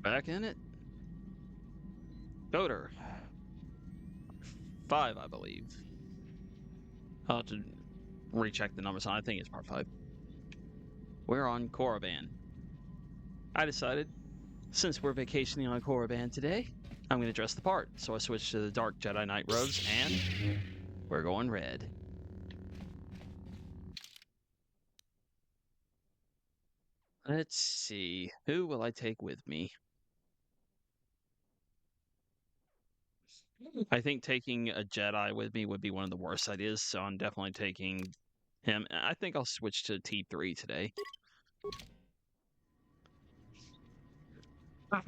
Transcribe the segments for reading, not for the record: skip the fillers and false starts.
Back in it. Coder. 5, I believe. I'll have to recheck the numbers. I think it's part 5. We're on Korriban. I decided, since we're vacationing on Korriban today, I'm going to dress the part. So I switched to the dark Jedi Knight robes, and we're going red. Let's see. Who will I take with me? I think taking a Jedi with me would be one of the worst ideas, so I'm definitely taking him. I think I'll switch to T3 today. All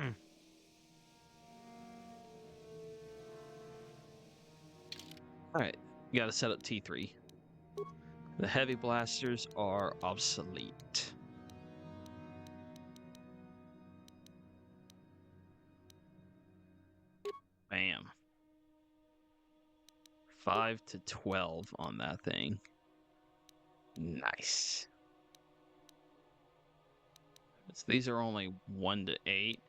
right, you got to set up T3. The heavy blasters are obsolete. Bam. 5 to 12 on that thing. Nice. So these are only 1 to 8.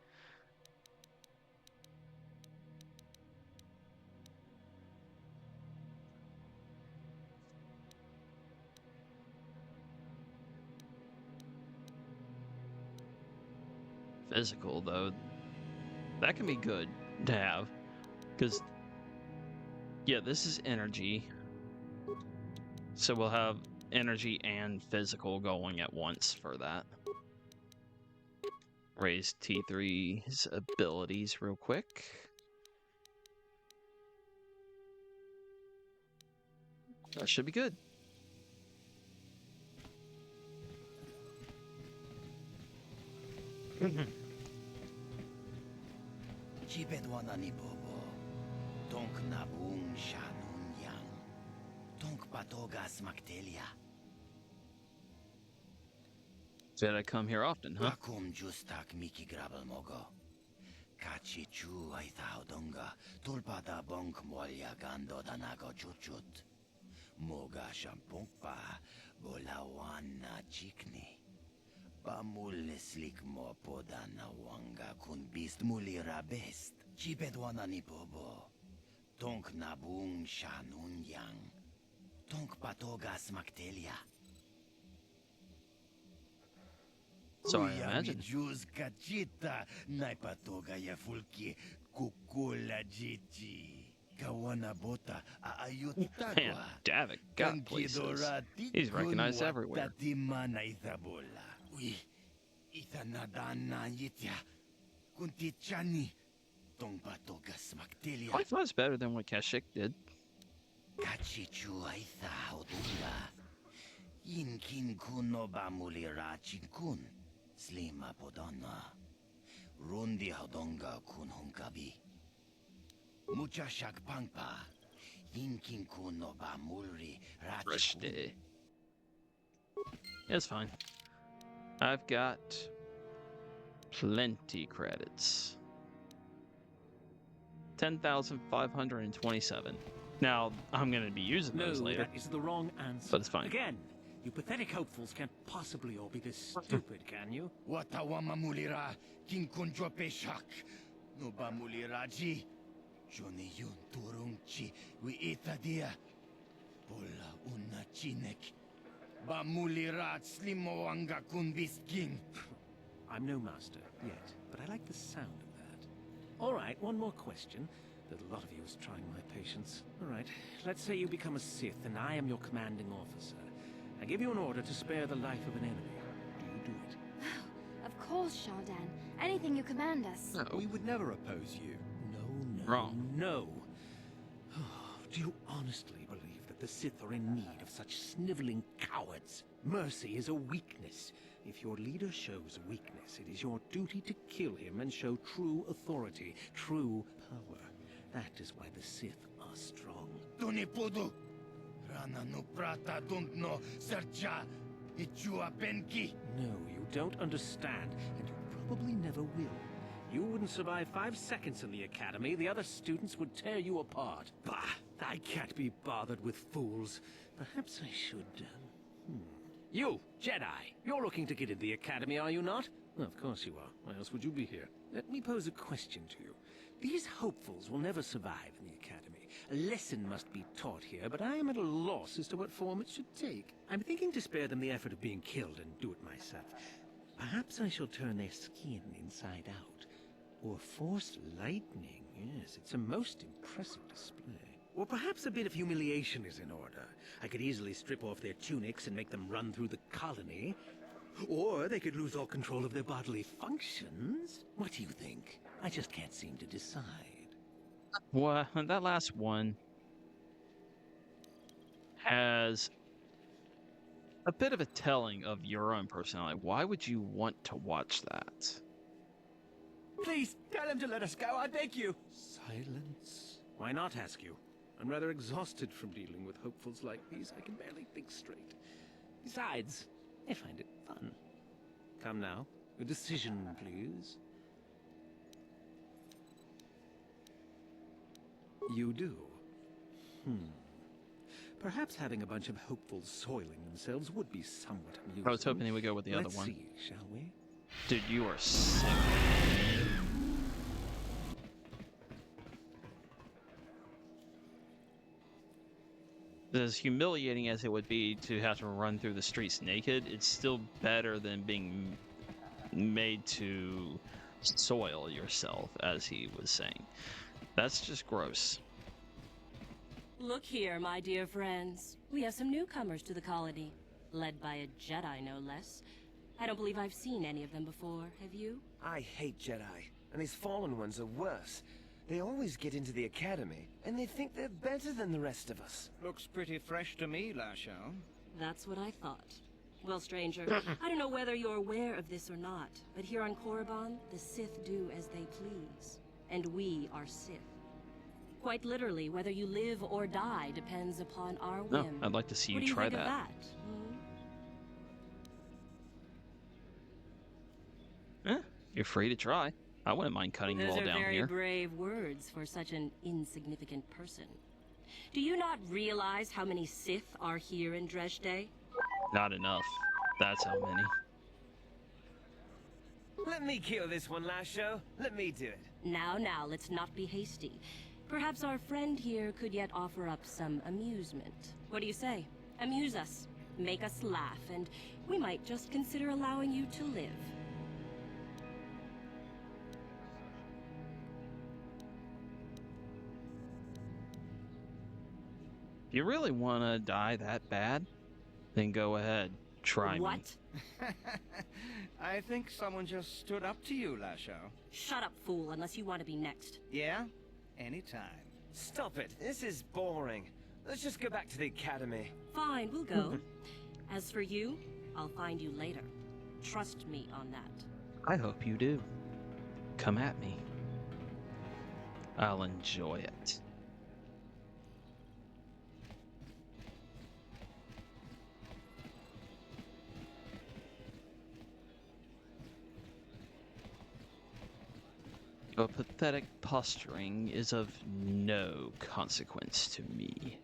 Physical, though, that can be good to have. Because, yeah, this is energy. So we'll have energy and physical going at once for that. Raise T3's abilities real quick. That should be good. Chibedwanani bobo, donk nabung shanun yang, donk patogas mactelia. Did I come here often, huh? Akum justak miki grabel mogo. Kachi chu aitha odonga, tulpada bonk molya gando danago chuchut. Moga shampongpa, bolawana chikni. Pamul slik mo podana wanga kun bist mulira best. Chibedwanani bobo. Tonk nabung shanun yang. Tonk patogas mactelia. So I imagine. Juz kachita naipatoga ya fulki kukula jiji. Kawana bota aayut Man, tagwa. Davik got places. He's recognized everywhere. Tatimana ithabola. Ui, ithanadana yitya. Kuntichani. Tong patogas mactelia. I thought it's better than what Kashyyyk did. Kachichu aitha odunga. Yinkin kuno bamulira chinkun. Slima podonna. Rundi hodonga kun hunkabi. Mucha shak pangpa. Yinkin kuno bamulri Rush rachikun. day. It's fine. I've got plenty credits. 10,527. Now, I'm going to be using those No, later, that is the wrong answer. but it's fine. Again, you pathetic hopefuls can't possibly all be this stupid, can you? Watawama mulira. Kinkun jope shak. No bamulira ji. Joni yun turungchi. We itadia. Pola una chinek. Bamulira slimo wanga kun biskin. I'm no master yet, but I like the sound of that. All right, one more question. That a lot of you is trying my patience. All right, let's say you become a Sith and I am your commanding officer. I give you an order to spare the life of an enemy. Do you do it? Of course, Shardan. Anything you command us. No. We would never oppose you. No, Wrong. no. Do you honestly believe that the Sith are in need of such sniveling cowards? Mercy is a weakness. If your leader shows weakness, it is your duty to kill him and show true authority, true power. That is why the Sith are strong. Tuni pudu. Rana no prata don't know. Sercha. Ichua penki. No, you don't understand, and you probably never will. You wouldn't survive 5 seconds in the academy. The other students would tear you apart. Bah! I can't be bothered with fools. Perhaps I should... You, Jedi, you're looking to get into the Academy, are you not? Well, of course you are. Why else would you be here? Let me pose a question to you. These hopefuls will never survive in the Academy. A lesson must be taught here, but I am at a loss as to what form it should take. I'm thinking to spare them the effort of being killed and do it myself. Perhaps I shall turn their skin inside out. Or force lightning. Yes, it's a most impressive display. Or perhaps a bit of humiliation is in order. I could easily strip off their tunics and make them run through the colony. Or they could lose all control of their bodily functions. What do you think? I just can't seem to decide. Well, that last one has a bit of a telling of your own personality. Why would you want to watch that? Please, tell him to let us go, I beg you. Silence. Why not, ask you? I'm rather exhausted from dealing with hopefuls like these. I can barely think straight. Besides, I find it fun. Come now, a decision, please. You do? Perhaps having a bunch of hopefuls soiling themselves would be somewhat amusing. I was hoping he would go with the other one. Let's see, shall we? Dude, you are sick. As humiliating as it would be to have to run through the streets naked, it's still better than being made to soil yourself, as he was saying. That's just gross. Look here, my dear friends. We have some newcomers to the colony, led by a Jedi, no less. I don't believe I've seen any of them before, have you? I hate Jedi, and these fallen ones are worse. They always get into the Academy, and they think they're better than the rest of us. Looks pretty fresh to me, Lashao. That's what I thought. Well, stranger, I don't know whether you're aware of this or not, but here on Korriban, the Sith do as they please. And we are Sith. Quite literally, whether you live or die depends upon our whim. No, I'd like to see What you do you try think of that. You're free to try. I wouldn't mind cutting you Those all are down very here. brave words for such an insignificant person. Do you not realize how many Sith are here in Dresde? Not enough. That's how many. Let me kill this one, Lasho. Let me do it. Now, let's not be hasty. Perhaps our friend here could yet offer up some amusement. What do you say? Amuse us, make us laugh, and we might just consider allowing you to live. If you really want to die that bad, then go ahead. Try me. What? I think someone just stood up to you, Lashao. Shut up, fool, unless you want to be next. Yeah? Anytime. Stop it. This is boring. Let's just go back to the Academy. Fine, we'll go. As for you, I'll find you later. Trust me on that. I hope you do. Come at me. I'll enjoy it. Your pathetic posturing is of no consequence to me.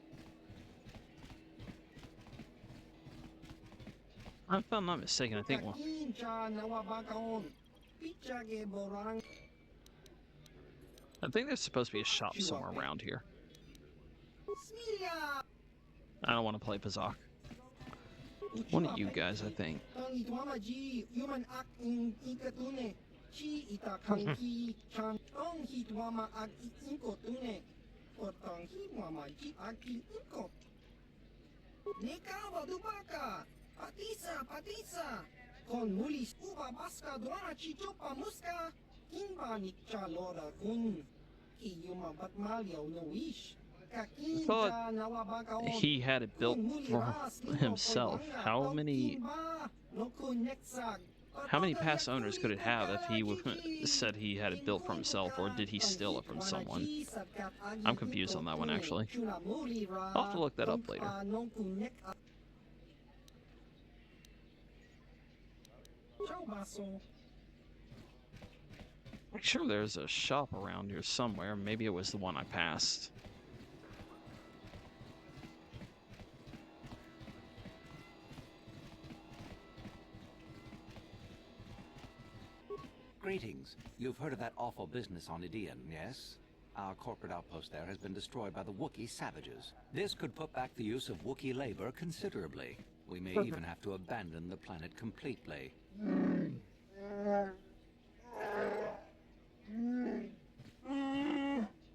If I'm not mistaken, I think there's supposed to be a shop somewhere around here. I don't want to play Pazak. One of you guys, I think. I thought he had it built for himself. How many past owners could it have if he said he had it built for himself, or did he steal it from someone? I'm confused on that one, actually. I'll have to look that up later. I'm sure there's a shop around here somewhere. Maybe it was the one I passed. Greetings. You've heard of that awful business on Idian, yes? Our corporate outpost there has been destroyed by the Wookiee savages. This could put back the use of Wookiee labor considerably. We may even have to abandon the planet completely.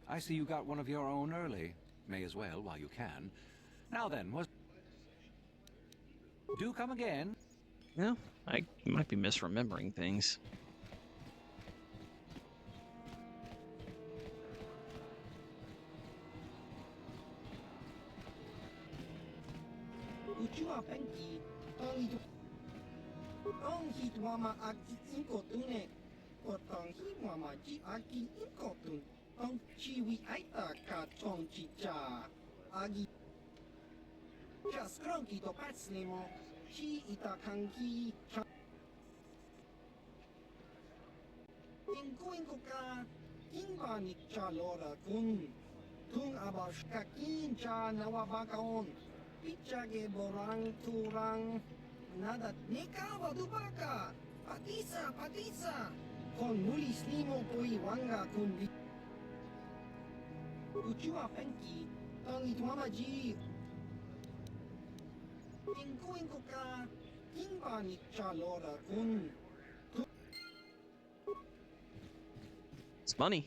I see you got one of your own early. May as well while you can. Now then, do come again. No, I might be misremembering things. Pichage borang turang nadat nekawa dubaka patisa kon mulis nimo poi wanga kun Uchua penki tang itmamaji Inko ka kimba ni chalora kun It's money.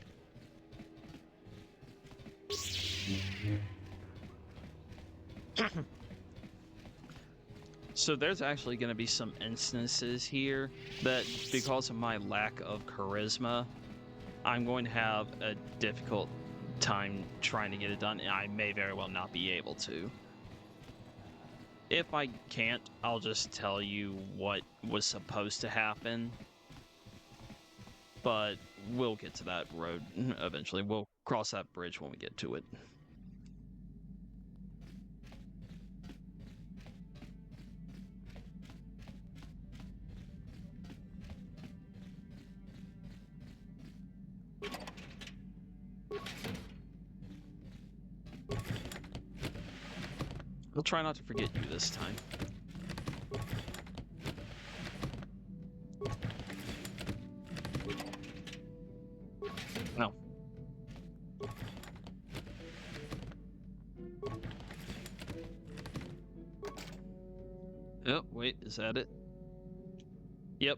So there's actually going to be some instances here that, because of my lack of charisma, I'm going to have a difficult time trying to get it done, and I may very well not be able to. If I can't, I'll just tell you what was supposed to happen. But we'll get to that road eventually. We'll cross that bridge when we get to it. We'll try not to forget you this time. No. Oh, wait, is that it? Yep.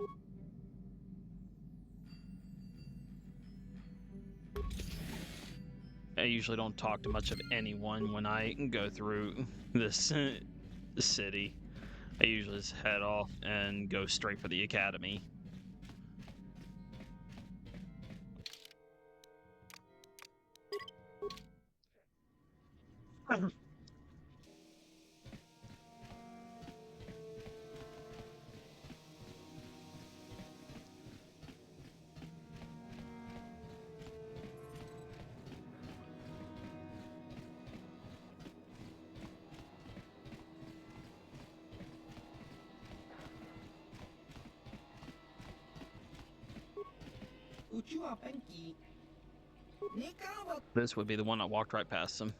I usually don't talk to much of anyone when I go through this city. I usually just head off and go straight for the academy. This would be the one I walked right past him.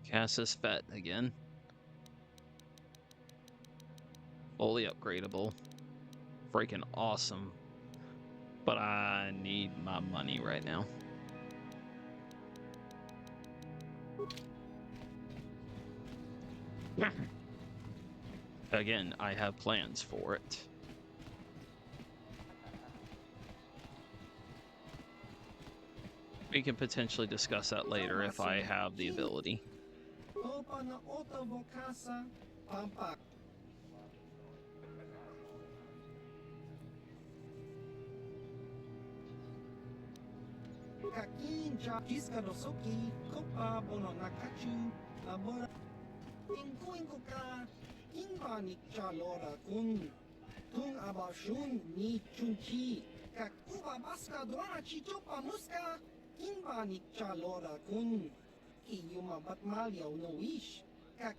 Cassis Vet again. Fully upgradable. Freaking awesome. But I need my money right now. Again, I have plans for it. We can potentially discuss that later if I have the ability. Tung abashun ni chunchi kak uba baska duana chichopa muska kimba ni chalora kun iyuma batmalia no ish kak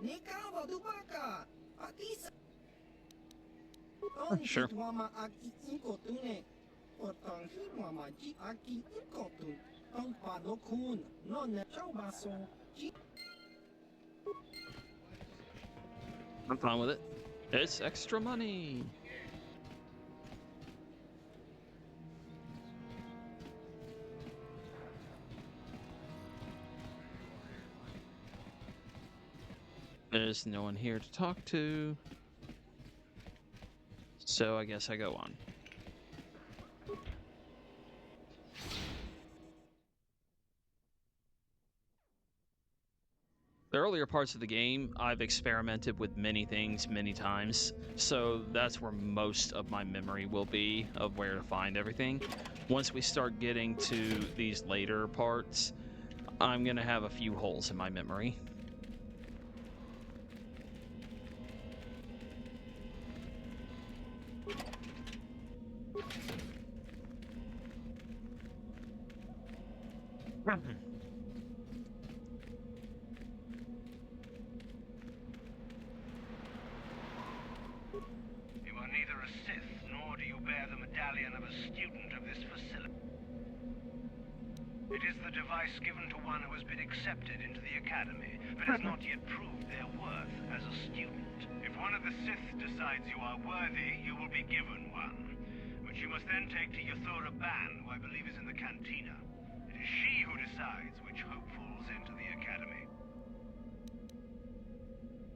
nekawa dubaka patisa Sure. Mama aki inko tune portang hi mama ji aki inko tun I'm fine with it. It's extra money. There's no one here to talk to. So I guess I go on. The earlier parts of the game, I've experimented with many things many times, so that's where most of my memory will be of where to find everything. Once we start getting to these later parts, I'm going to have a few holes in my memory. You are neither a Sith, nor do you bear the medallion of a student of this facility. It is the device given to one who has been accepted into the Academy, but has not yet proved their worth as a student. If one of the Sith decides you are worthy, you will be given one, which you must then take to Korriban, who I believe is in the cantina. It is she who decides which hopefuls enter the Academy.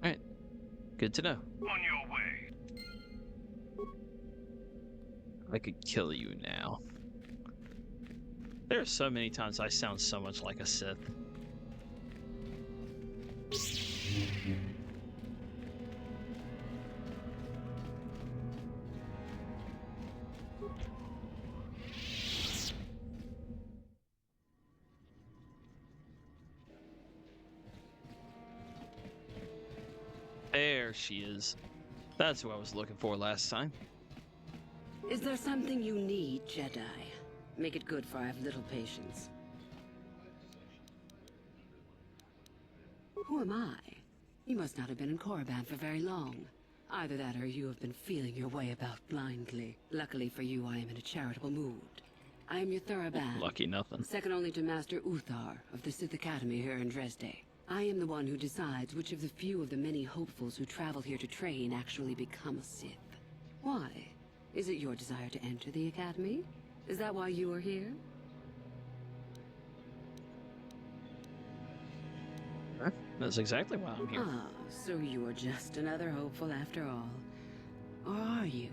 Alright, good to know. On your way. I could kill you now. There are so many times I sound so much like a Sith. There she is. That's who I was looking for last time. Is there something you need, Jedi? Make it good, for I have little patience. Who am I? You must not have been in Korriban for very long. Either that or you have been feeling your way about blindly. Luckily for you, I am in a charitable mood. I am your Thuraban. Lucky nothing. Second only to Master Uthar of the Sith Academy here in Dresde. I am the one who decides which of the few of the many hopefuls who travel here to train actually become a Sith. Why? Is it your desire to enter the Academy? Is that why you are here? That's exactly why I'm here. Ah, so you are just another hopeful after all. Or are you?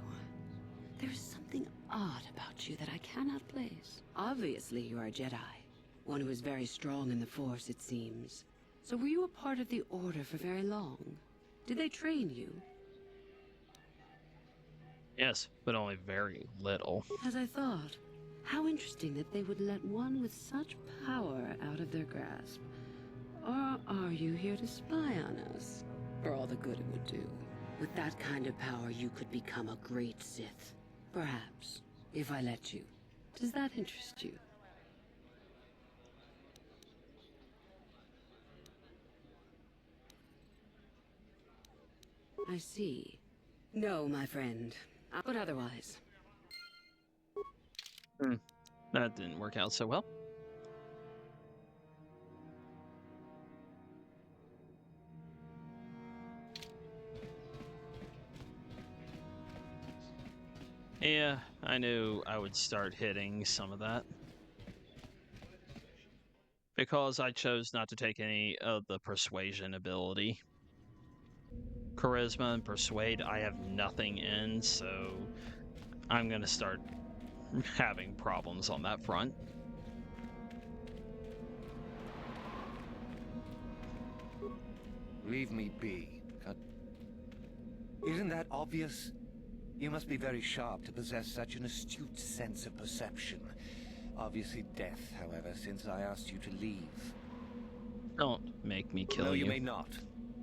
There's something odd about you that I cannot place. Obviously you are a Jedi. One who is very strong in the Force, it seems. So were you a part of the Order for very long? Did they train you? Yes, but only very little. As I thought. How interesting that they would let one with such power out of their grasp. Or are you here to spy on us? For all the good it would do. With that kind of power, you could become a great Sith. Perhaps, if I let you. Does that interest you? I see. No, my friend. But otherwise. That didn't work out so well. Yeah, I knew I would start hitting some of that. Because I chose not to take any of the persuasion ability. Charisma and persuade, I have nothing in, so I'm gonna start having problems on that front. Leave me be. Isn't that obvious? You must be very sharp to possess such an astute sense of perception. Obviously death, however, since I asked you to leave. Don't make me kill you. No, you may not.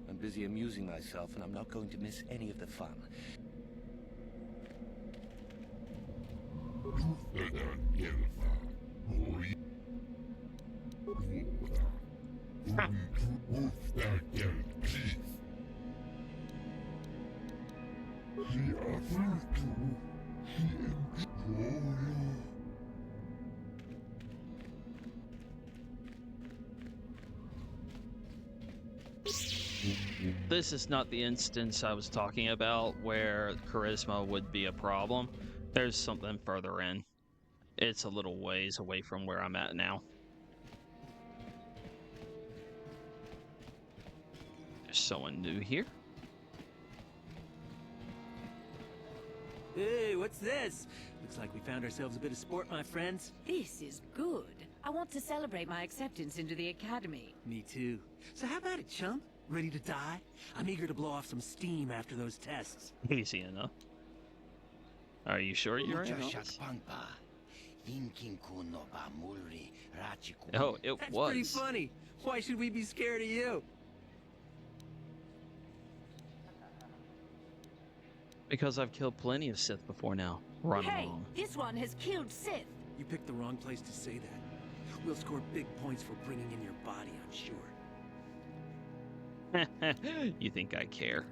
I'm busy amusing myself, and I'm not going to miss any of the fun. this is not the instance I was talking about where charisma would be a problem. There's something further in. It's a little ways away from where I'm at now. There's someone new here. Hey, what's this? Looks like we found ourselves a bit of sport, my friends. This is good. I want to celebrate my acceptance into the academy. Me too. So how about it, chump? Ready to die? I'm eager to blow off some steam after those tests. Easy enough. Are you sure you're ready? Oh, it That's was. pretty funny. Why should we be scared of you? Because I've killed plenty of Sith before now. Run Hey, along. this one has killed Sith. You picked the wrong place to say that. We'll score big points for bringing in your body, I'm sure. You think I care?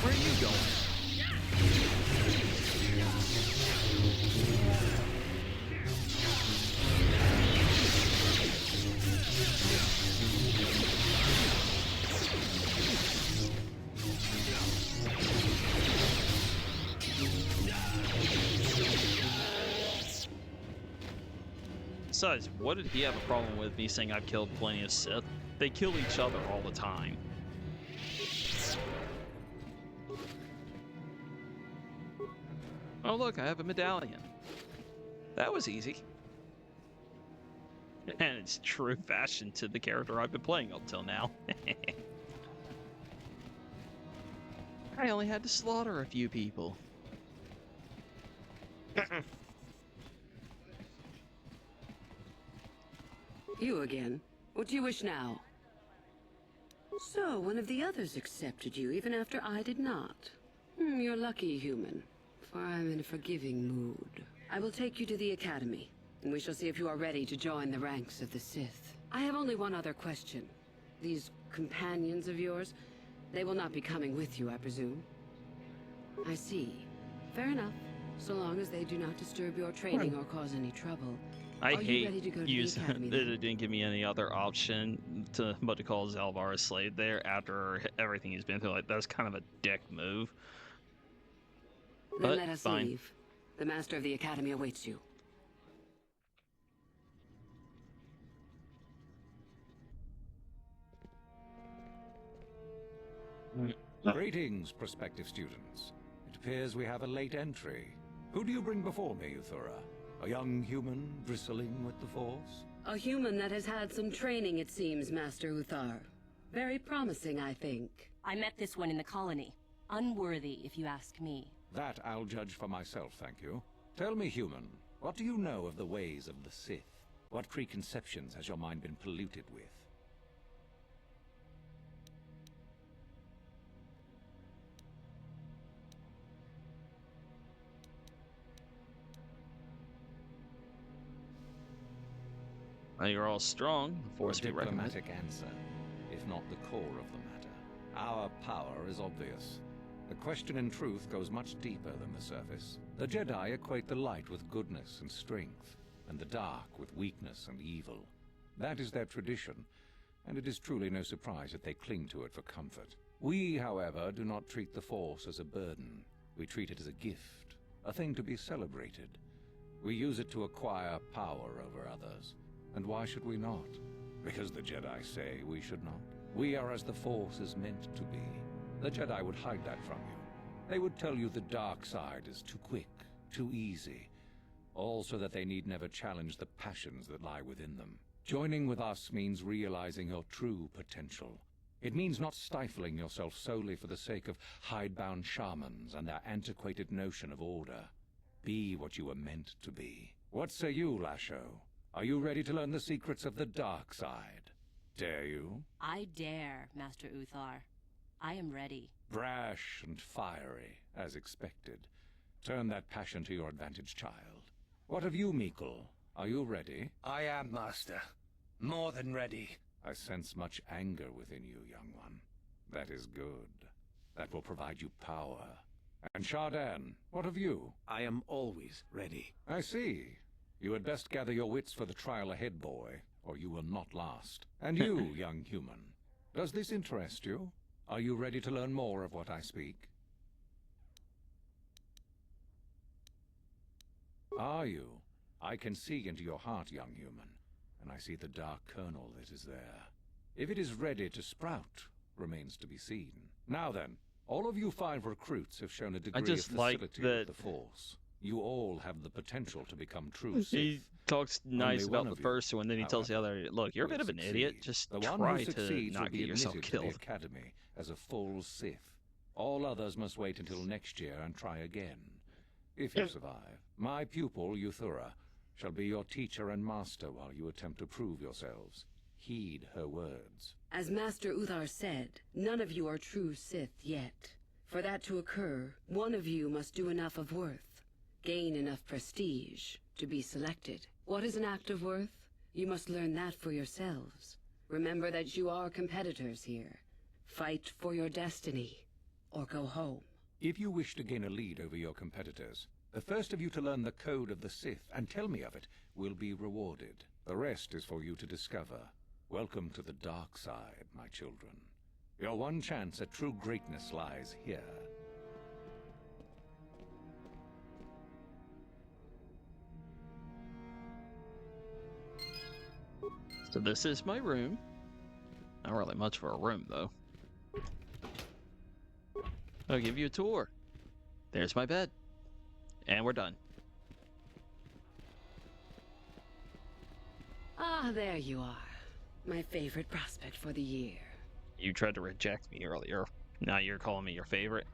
Where are you going? Besides, what did he have a problem with me saying I've killed plenty of Sith? They kill each other all the time. Oh look, I have a medallion. That was easy. And it's true fashion to the character I've been playing up till now. I only had to slaughter a few people. You again. What do you wish now? So, one of the others accepted you, even after I did not. You're lucky, human, for I'm in a forgiving mood. I will take you to the Academy, and we shall see if you are ready to join the ranks of the Sith. I have only one other question. These companions of yours, they will not be coming with you, I presume? I see. Fair enough, so long as they do not disturb your training or cause any trouble. I Are you ready hate to go to the using academy, that then? it didn't give me any other option but to call Zalvar a slave there after everything he's been through. Like, that's kind of a dick move. Then But let us fine. leave. The master of the Academy awaits you. Greetings, prospective students. It appears we have a late entry. Who do you bring before me, Uthura? A young human bristling with the Force? A human that has had some training, it seems, Master Uthar. Very promising, I think. I met this one in the colony. Unworthy, if you ask me. That I'll judge for myself, thank you. Tell me, human, what do you know of the ways of the Sith? What preconceptions has your mind been polluted with? Well, you're all strong. The Force A be recommended. diplomatic answer, if not the core of the matter. Our power is obvious. The question in truth goes much deeper than the surface. The Jedi equate the light with goodness and strength, and the dark with weakness and evil. That is their tradition, and it is truly no surprise that they cling to it for comfort. We, however, do not treat the Force as a burden. We treat it as a gift, a thing to be celebrated. We use it to acquire power over others. And why should we not? Because the Jedi say we should not. We are as the Force is meant to be. The Jedi would hide that from you. They would tell you the dark side is too quick, too easy. All so that they need never challenge the passions that lie within them. Joining with us means realizing your true potential. It means not stifling yourself solely for the sake of hidebound shamans and their antiquated notion of order. Be what you were meant to be. What say you, Lasho? Are you ready to learn the secrets of the dark side? Dare you? I dare, Master Uthar. I am ready. Brash and fiery, as expected. Turn that passion to your advantage, child. What of you, Meekle? Are you ready? I am, Master. More than ready. I sense much anger within you, young one. That is good. That will provide you power. And Shardan, what of you? I am always ready. I see. You had best gather your wits for the trial ahead, boy, or you will not last. And you, young human, does this interest you? Are you ready to learn more of what I speak? Are you? I can see into your heart, young human, and I see the dark kernel that is there. If it is ready to sprout, remains to be seen. Now then, all of you 5 recruits have shown a degree of facility with the Force. You all have the potential to become true Sith. He talks nice about the first one, then he tells the other, look, you're a bit of an idiot. Just try to not get yourself killed. To the Academy as a full Sith. All others must wait until next year and try again. If you survive, my pupil, Euthura, shall be your teacher and master while you attempt to prove yourselves. Heed her words. As Master Uthar said, none of you are true Sith yet. For that to occur, one of you must do enough of worth, gain enough prestige, to be selected. What is an act of worth? You must learn that for yourselves. Remember that you are competitors here. Fight for your destiny, or go home. If you wish to gain a lead over your competitors, the first of you to learn the code of the Sith and tell me of it will be rewarded. The rest is for you to discover. Welcome to the dark side, my children. Your one chance at true greatness lies here. So this is my room. Not really much for a room, though. I'll give you a tour. There's my bed. And we're done. Ah, there you are. My favorite prospect for the year. You tried to reject me earlier. Now you're calling me your favorite?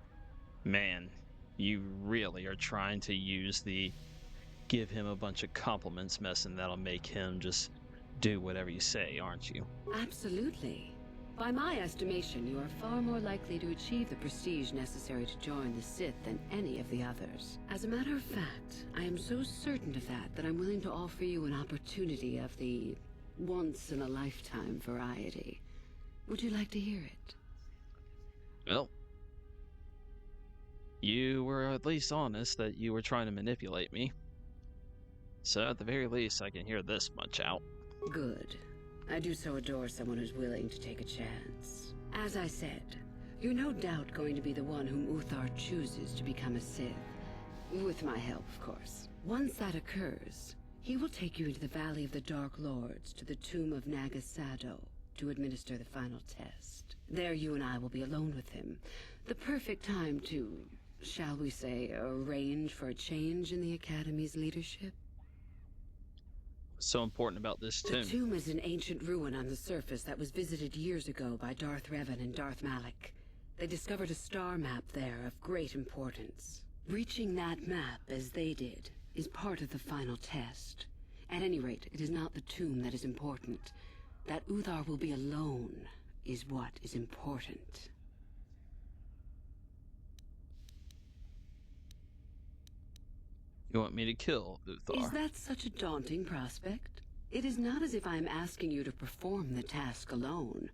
Man, you really are trying to use the give him a bunch of compliments mess, and that'll make him just do whatever you say, aren't you? Absolutely. By my estimation, you are far more likely to achieve the prestige necessary to join the Sith than any of the others. As a matter of fact, I am so certain of that I'm willing to offer you an opportunity of the once-in-a-lifetime variety. Would you like to hear it? Well, you were at least honest that you were trying to manipulate me. So at the very least, I can hear this much out. Good. I do so adore someone who's willing to take a chance. As I said, you're no doubt going to be the one whom Uthar chooses to become a Sith. With my help, of course. Once that occurs, he will take you into the Valley of the Dark Lords to the tomb of Nagasado to administer the final test. There you and I will be alone with him. The perfect time to, shall we say, arrange for a change in the Academy's leadership. What's so important about this tomb? The tomb is an ancient ruin on the surface that was visited years ago by Darth Revan and Darth Malak. They discovered a star map there of great importance. Reaching that map, as they did, is part of the final test. At any rate, it is not the tomb that is important. That Uthar will be alone is what is important. You want me to kill Uthar? Is that such a daunting prospect? It is not as if I am asking you to perform the task alone,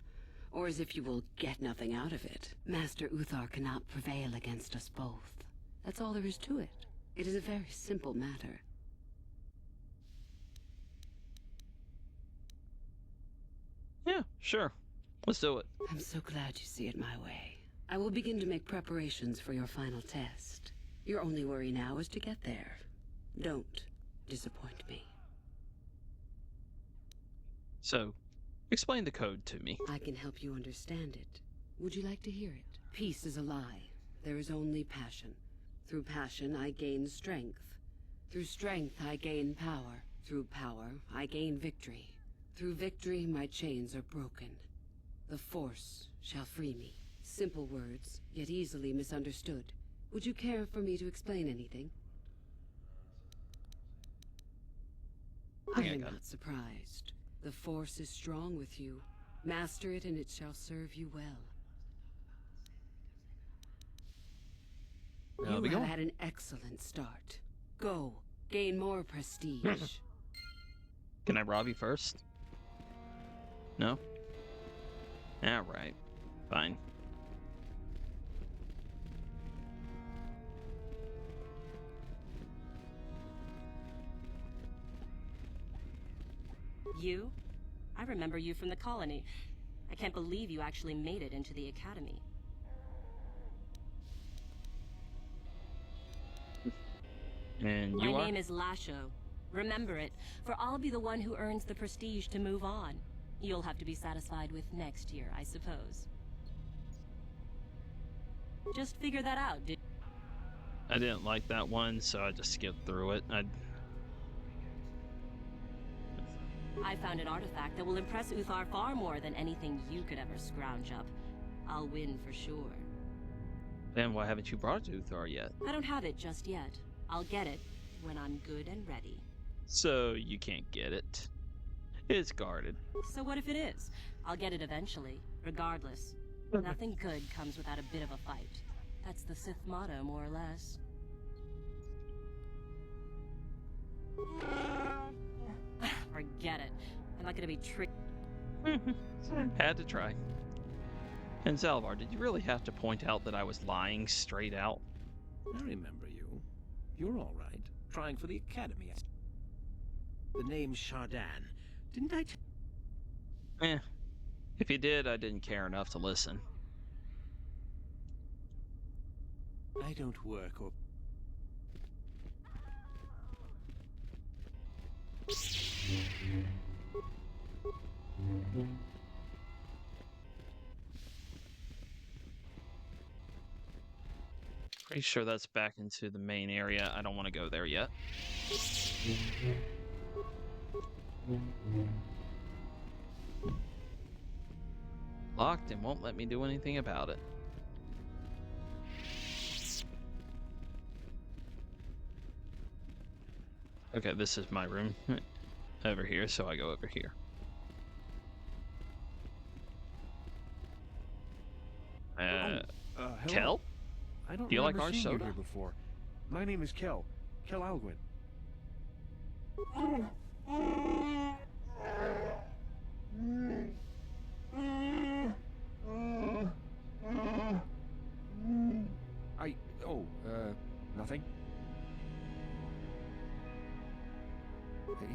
or as if you will get nothing out of it. Master Uthar cannot prevail against us both. That's all there is to it. It is a very simple matter. Yeah, sure. Let's do it. I'm so glad you see it my way. I will begin to make preparations for your final test. Your only worry now is to get there. Don't disappoint me. So, explain the code to me. I can help you understand it. Would you like to hear it? Peace is a lie. There is only passion. Through passion, I gain strength. Through strength, I gain power. Through power, I gain victory. Through victory, my chains are broken. The Force shall free me. Simple words, yet easily misunderstood. Would you care for me to explain anything? I am not surprised. The Force is strong with you. Master it and it shall serve you well. You have had an excellent start. Go, gain more prestige. Can I rob you first? No? Alright. Fine. You? I remember you from the colony. I can't believe you actually made it into the academy. And you My are? name is Lasho. Remember it, for I'll be the one who earns the prestige to move on. You'll have to be satisfied with next year, I suppose. Just figure that out, did I didn't like that one, so I just skipped through it. I found an artifact that will impress Uthar far more than anything you could ever scrounge up. I'll win for sure. Then why haven't you brought it to Uthar yet? I don't have it just yet. I'll get it when I'm good and ready. So you can't get it. It's guarded. So what if it is? I'll get it eventually, regardless. Nothing good comes without a bit of a fight. That's the Sith motto, more or less. Forget it. I'm not gonna be tricked. Had to try. And Zalvar, did you really have to point out that I was lying straight out? I remember you. You're all right. Trying for the academy. The name's Shardan. Didn't I If you did, I didn't care enough to listen. I don't work or... Pretty sure that's back into the main area. I don't want to go there yet. Locked and won't let me do anything about it. Okay, this is my room over here, so I go over here. Hello. Kel? I don't Do you like remember orange seeing you soda? here before. My name is Kel. Kel Alguin. Nothing?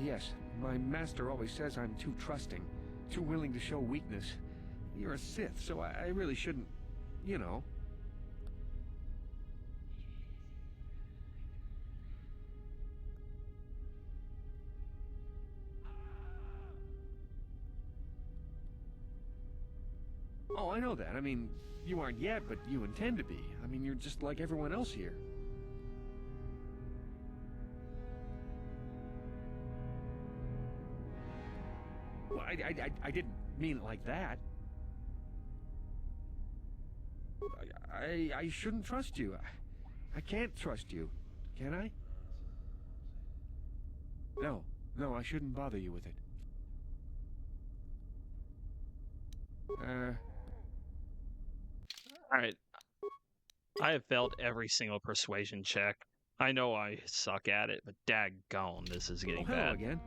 Yes, my master always says I'm too trusting, too willing to show weakness. You're a Sith, so I really shouldn't, you know. Oh, I know that. I mean, you aren't yet, but you intend to be. I mean, you're just like everyone else here. Well, I didn't mean it like that. I shouldn't trust you. I can't trust you. Can I? No, I shouldn't bother you with it. Alright. I have failed every single persuasion check. I know I suck at it, but daggone, this is getting hello bad. again.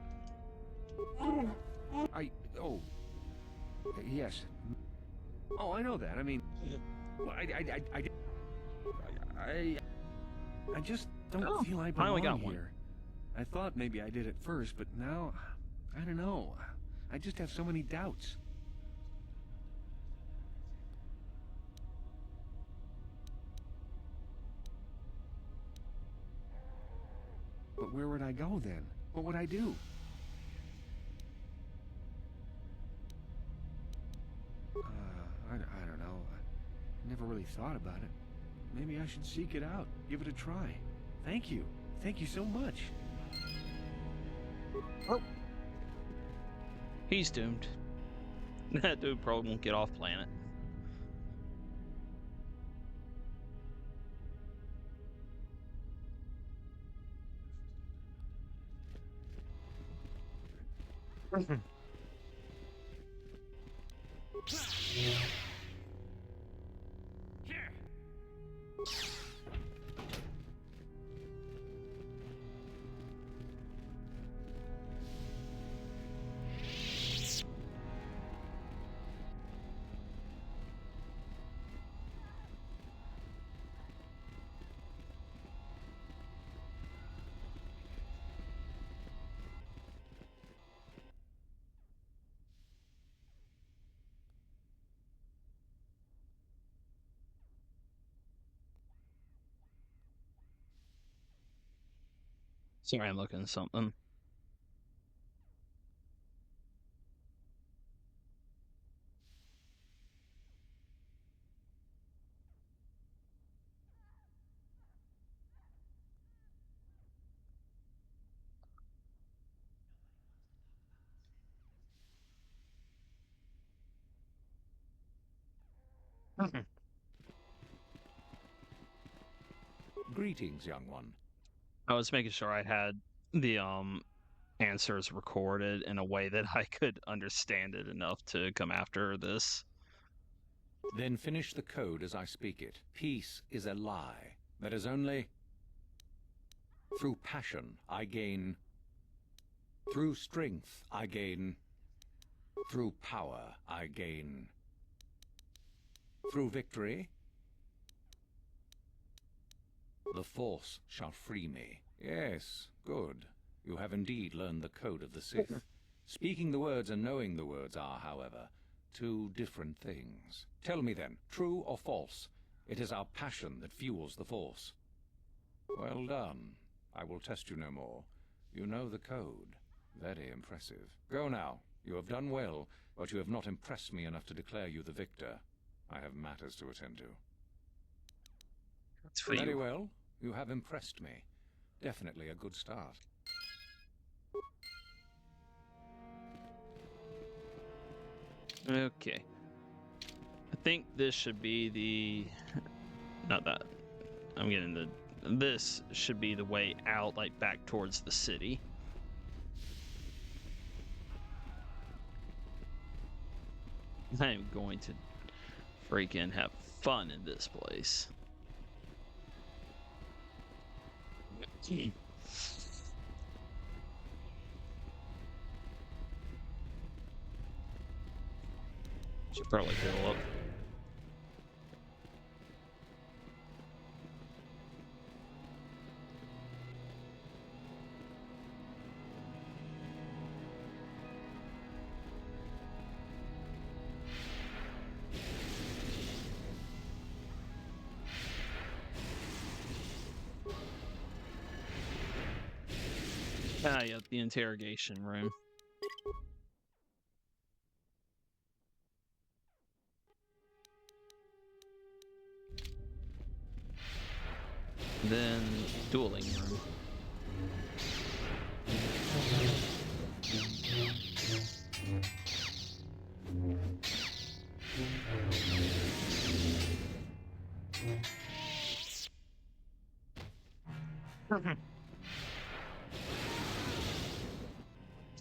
Yes. Oh, I know that. I mean, well, I just don't feel I finally belong got one. here. I thought maybe I did at first, but now, I don't know. I just have so many doubts. But where would I go then? What would I do? I don't know. I never really thought about it. Maybe I should seek it out. Give it a try. Thank you. Thank you so much. Oh. He's doomed. That dude probably won't get off planet. Sorry, I'm looking at something. Greetings, young one. I was making sure I had the answers recorded in a way that I could understand it enough to come after this. Then finish the code as I speak it. Peace is a lie. That is only... Through passion, I gain... Through strength, I gain... Through power, I gain... Through victory... The Force shall free me. Yes, good. You have indeed learned the code of the Sith. Speaking the words and knowing the words are, however, two different things. Tell me then, true or false? It is our passion that fuels the Force. Well done. I will test you no more. You know the code. Very impressive. Go now. You have done well, but you have not impressed me enough to declare you the victor. I have matters to attend to. That's for Very you. well. You have impressed me. Definitely a good start. Okay. I think this should be the... Not that. I'm getting the... This should be the way out, like, back towards the city. I'm going to freaking have fun in this place. Should probably fill up. Ah, yeah, the interrogation room. Then, dueling room.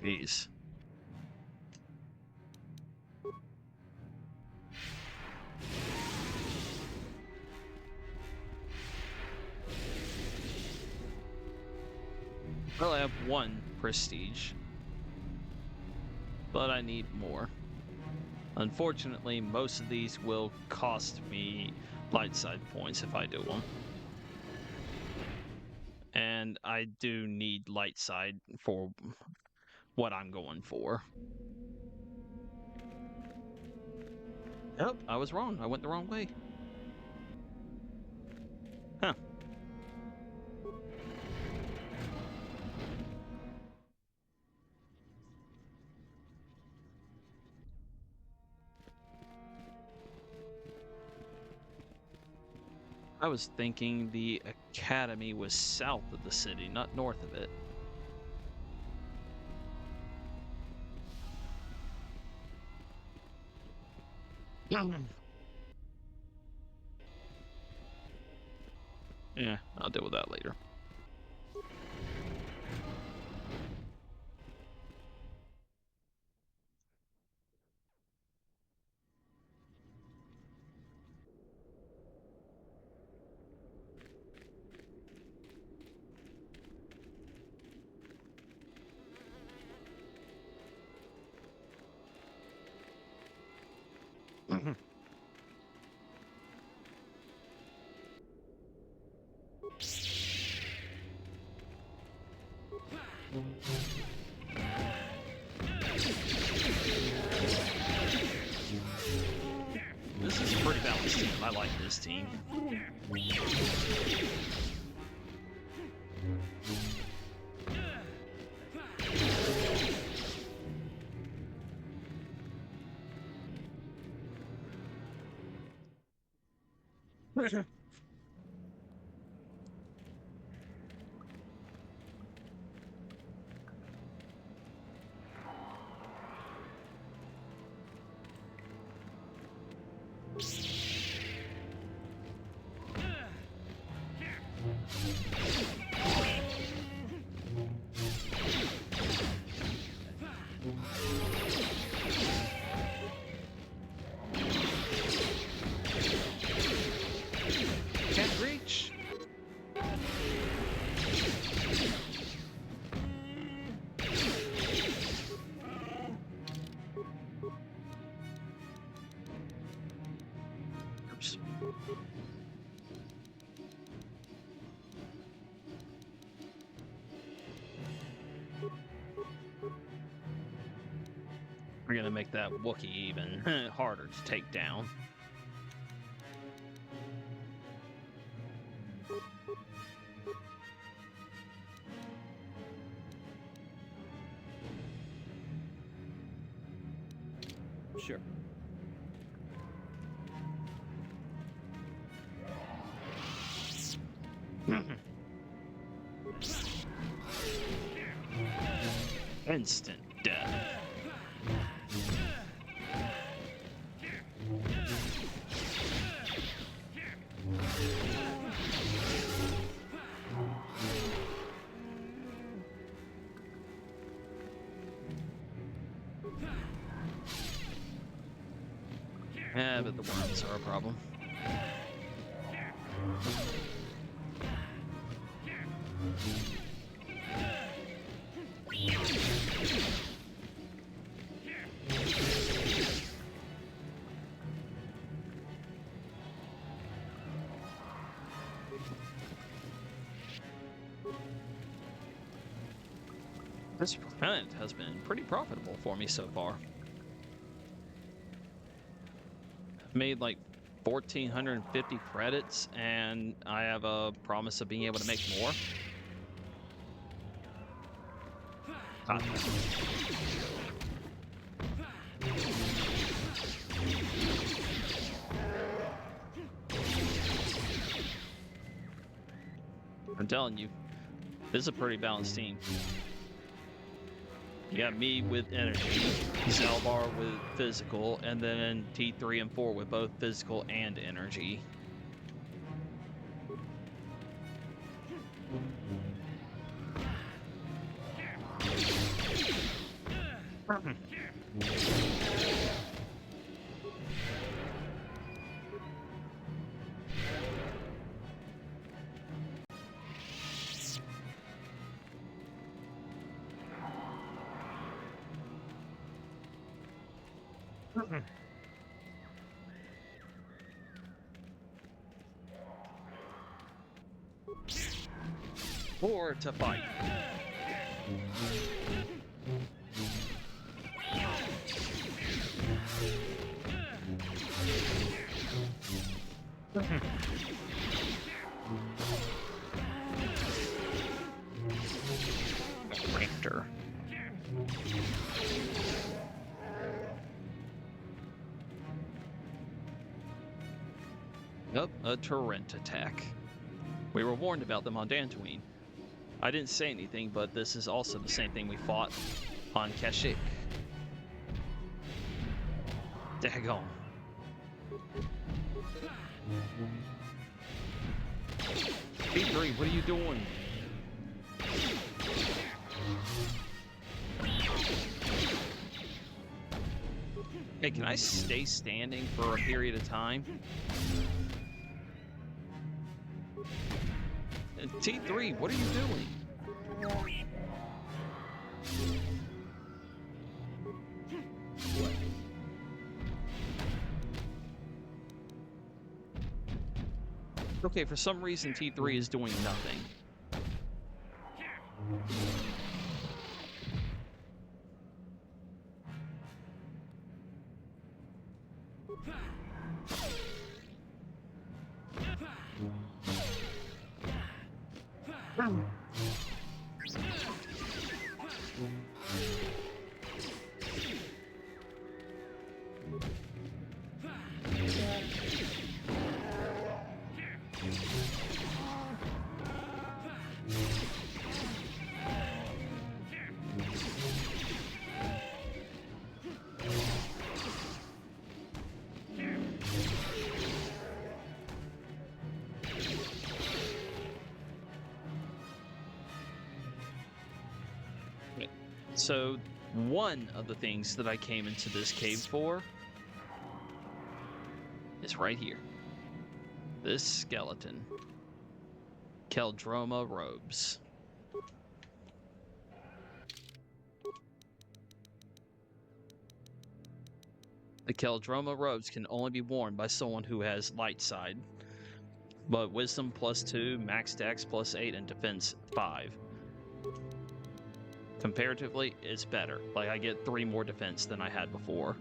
Jeez. Well, I have one prestige, but I need more. Unfortunately, most of these will cost me light side points if I do them. And I do need light side for what I'm going for. Yep, I was wrong. I went the wrong way. Huh. I was thinking the academy was south of the city, not north of it. Yeah, I'll deal with that later. This is a pretty balanced team. I like this team. reach. Oops. We're gonna make that Wookiee even harder to take down. Sure. Instant death. Yeah, but the worms are a problem. This hunt has been pretty profitable for me so far. Made like 1,450 credits, and I have a promise of being able to make more. I'm telling you, this is a pretty balanced team. You got me with energy, Zalbar with physical, and then T3 and 4 with both physical and energy. Or to fight. Raptor. Yep, a torrent attack. We were warned about them on Dantooine. I didn't say anything, but this is also the same thing we fought on Kashyyyk. Daggone. T3, what are you doing? Hey, can I stay standing for a period of time? T3, what are you doing? Okay, for some reason T3 is doing nothing. So, one of the things that I came into this cave for is right here. This skeleton. Keldroma robes. The Keldroma robes can only be worn by someone who has light side, but wisdom +2, max dex +8, and defense 5. Comparatively, it's better. Like, I get 3 more defense than I had before.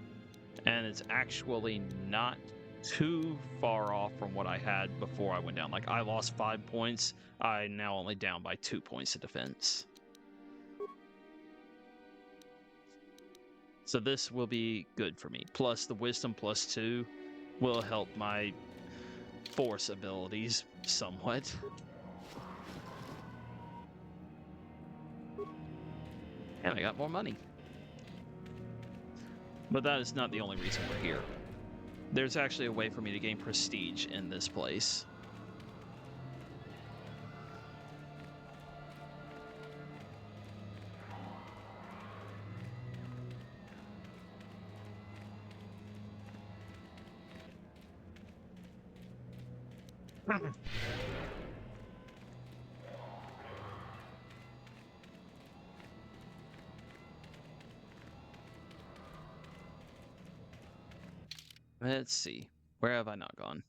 And it's actually not too far off from what I had before I went down. Like, I lost 5 points. I'm now only down by 2 points of defense. So this will be good for me. Plus, the wisdom +2 will help my force abilities somewhat. And I got more money. But that is not the only reason we're here. There's actually a way for me to gain prestige in this place. Let's see. Where have I not gone?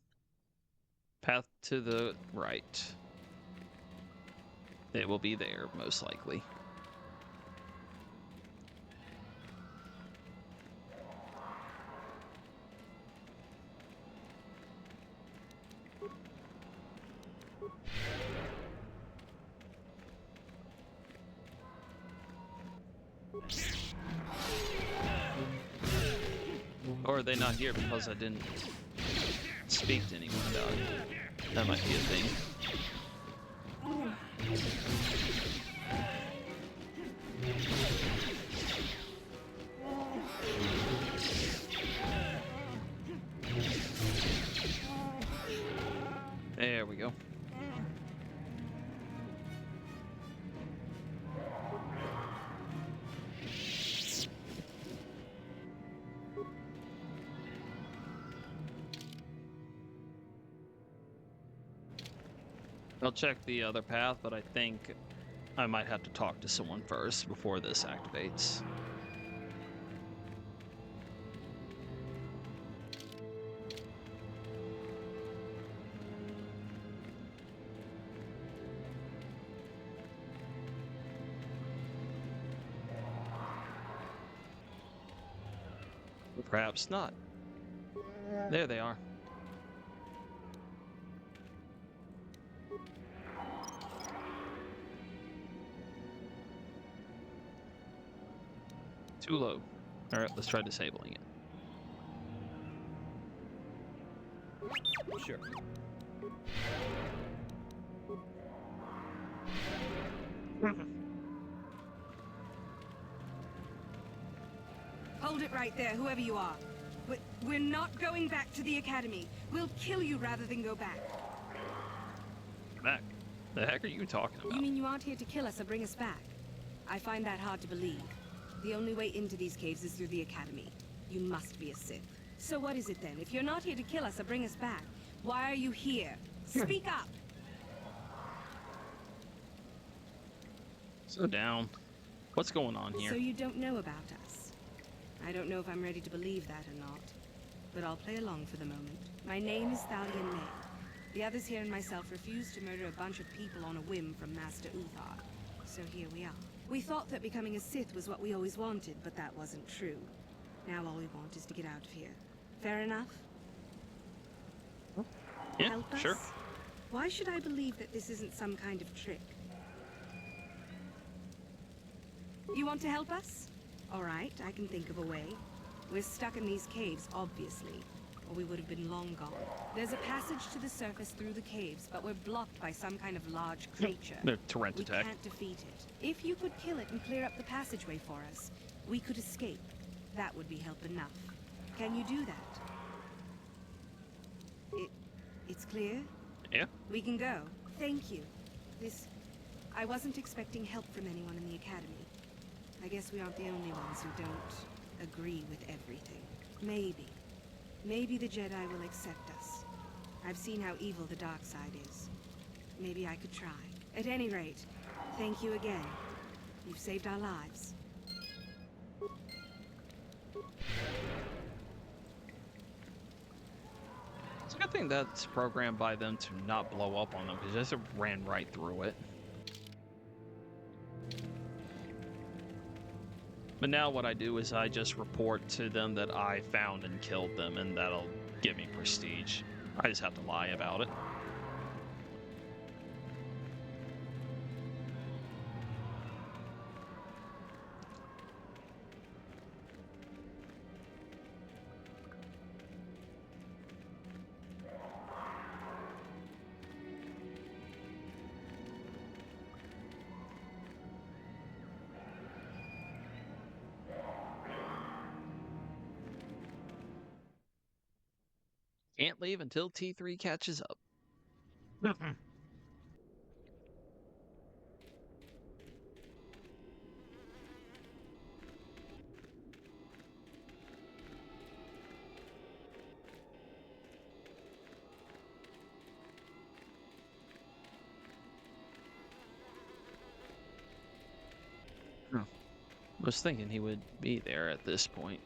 Path to the right. It will be there, most likely. Or are they not here because I didn't speak to anyone about it? That might be a thing. There we go. I'll check the other path, but I think I might have to talk to someone first before this activates. Perhaps not. There they are. Too low. Alright, let's try disabling it. Sure. Hold it right there, whoever you are. We're not going back to the academy. We'll kill you rather than go back. Back? The heck are you talking about? You mean you aren't here to kill us or bring us back? I find that hard to believe. The only way into these caves is through the academy. You must be a Sith. So what is it then? If you're not here to kill us or bring us back, why are you here? Speak up! So down. What's going on here? So you don't know about us? I don't know if I'm ready to believe that or not, but I'll play along for the moment. My name is Thalion May. The others here and myself refused to murder a bunch of people on a whim from Master Uthar. So here we are. We thought that becoming a Sith was what we always wanted, but that wasn't true. Now all we want is to get out of here. Fair enough? Yeah, Help us? sure. Why should I believe that this isn't some kind of trick? You want to help us? All right, I can think of a way. We're stuck in these caves, obviously, or we would have been long gone. There's a passage to the surface through the caves, but we're blocked by some kind of large creature. The torrent attack. We can't defeat it. If you could kill it and clear up the passageway for us, we could escape. That would be help enough. Can you do that? It's clear? Yeah. We can go. Thank you. I wasn't expecting help from anyone in the academy. I guess we aren't the only ones who don't agree with everything. Maybe the Jedi will accept us. I've seen how evil the dark side is. maybe I could try. At any rate, thank you again. You've saved our lives. It's a good thing that's programmed by them to not blow up on them, because I just ran right through it. But now what I do is I just report to them that I found and killed them, and that'll give me prestige. I just have to lie about it. Can't leave until T3 catches up. Was thinking he would be there at this point.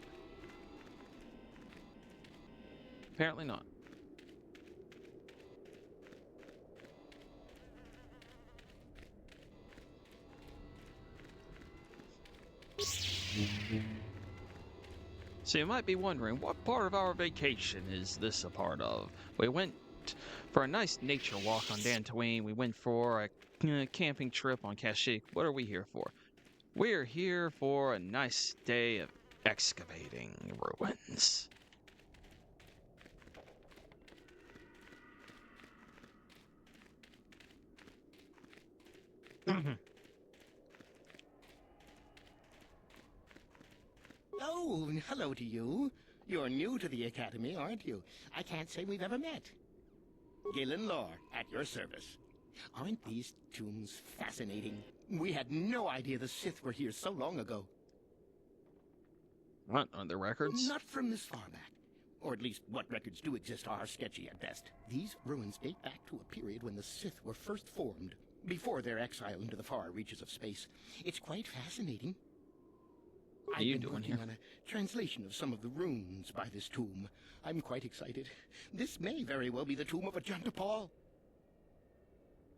Apparently not. So you might be wondering, what part of our vacation is this a part of? We went for a nice nature walk on Dantooine. We went for a camping trip on Kashyyyk. What are we here for? We're here for a nice day of excavating ruins. Oh, hello to you. You're new to the Academy, aren't you? I can't say we've ever met. Galen Lore, at your service. Aren't these tombs fascinating? We had no idea the Sith were here so long ago. What, on the records? Not from this far back. Or at least what records do exist are sketchy at best. These ruins date back to a period when the Sith were first formed, before their exile into the far reaches of space. It's quite fascinating. What are you doing working here? on a translation of some of the runes by this tomb. I'm quite excited. This may very well be the tomb of Ajanta Paul.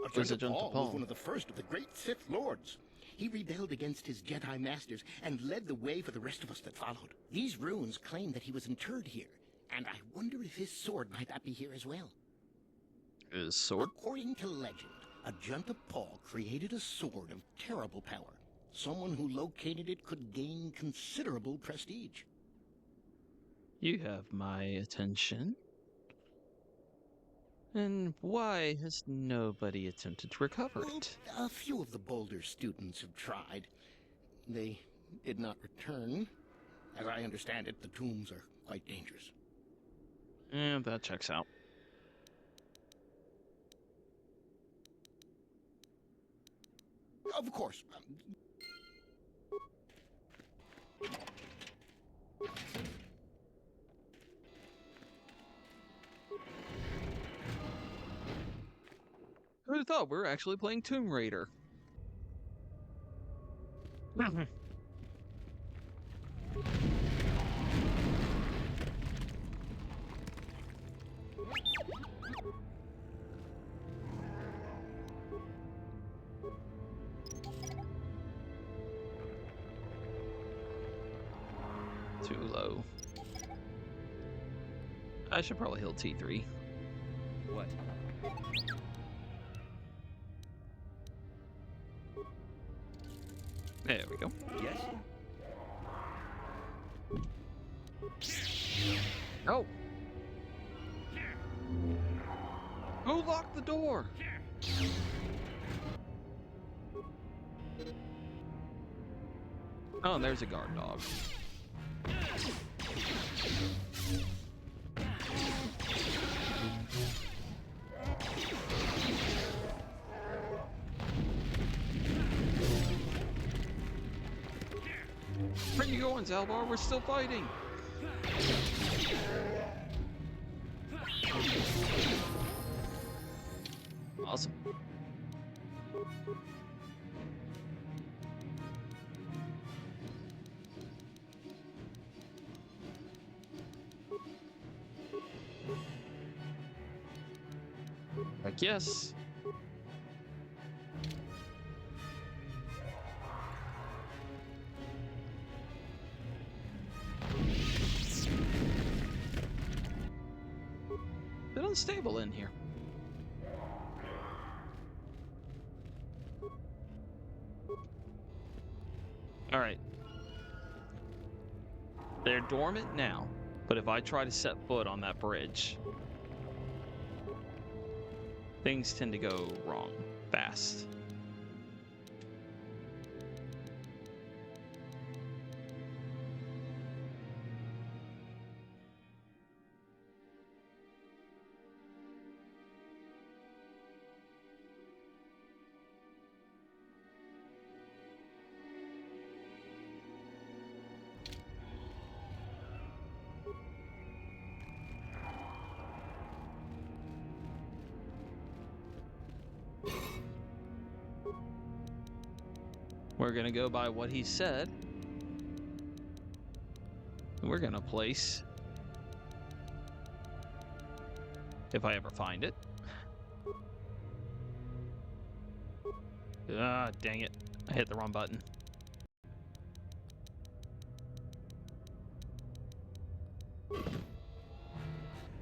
Ajanta Paul was one of the first of the great Sith Lords. He rebelled against his Jedi masters and led the way for the rest of us that followed. These runes claim that he was interred here, and I wonder if his sword might not be here as well. His sword? According to legend, Ajanta Paul created a sword of terrible power. Someone who located it could gain considerable prestige. You have my attention. And why has nobody attempted to recover it? A few of the bolder students have tried. They did not return. As I understand it, the tombs are quite dangerous. And that checks out. Of course. Who'd have thought we were actually playing Tomb Raider? Too low. I should probably heal T3. What? There we go. Yes? Oh! Who locked the door? Oh, there's a guard dog. Where you going, Zalbar? We're still fighting. Awesome. I guess. Bit unstable in here. All right. They're dormant now, but if I try to set foot on that bridge, things tend to go wrong fast. We're gonna go by what he said. We're gonna place, if I ever find it. Ah, dang it. I hit the wrong button. We're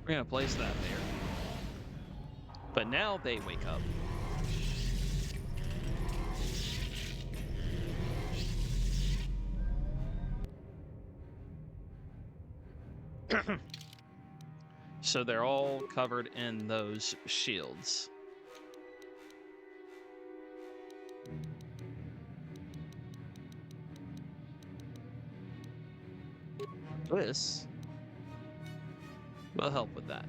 gonna place that there. But now they wake up. So they're all covered in those shields. This will help with that.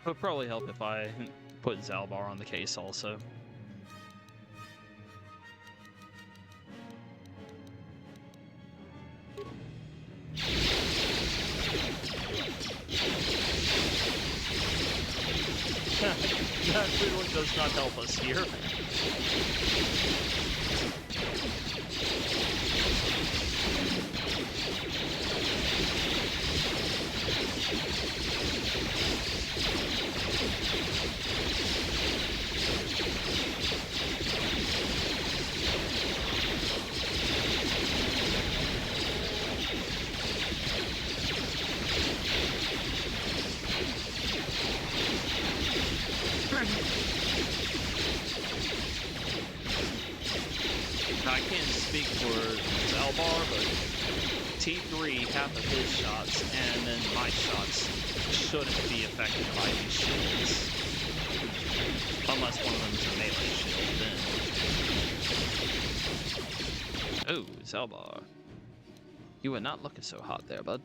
It would probably help if I put Zalbar on the case also. That really does not help us here. Now, I can't speak for Zalbar, but T3, half of his shots, and then my shots shouldn't be affected by these shields. Unless one of them is a melee shield, then. Oh, Zalbar. You were not looking so hot there, bud.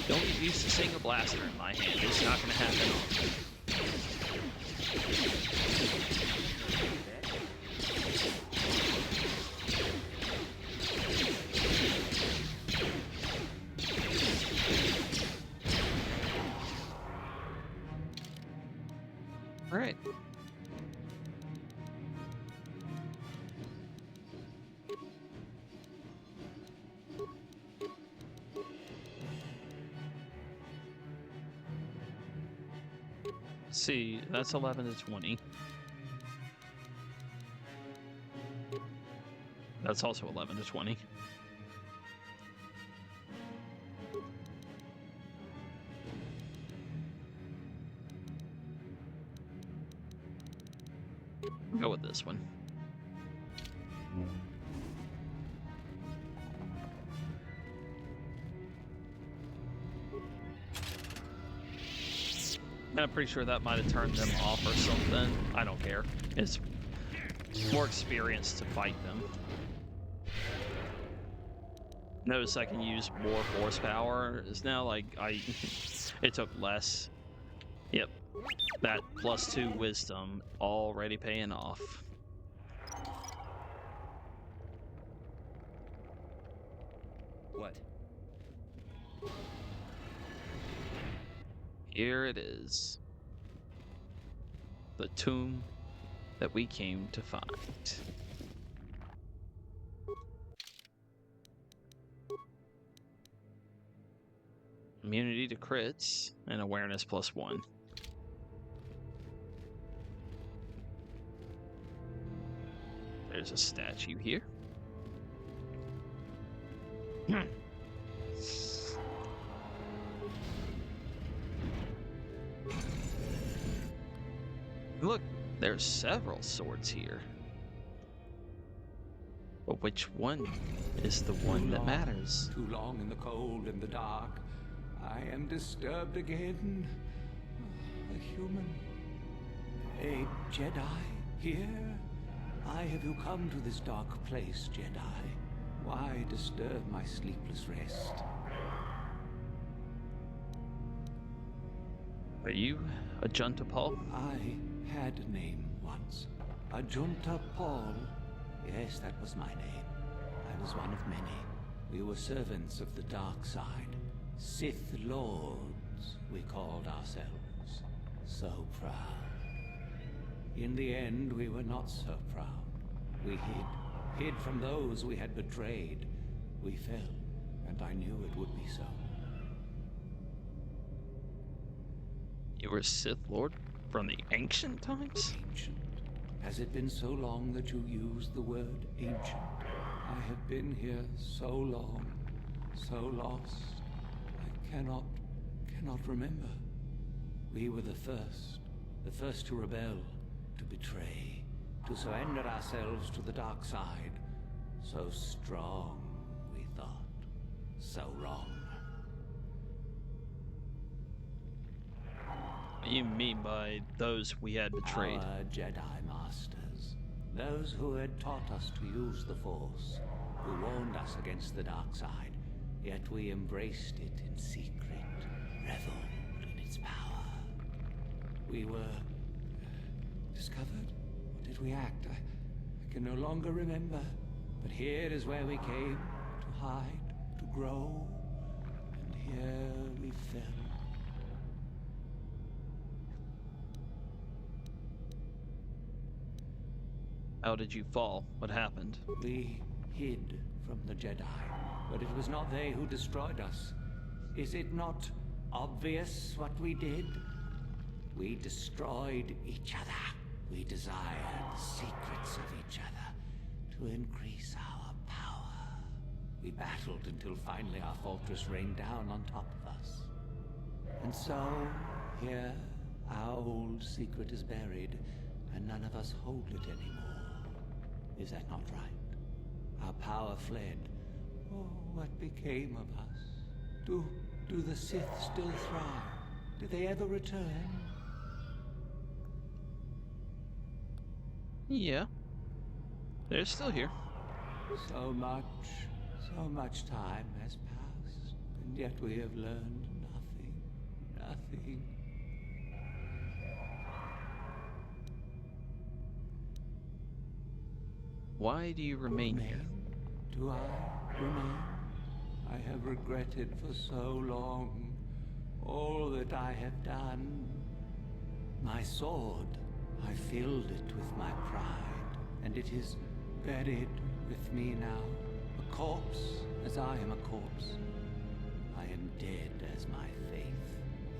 Don't get used to seeing a blaster in my hand. It's not going to happen. All right. See, that's 11 to 20. That's also 11 to 20. Go with this one. And I'm pretty sure that might have turned them off or something. I don't care. It's more experience to fight them. Notice I can use more horsepower. It's now like it took less. Yep. That +2 wisdom already paying off. What? Here it is. The tomb that we came to find. Immunity to crits and awareness +1. There's a statue here. Look, there's several swords here. But which one is the one that matters? Too long in the cold and the dark. I am disturbed again. A human. A Jedi here? Why have you come to this dark place, Jedi? Why disturb my sleepless rest? Are you a Junta Paul? I had a name once. A Junta Paul. Yes, that was my name. I was one of many. We were servants of the dark side. Sith Lords, we called ourselves. So proud. In the end, we were not so proud. We hid from those we had betrayed. We fell, and I knew it would be so. You were a Sith Lord from the ancient times? Ancient. Has it been so long that you used the word ancient? I have been here so long, so lost. I cannot remember. We were the first to rebel, to betray, to surrender ourselves to the dark side. So strong, we thought. So wrong. What do you mean by those we had betrayed? Our Jedi Masters. Those who had taught us to use the Force. Who warned us against the dark side. Yet we embraced it in secret. Reveled in its power. We were discovered? Or did we act? I can no longer remember. But here is where we came to hide, to grow. And here we fell. How did you fall? What happened? We hid from the Jedi, but it was not they who destroyed us. Is it not obvious what we did? We destroyed each other. We desired the secrets of each other to increase our power. We battled until finally our fortress rained down on top of us. And so, here, our old secret is buried, and none of us hold it anymore. Is that not right? Our power fled. Oh, what became of us? Do the Sith still thrive? Did they ever return? Yeah. They're still here. So much time has passed, and yet we have learned nothing. Why do you remain here? Do I remain? I have regretted for so long all that I have done. My sword, I filled it with my pride, and it is buried with me now, a corpse as I am a corpse. I am dead as my faith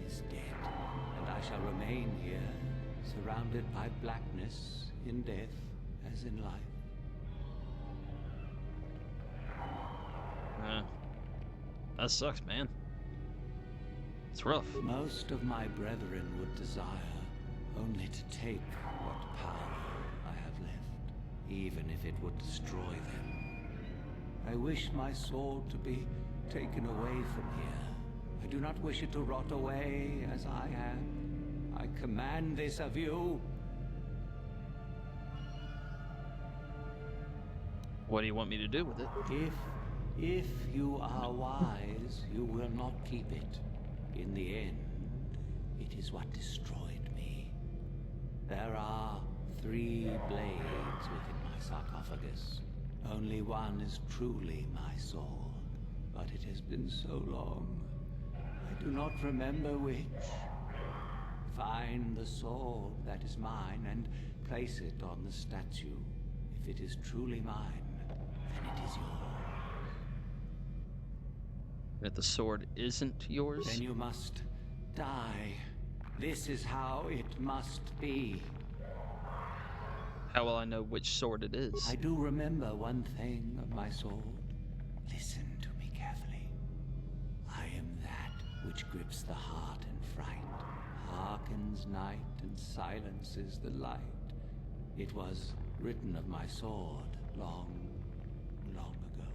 is dead, and I shall remain here, surrounded by blackness, in death as in life. That sucks, man. It's rough. Most of my brethren would desire only to take what power I have left, even if it would destroy them. I wish my sword to be taken away from here. I do not wish it to rot away as I am. I command this of you. What do you want me to do with it? If you are wise, you will not keep it. In the end, it is what destroyed me. There are 3 blades within my sarcophagus. Only one is truly my sword, but it has been so long. I do not remember which. Find the sword that is mine and place it on the statue. If it is truly mine, then it is yours. If the sword isn't yours? Then you must die. This is how it must be. How will I know which sword it is? I do remember one thing of my sword. Listen to me carefully. I am that which grips the heart in fright, hearkens night and silences the light. It was written of my sword long, long ago.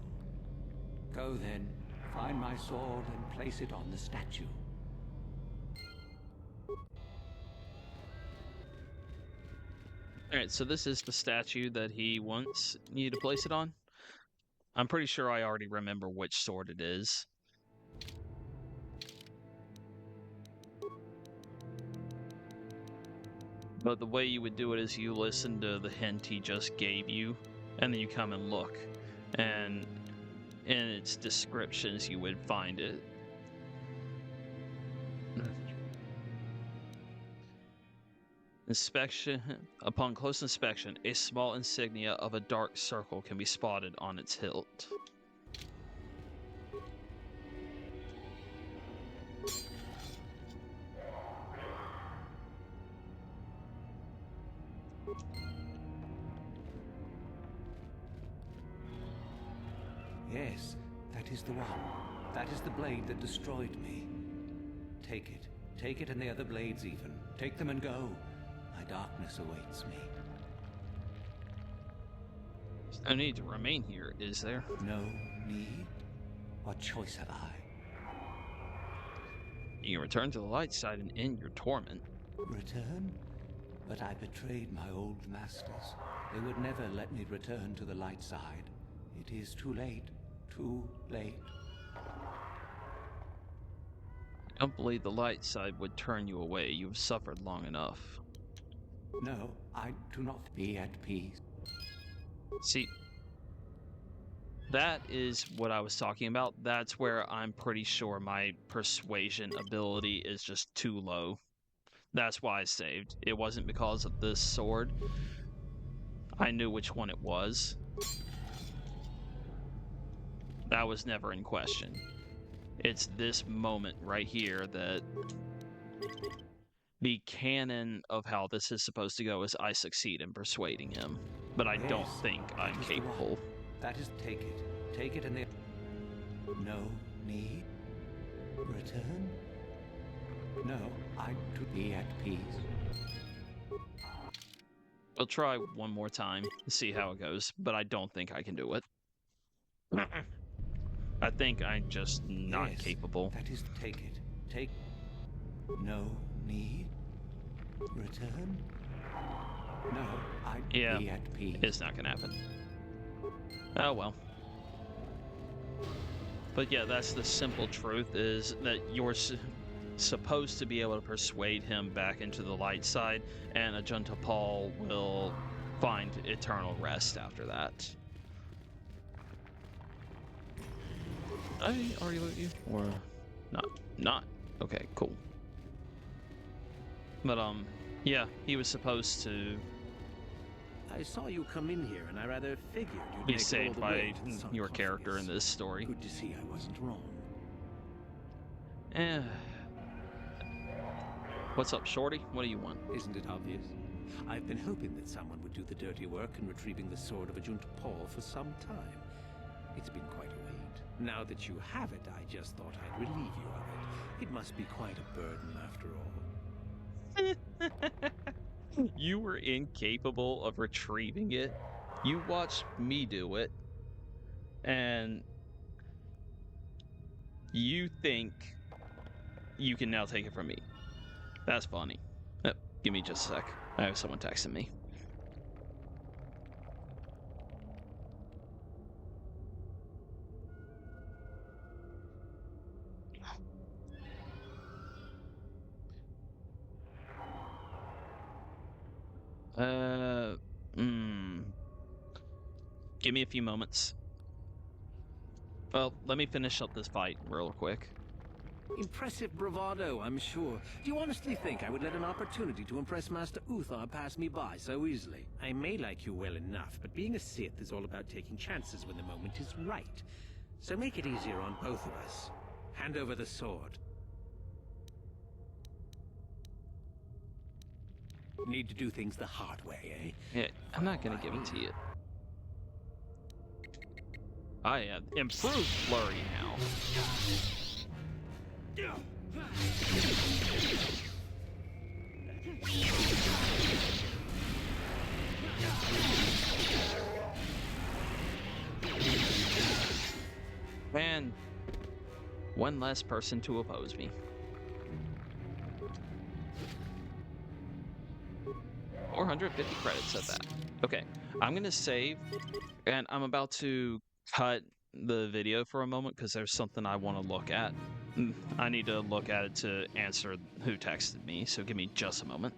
Go then, find my sword and place it on the statue. Alright, so this is the statue that he wants you to place it on. I'm pretty sure I already remember which sword it is. But the way you would do it is you listen to the hint he just gave you, and then you come and look. And in its descriptions you would find it. Inspection. Upon close inspection, a small insignia of a dark circle can be spotted on its hilt. Yes, that is the one. That is the blade that destroyed me. Take it. Take it and the other blades even. Take them and go. My darkness awaits me. There's no need to remain here, is there? No need? What choice have I? You can return to the light side and end your torment. Return? But I betrayed my old masters. They would never let me return to the light side. It is too late. Too late. I don't believe the light side would turn you away. You have suffered long enough. No, I do not be at peace. See, that is what I was talking about. That's where I'm pretty sure my persuasion ability is just too low. That's why I saved. It wasn't because of this sword. I knew which one it was. That was never in question. It's this moment right here that the canon of how this is supposed to go is I succeed in persuading him. But I don't think I'm capable. That is, take it. Take it and the... No need? Return? No, I to be at peace. We'll try one more time to see how it goes, but I don't think I can do it. I think I'm just not capable. That is, take it. Take... No need? Return? No, I'd be at peace. It's not gonna happen. Oh well. But yeah, that's the simple truth, is that you're supposed to be able to persuade him back into the light side, and Ajunta Paul will find eternal rest after that. I already loot you? Or not? Not. Okay, cool. But yeah, he was supposed to... I saw you come in here, and I rather figured you'd be make it saved all the by way to the your character in sarcophagus. this story. Good to see I wasn't wrong. What's up, Shorty? What do you want? Isn't it obvious? I've been hoping that someone would do the dirty work in retrieving the sword of Ajunt Paul for some time. It's been quite a wait. Now that you have it, I just thought I'd relieve you of it. It must be quite a burden after all. You were incapable of retrieving it. You watched me do it. And you think you can now take it from me. That's funny. Give me just a sec. I have someone texting me. Give me a few moments. Well, let me finish up this fight real quick. Impressive bravado, I'm sure. Do you honestly think I would let an opportunity to impress Master Uthar pass me by so easily? I may like you well enough, but being a Sith is all about taking chances when the moment is right. So make it easier on both of us. Hand over the sword. Need to do things the hard way, eh? Yeah, I'm not gonna give it to you. I have improved flurry now. Man, one less person to oppose me. 450 credits at that. Okay, I'm gonna save, and I'm about to cut the video for a moment because there's something I want to look at. I need to look at it to answer who texted me, so give me just a moment.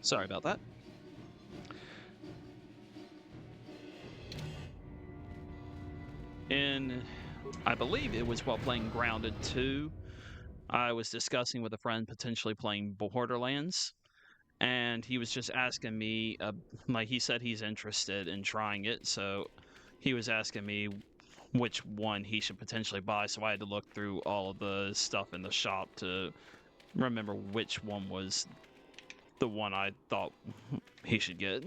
Sorry about that. And I believe it was while playing Grounded 2, I was discussing with a friend potentially playing Borderlands, and he was just asking me, like he said he's interested in trying it, so he was asking me which one he should potentially buy, so I had to look through all of the stuff in the shop to remember which one was the one I thought he should get.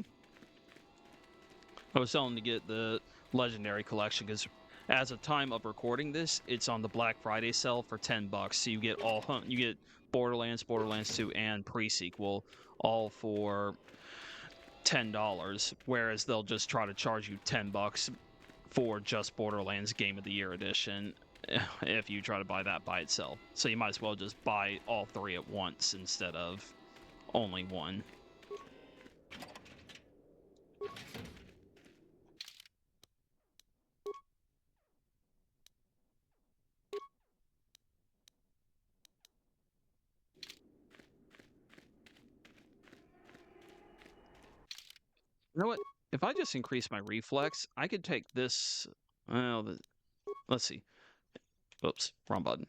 I was telling him to get the Legendary Collection because as of time of recording this, it's on the Black Friday sale for $10. So you get you get Borderlands, Borderlands 2, and pre-sequel all for $10, whereas they'll just try to charge you $10 for just Borderlands Game of the Year edition if you try to buy that by itself. So you might as well just buy all three at once instead of only one. You know what? If I just increase my reflex, I could take this. Well, let's see. Oops, wrong button.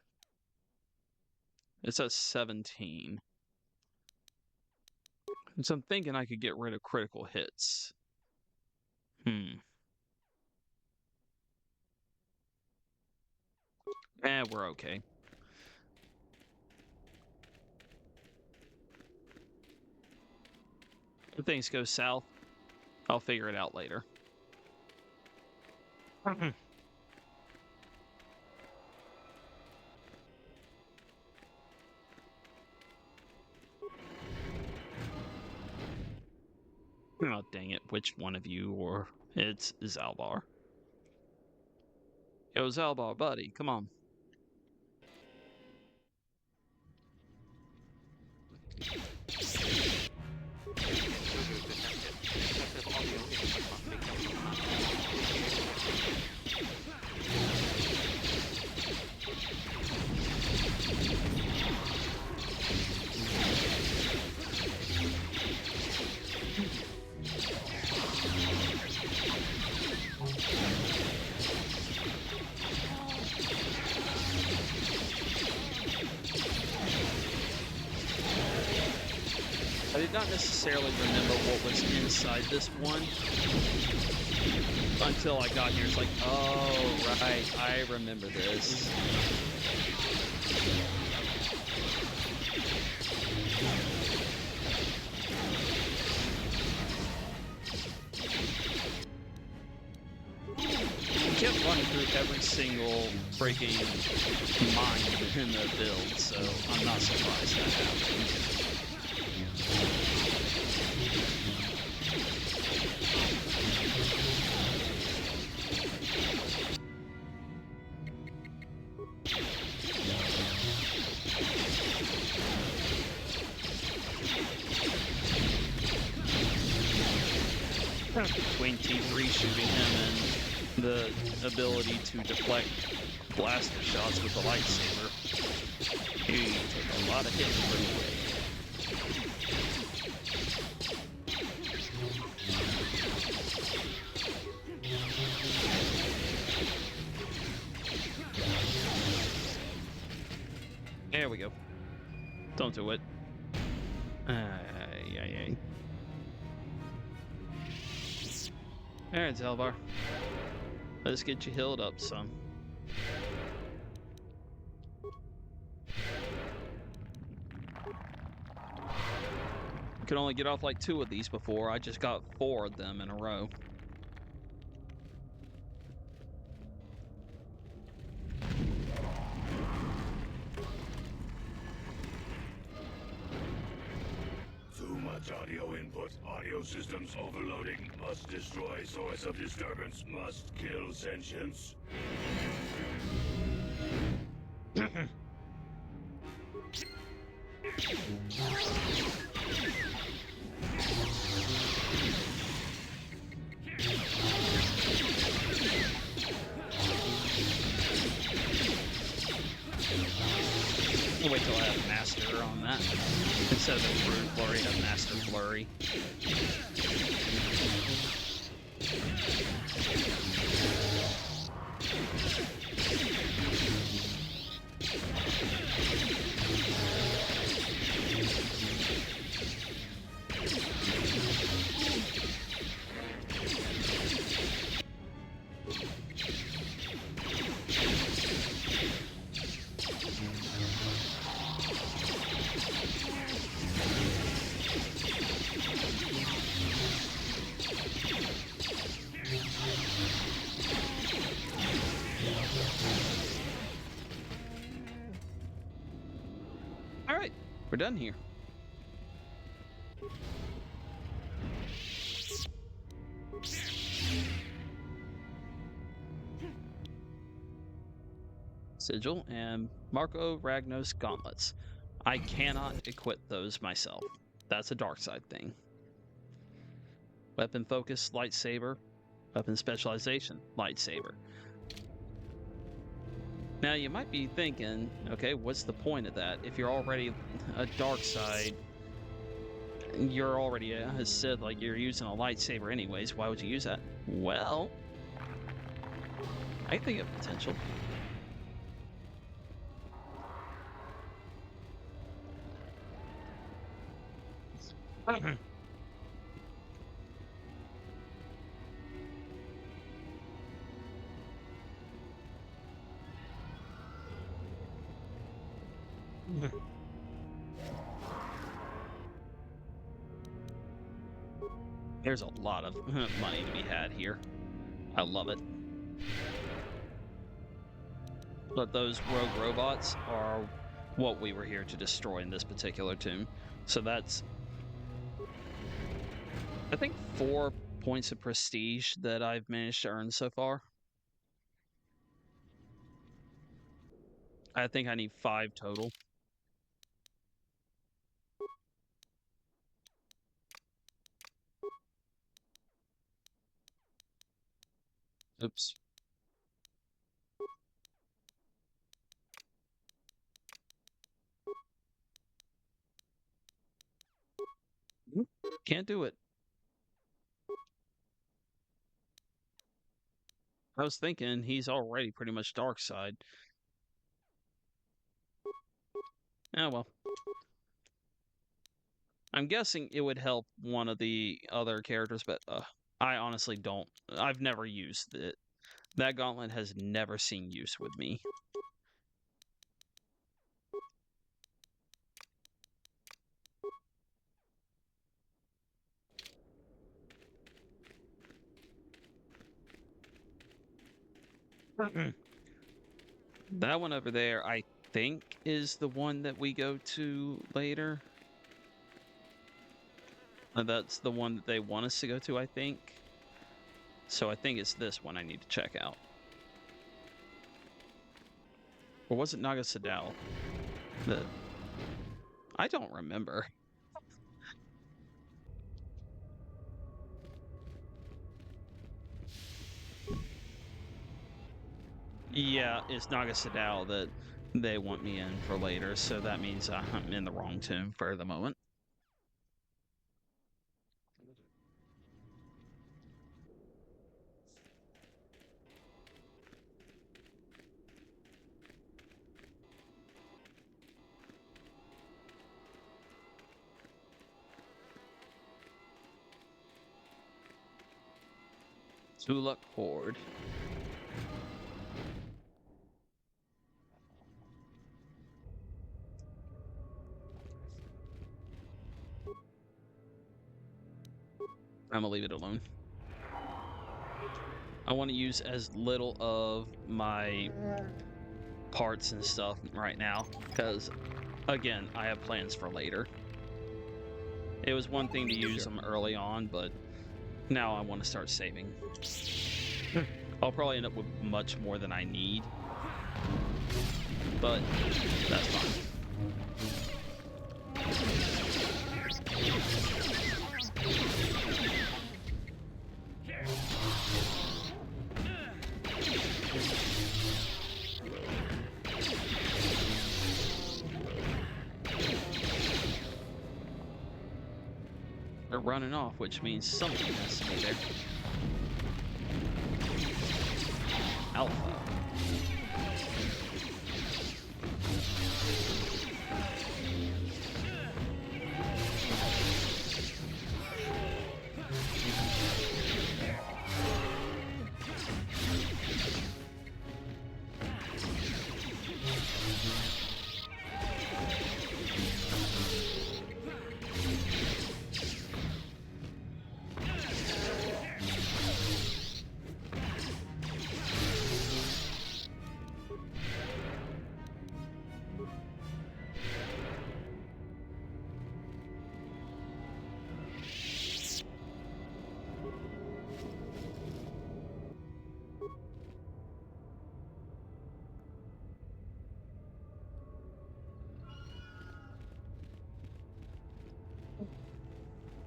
It says 17. So I'm thinking I could get rid of critical hits. We're okay. If things go south, I'll figure it out later. Oh, dang it. Which one of you, or it's Zalbar. Yo, Zalbar, buddy, come on. I did not necessarily remember what was inside this one until I got here. It's like, oh, right, I remember this. I kept running through every single freaking mine in the build, so I'm not surprised that happened. Between T3 shooting him and the ability to deflect blaster shots with the lightsaber, he took a lot of hits pretty quick. There we go. Don't do it. Alright, Zalbar. Let's get you healed up some. I could only get off like 2 of these before. I just got 4 of them in a row. Too much audio input. Audio systems overloading. Must destroy source of disturbance. Must kill sentience. I'll wait till I have master on that. instead of Rude Flurry, have Master Flurry. Alright, we're done here. Sigil and Marco Ragnos gauntlets. I cannot equip those myself. That's a dark side thing. Weapon focus, lightsaber. Weapon specialization, lightsaber. Now you might be thinking, okay, what's the point of that? If you're already a dark side, you're already a Sith, like you're using a lightsaber anyways, why would you use that? Well, I think of potential. There's a lot of money to be had here. I love it. But those rogue robots are what we were here to destroy in this particular tomb. So that's, I think, 4 points of prestige that I've managed to earn so far. I think I need 5 total. Oops. Can't do it. I was thinking he's already pretty much dark side. Oh well. I'm guessing it would help one of the other characters, but I honestly don't. I've never used it. That gauntlet has never seen use with me. That one over there, I think, is the one that we go to later. That's the one that they want us to go to, I think. So I think it's this one I need to check out. Or was it Naga Sadal? I don't remember. Yeah, it's Naga Sadal that they want me in for later, so that means I'm in the wrong tomb for the moment. Tuluk Horde. I'm gonna leave it alone. I want to use as little of my parts and stuff right now, because, again, I have plans for later. It was one thing to use them early on, but now I want to start saving. I'll probably end up with much more than I need, but that's fine. running off, which means something has to be there. Alpha.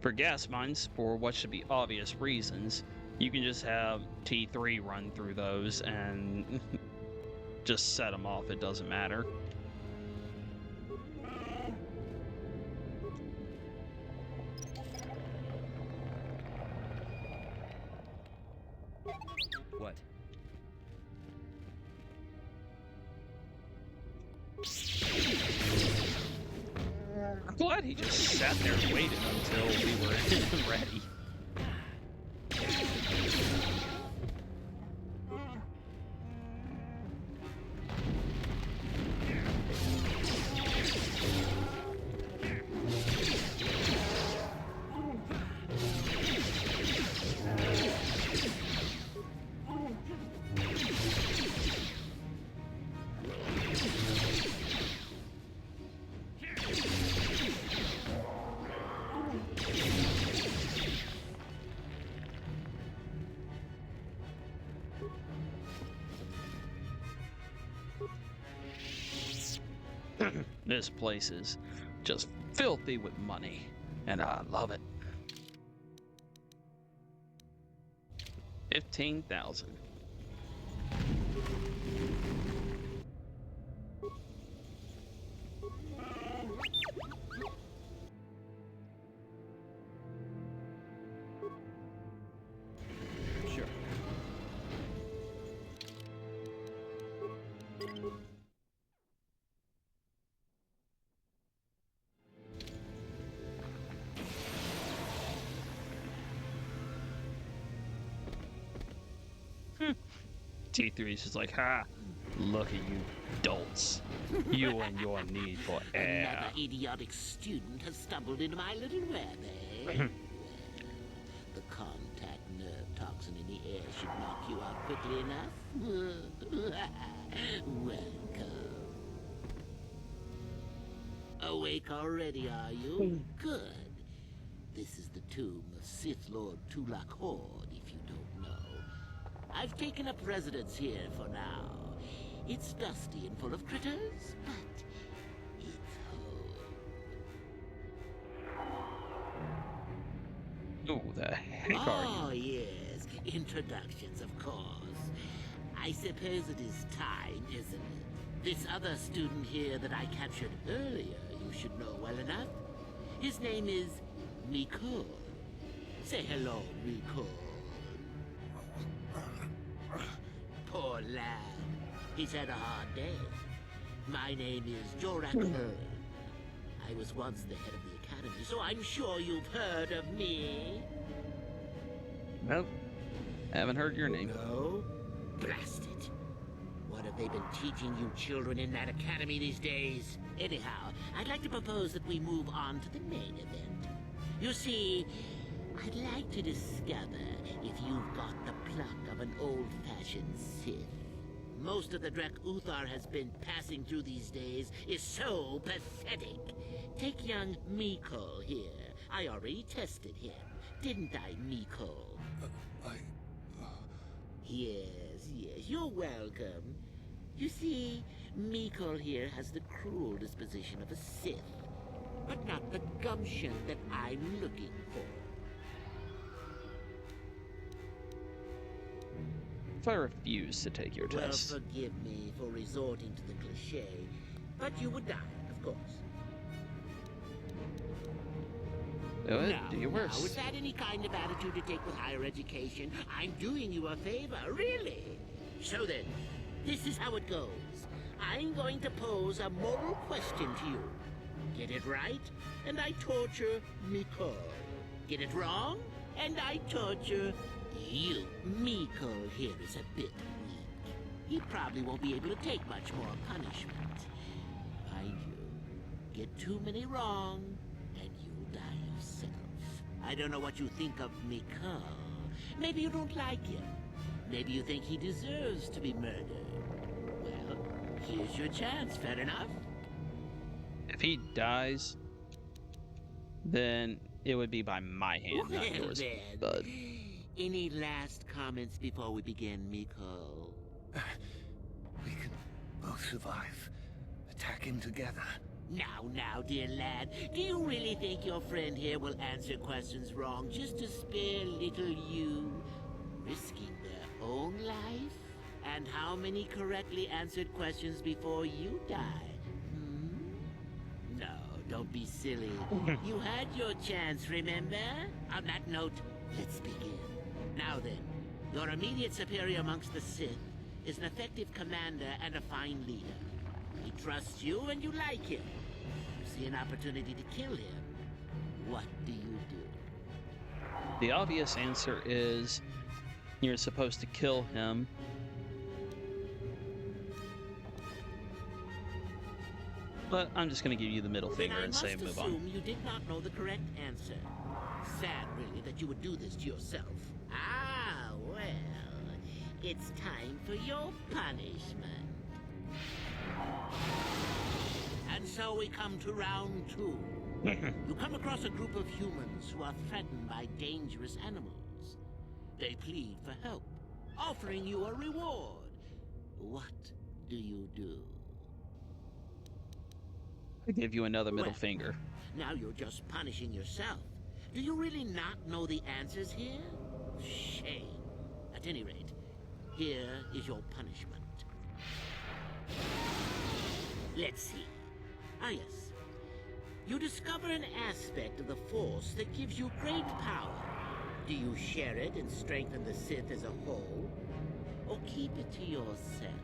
For gas mines, for what should be obvious reasons, you can just have T3 run through those and just set them off, it doesn't matter. What? I'm glad he just sat there and waited until we were ready. This place is just filthy with money, and I love it. 15,000. Sure. T3's just like, ha, look at you dolts. You and your need for air. Another idiotic student has stumbled into my little web, eh? The contact nerve toxin in the air should knock you out quickly enough. Welcome. Awake already, are you? Good. This is the tomb of Sith Lord Tulak Horde, if you don't know. I've taken up residence here for now. It's dusty and full of critters, but it's home. Who the heck are you? Oh, yes. Introductions, of course. I suppose it is time, isn't it? This other student here that I captured earlier, you should know well enough. His name is Mikul. Say hello, Mikul. Poor lad. He's had a hard day. My name is Jorak Earl. I was once the head of the academy, so I'm sure you've heard of me. Nope. Haven't heard your name. No? Blast it. What have they been teaching you children in that academy these days? Anyhow, I'd like to propose that we move on to the main event. You see, I'd like to discover if you've got the pluck of an old-fashioned Sith. Most of the Drek Uthar has been passing through these days is so pathetic. Take young Mikul here. I already tested him. Didn't I, Mikul? Yes, you're welcome. You see, Mikul here has the cruel disposition of a Sith, but not the gumption that I'm looking for. If I refuse to take your test. Well, forgive me for resorting to the cliché, but you would die, of course. Do it. Now, Do your now, worst. is that any kind of attitude to take with higher education? I'm doing you a favor, really. So then, this is how it goes. I'm going to pose a moral question to you. Get it right, and I torture Mikol. Get it wrong, and I torture you. Mikol here is a bit weak. He probably won't be able to take much more punishment. Mind you, get too many wrong, and you'll die yourself. I don't know what you think of Mikol. Maybe you don't like him. Maybe you think he deserves to be murdered. Well, here's your chance, fair enough? If he dies, then it would be by my hand, not Well yours, then, bud. Any last comments before we begin, Mikol? We can both survive. Attack him together. Now, dear lad, do you really think your friend here will answer questions wrong just to spare little you, risking their own life? And how many correctly answered questions before you die? No, don't be silly. You had your chance, remember? On that note, let's begin. Now then, your immediate superior amongst the Sith is an effective commander and a fine leader. He trusts you and you like him. You see an opportunity to kill him. What do you do? The obvious answer is you're supposed to kill him. But I'm just going to give you the middle Then finger I and say must move assume on. you did not know the correct answer. Sad, really, that you would do this to yourself. Ah, well, it's time for your punishment. And so we come to round 2. You come across a group of humans who are threatened by dangerous animals. They plead for help, offering you a reward. What do you do? I give you another middle Well, finger. Now you're just punishing yourself. Do you really not know the answers here? Shame. At any rate, here is your punishment. Let's see. Ah, yes. You discover an aspect of the Force that gives you great power. Do you share it and strengthen the Sith as a whole? Or keep it to yourself?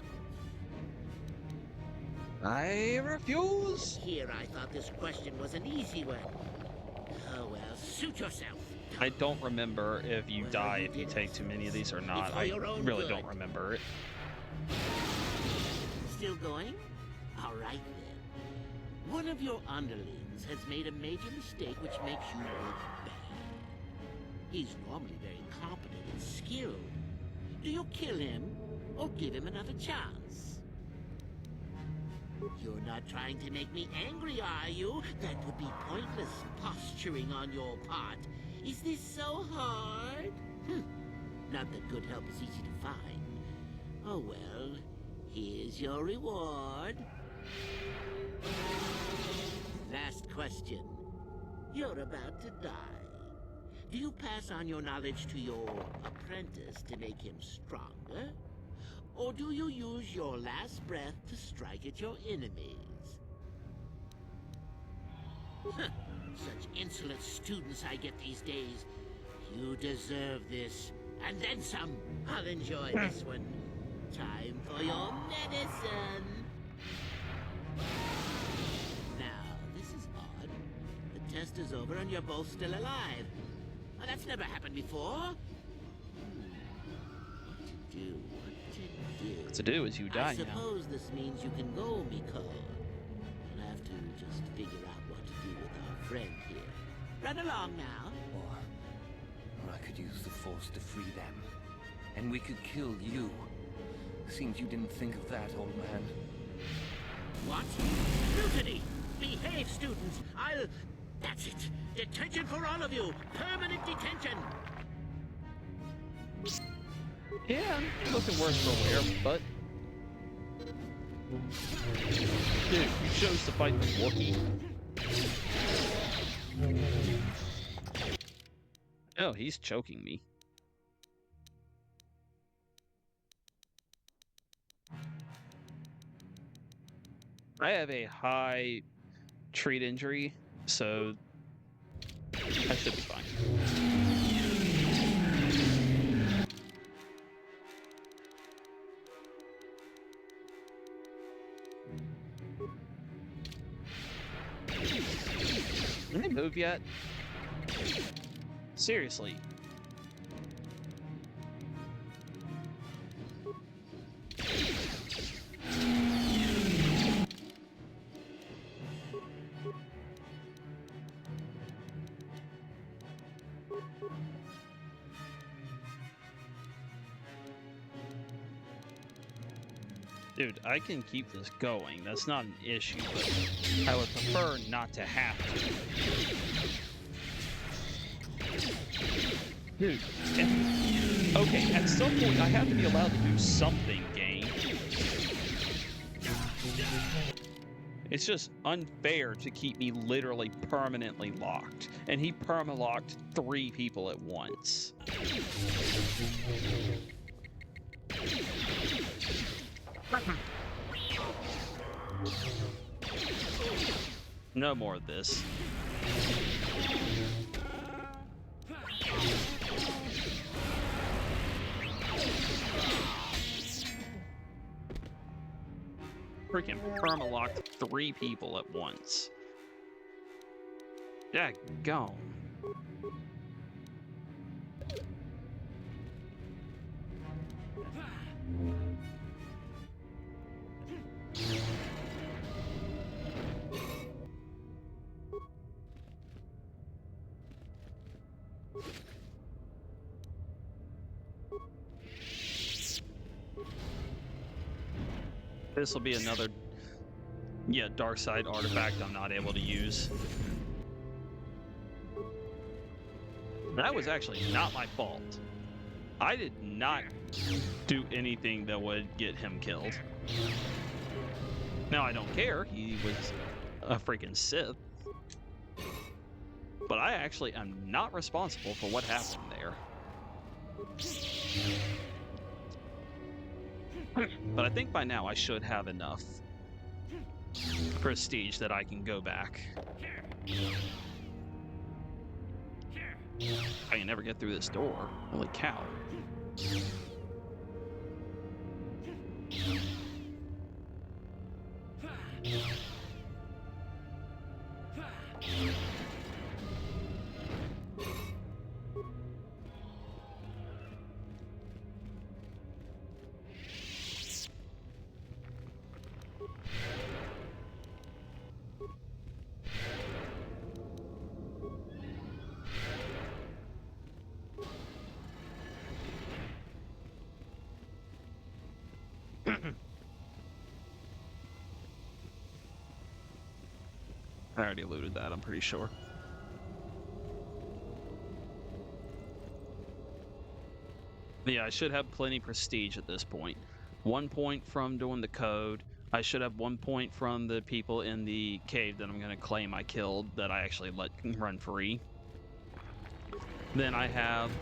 I refuse. Here, I thought this question was an easy one. Oh, well, suit yourself. I don't remember if you die if you take too many of these or not. for I your own really good. don't remember it. Still going? All right, then. One of your underlings has made a major mistake which makes you look bad. He's normally very competent and skilled. Do you kill him or give him another chance? You're not trying to make me angry, are you? That would be pointless posturing on your part. Is this so hard? Not that good help is easy to find. Oh well, here's your reward. Last question. You're about to die. Do you pass on your knowledge to your apprentice to make him stronger? Or do you use your last breath to strike at your enemies? Such insolent students I get these days. You deserve this. And then some. I'll enjoy this one. Time for your medicine. Now, this is odd. The test is over and you're both still alive. Well, that's never happened before. What to do? What to do is you die I now. suppose this means you can go, Mikol. We'll have to just figure out what to do with our friend here. Run along now. Or I could use the Force to free them. And we could kill you. Seems you didn't think of that, old man. What? Mutiny! Behave, students! That's it! Detention for all of you! Permanent detention! Yeah, looking worse for wear, but... Dude, you chose to fight the Wookiee. Oh, he's choking me. I have a high treat injury, so I Should be fine. Didn't they move yet? Seriously. Dude, I can keep this going. That's not an issue, but I would prefer not to have to. Dude, okay, at some point I have to be allowed to do something, game. It's just unfair to keep me literally permanently locked. And he perma-locked 3 people at once. No more of this. Freaking perma-locked 3 people at once. Daggone. This will be another, dark side artifact I'm not able to use. That was actually not my fault. I did not do anything that would get him killed. Now, I don't care. He was a freaking Sith. But I actually am not responsible for what happened there. But I think by now I should have enough prestige that I can go back. I can never get through this door. Holy cow. I already looted that, I'm pretty sure. Yeah, I should have plenty prestige at this point. 1 point from doing the code. I should have 1 point from the people in the cave that I'm going to claim I killed, that I actually let run free. Then I have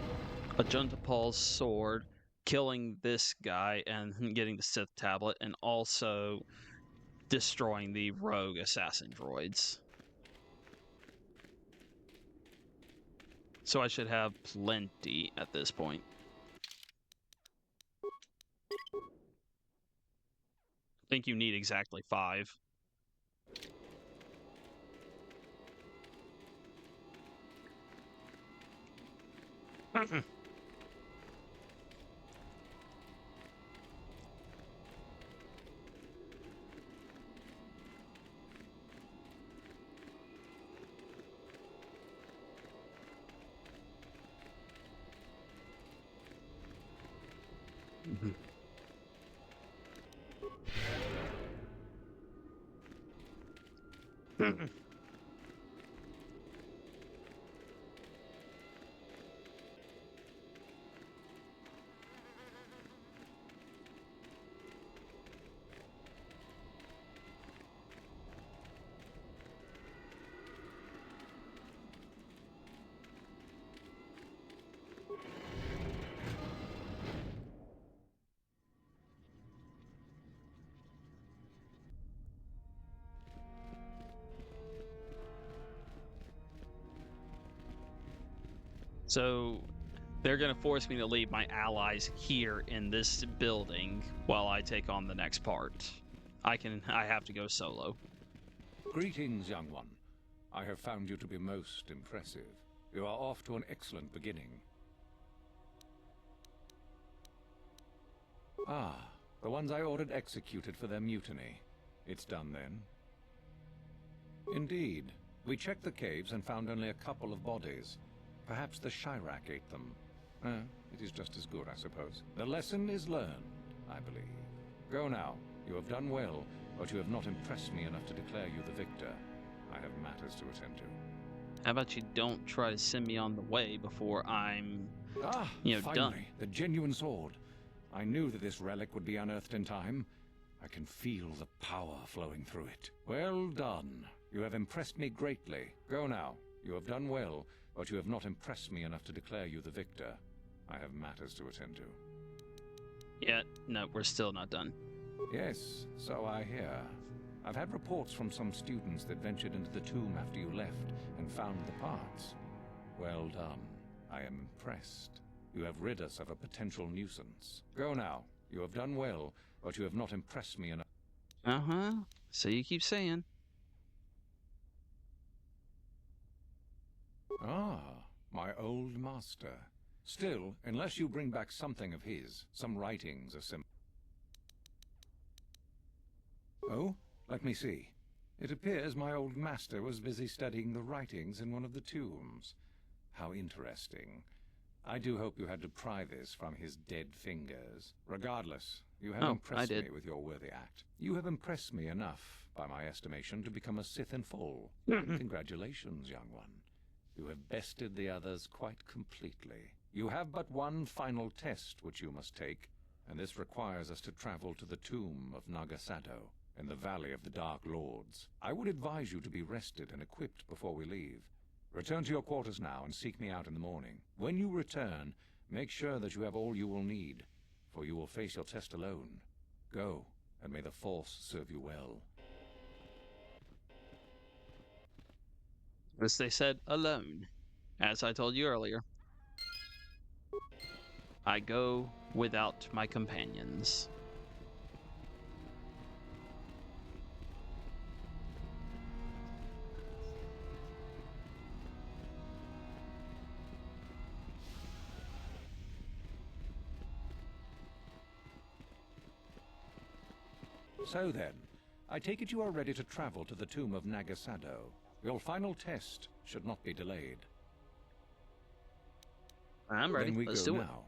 a Juntapal's sword, killing this guy and getting the Sith tablet, and also destroying the rogue assassin droids. So I should have plenty at this point. I think you need exactly 5. So they're going to force me to leave my allies here in this building while I take on the next part. I have to go solo. Greetings, young one. I have found you to be most impressive. You are off to an excellent beginning. Ah, the ones I ordered executed for their mutiny. It's done then. Indeed. We checked the caves and found only a couple of bodies. Perhaps the Chirac ate them. It is just as good, I suppose. The lesson is learned, I believe. Go now. You have done well, but you have not impressed me enough to declare you the victor. I have matters to attend to. How about you don't try to send me on the way before I'm, finally, done. The genuine sword. I knew that this relic would be unearthed in time. I can feel the power flowing through it. Well done. You have impressed me greatly. Go now. You have done well, but you have not impressed me enough to declare you the victor. I have matters to attend to. Yeah, no, we're still not done. Yes, so I hear. I've had reports from some students that ventured into the tomb after you left and found the parts. Well done. I am impressed. You have rid us of a potential nuisance. Go now. You have done well, but you have not impressed me enough. Uh-huh. So you keep saying. Ah, my old master. Still, unless you bring back something of his, some writings or some... Oh, let me see. It appears my old master was busy studying the writings in one of the tombs. How interesting. I do hope you had to pry this from his dead fingers. Regardless, you have impressed me with your worthy act. You have impressed me enough, by my estimation, to become a Sith in full. Congratulations, young one. You have bested the others quite completely. You have but one final test which you must take, and this requires us to travel to the tomb of Nagasado, in the Valley of the Dark Lords. I would advise you to be rested and equipped before we leave. Return to your quarters now and seek me out in the morning. When you return, make sure that you have all you will need, for you will face your test alone. Go, and may the Force serve you well. As they said, alone. As I told you earlier. I go without my companions. So then, I take it you are ready to travel to the tomb of Nagasado. Your final test should not be delayed. I'm ready. Then we Let's go do now.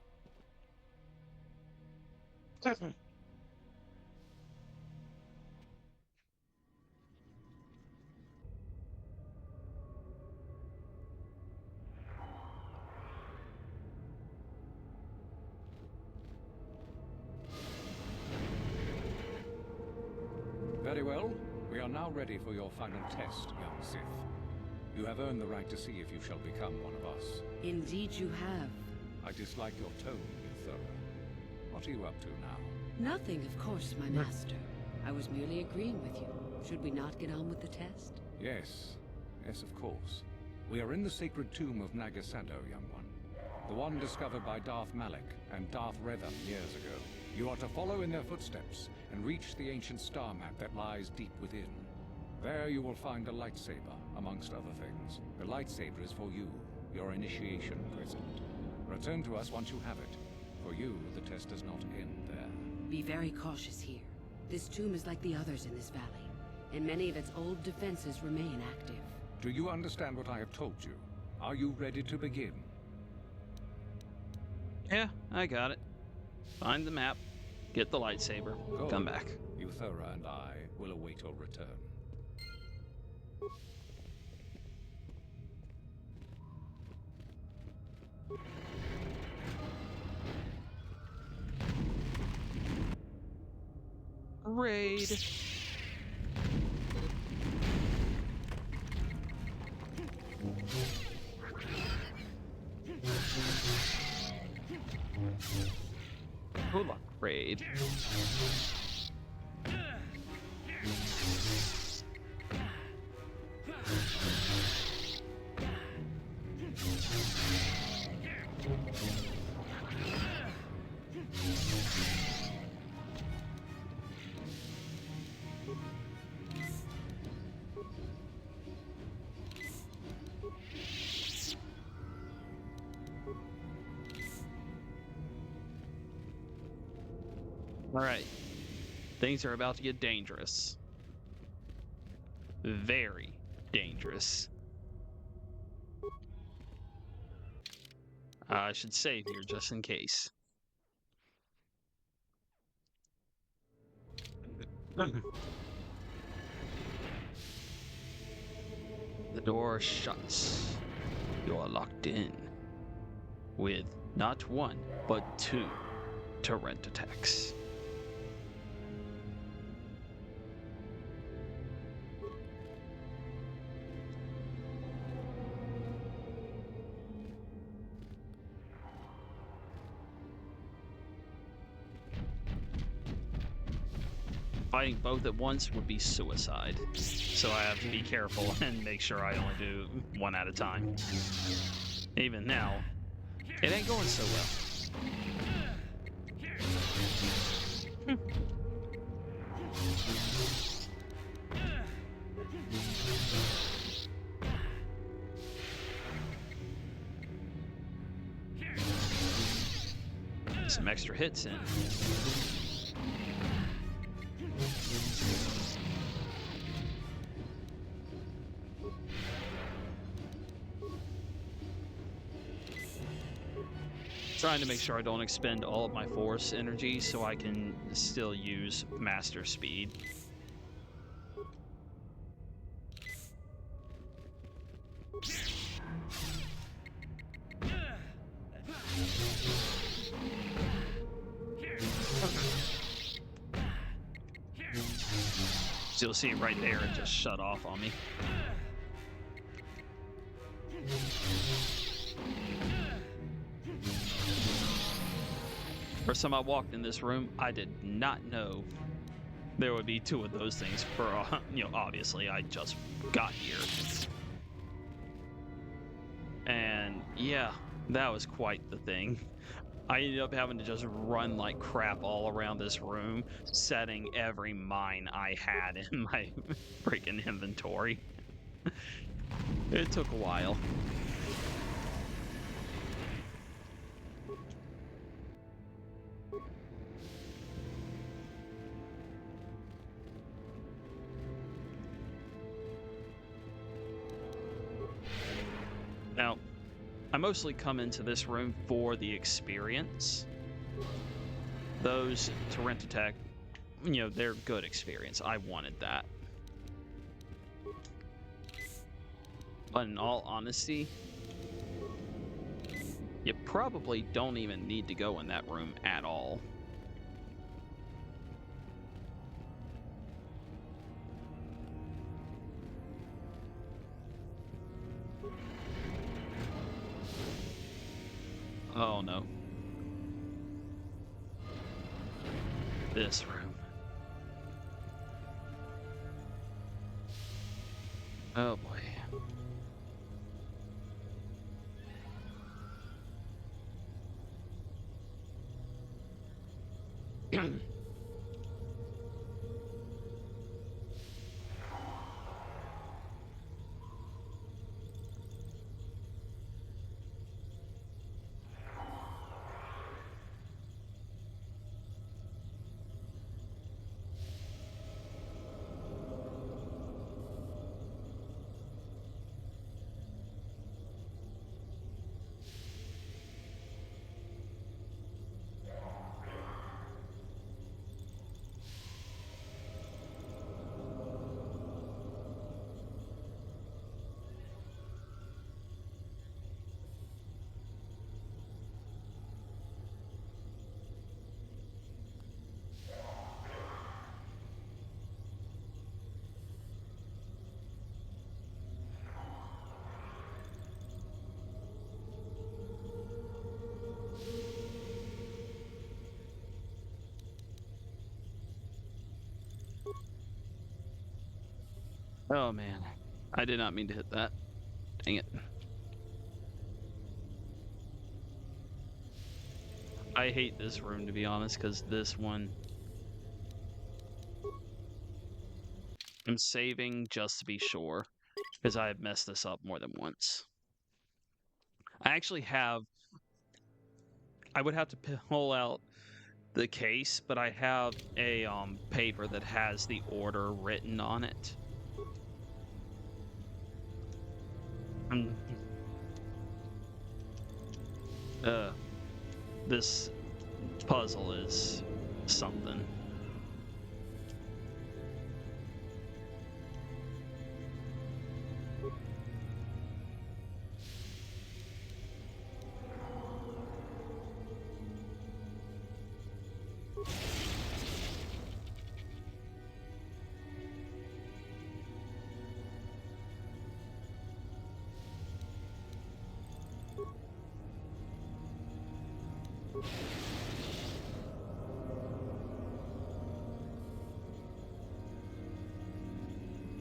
Very well. We are now ready for your final test, young Sith. You have earned the right to see if you shall become one of us. Indeed you have. I dislike your tone, Thora. What are you up to now? Nothing, of course, my master. I was merely agreeing with you. Should we not get on with the test? Yes. Yes, of course. We are in the sacred tomb of Nagasado, young one. The one discovered by Darth Malak and Darth Revan years ago. You are to follow in their footsteps and reach the ancient star map that lies deep within. There you will find a lightsaber, amongst other things. The lightsaber is for you, your initiation present. Return to us once you have it. For you, the test does not end there. Be very cautious here. This tomb is like the others in this valley, and many of its old defenses remain active. Do you understand what I have told you? Are you ready to begin? Yeah, I got it. Find the map, get the lightsaber, come back. Thora and I will await your return. Raid. Good luck, raid. All right. Things are about to get dangerous. Very dangerous. I should save here just in case. The door shuts. You are locked in with not one, but two torrent attacks. Fighting both at once would be suicide, so I have to be careful and make sure I only do one at a time. Even now, it ain't going so well. Some extra hits in. Trying to make sure I don't expend all of my force energy so I can still use master speed. So you'll see right there, it just shut off on me. First time I walked in this room, I did not know there would be two of those things for, obviously I just got here. And yeah, that was quite the thing. I ended up having to just run like crap all around this room, setting every mine I had in my freaking inventory. It took a while. Now, I mostly come into this room for the experience. Those torrent attack, they're good experience. I wanted that. But in all honesty, you probably don't even need to go in that room at all. Oh no. This room. Oh boy. Oh man, I did not mean to hit that. Dang it. I hate this room, to be honest, because this one... I'm saving just to be sure, because I have messed this up more than once. I actually have... I would have to pull out the case, but I have a paper that has the order written on it. This puzzle is something.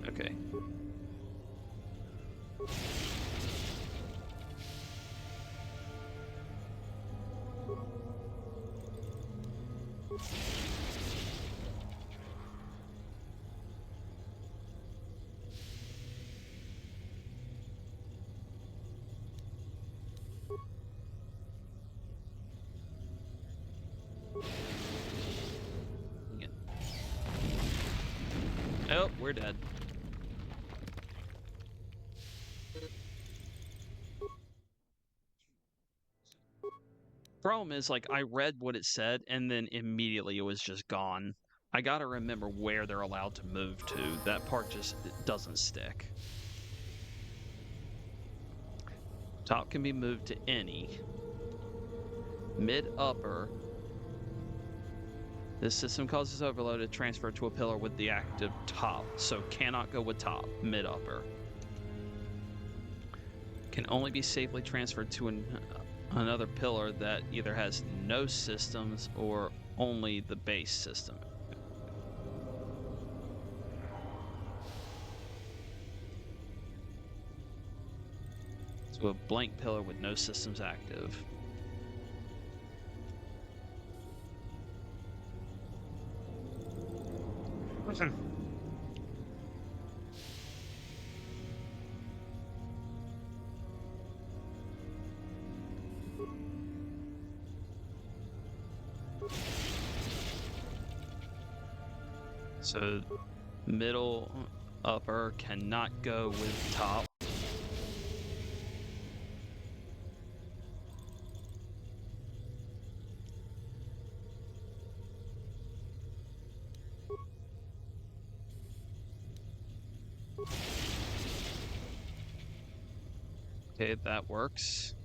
Okay. Oh, we're dead. Problem is, like, I read what it said, and then immediately it was just gone. I gotta remember where they're allowed to move to. That part just doesn't stick. Top can be moved to any. Mid-upper. This system causes overload to transfer to a pillar with the active top, so cannot go with top. Mid-upper. Can only be safely transferred to another pillar that either has no systems or only the base system. So a blank pillar with no systems active. So middle, upper cannot go with top. Okay, that works.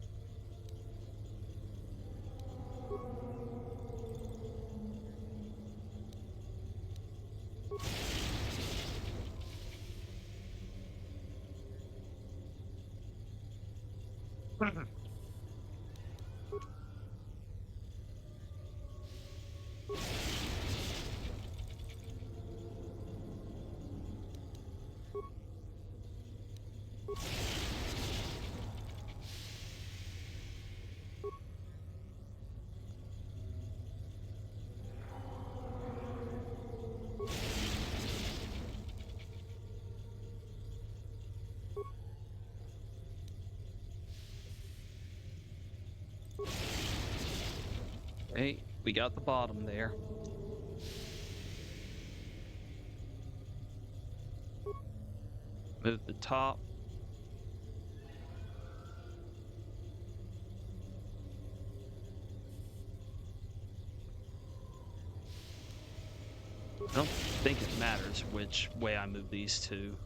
Okay, we got the bottom there. Move the top. I don't think it matters which way I move these two.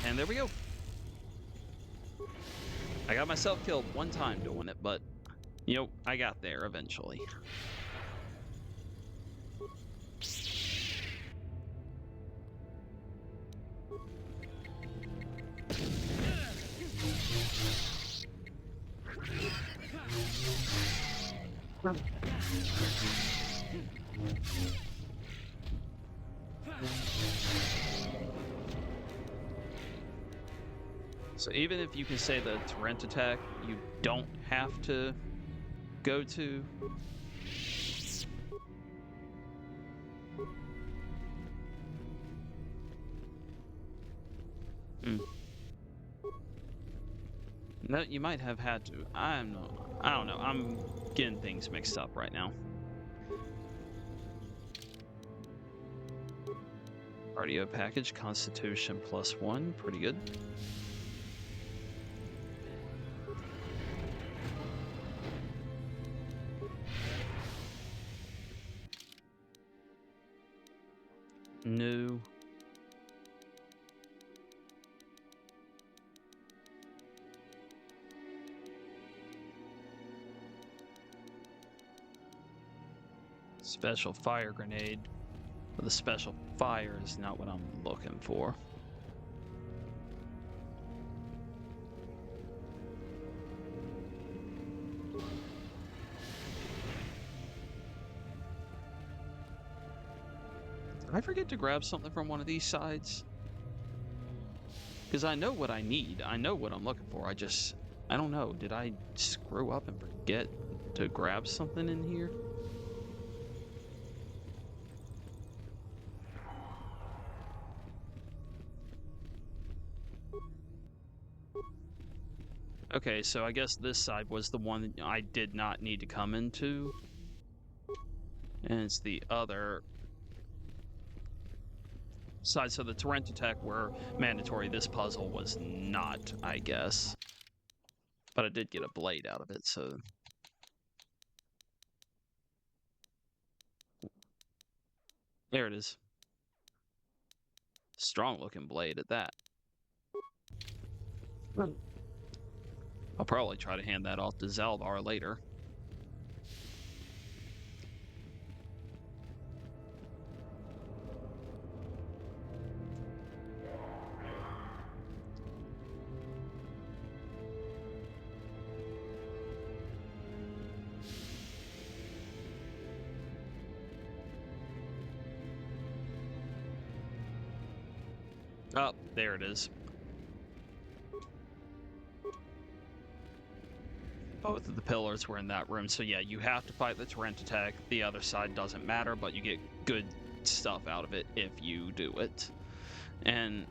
and there we go. I got myself killed one time doing it, but, you know, I got there eventually. So even if you can say the torrent attack, you don't have to go to. No, you might have had to. I don't know. I'm getting things mixed up right now. Cardio package, Constitution +1, pretty good. No. Special fire grenade. But the special fire is not what I'm looking for. Did I forget to grab something from one of these sides? Because I know what I need. I know what I'm looking for. I don't know. Did I screw up and forget to grab something in here? Okay, so I guess this side was the one that I did not need to come into. And it's the other side. So the torrent attack were mandatory. This puzzle was not, I guess. But I did get a blade out of it, so... There it is. Strong looking blade at that. I'll probably try to hand that off to Zaldar later. Oh, there it is. Both of the pillars were in that room, so yeah, you have to fight the torrent attack. The other side doesn't matter, but you get good stuff out of it if you do it. And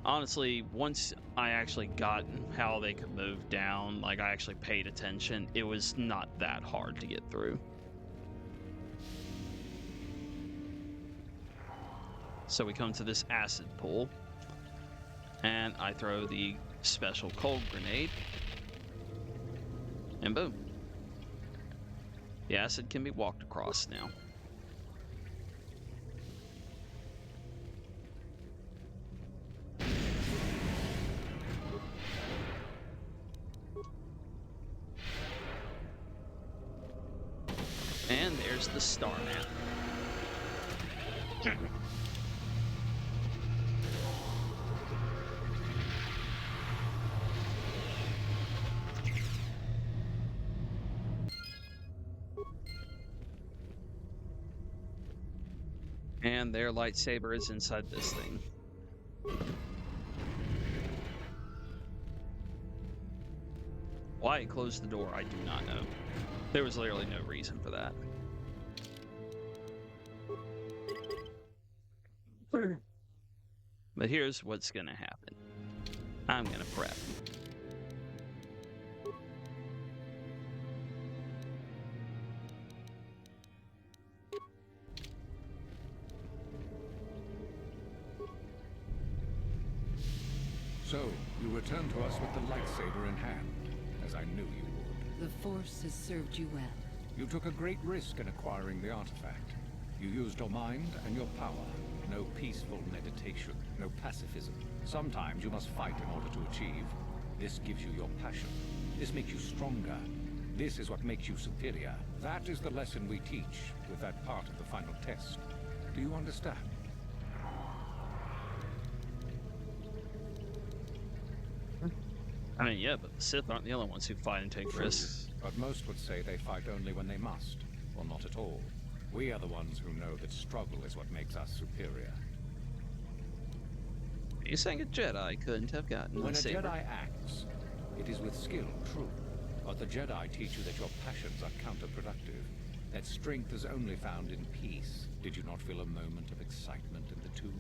honestly, once I actually got how they could move down, like I actually paid attention, it was not that hard to get through. So we come to this acid pool, and I throw the special cold grenade, and boom. The acid can be walked across now. And there's the star map. And their lightsaber is inside this thing. Why it closed the door, I do not know. There was literally no reason for that. But here's what's gonna happen. I'm gonna prep. So, you return to us with the lightsaber in hand, as I knew you would. The Force has served you well. You took a great risk in acquiring the artifact. You used your mind and your power. no peaceful meditation, no pacifism. Sometimes you must fight in order to achieve. This gives you your passion. This makes you stronger. This is what makes you superior. That is the lesson we teach with that part of the final test. Do you understand? I mean, yeah, but the Sith aren't the only ones who fight and take risks. But most would say they fight only when they must, or not at all. We are the ones who know that struggle is what makes us superior. Are you saying a Jedi couldn't have gotten When the a saber? Jedi acts, it is with skill, true. But the Jedi teach you that your passions are counterproductive, that strength is only found in peace. Did you not feel a moment of excitement in the tomb?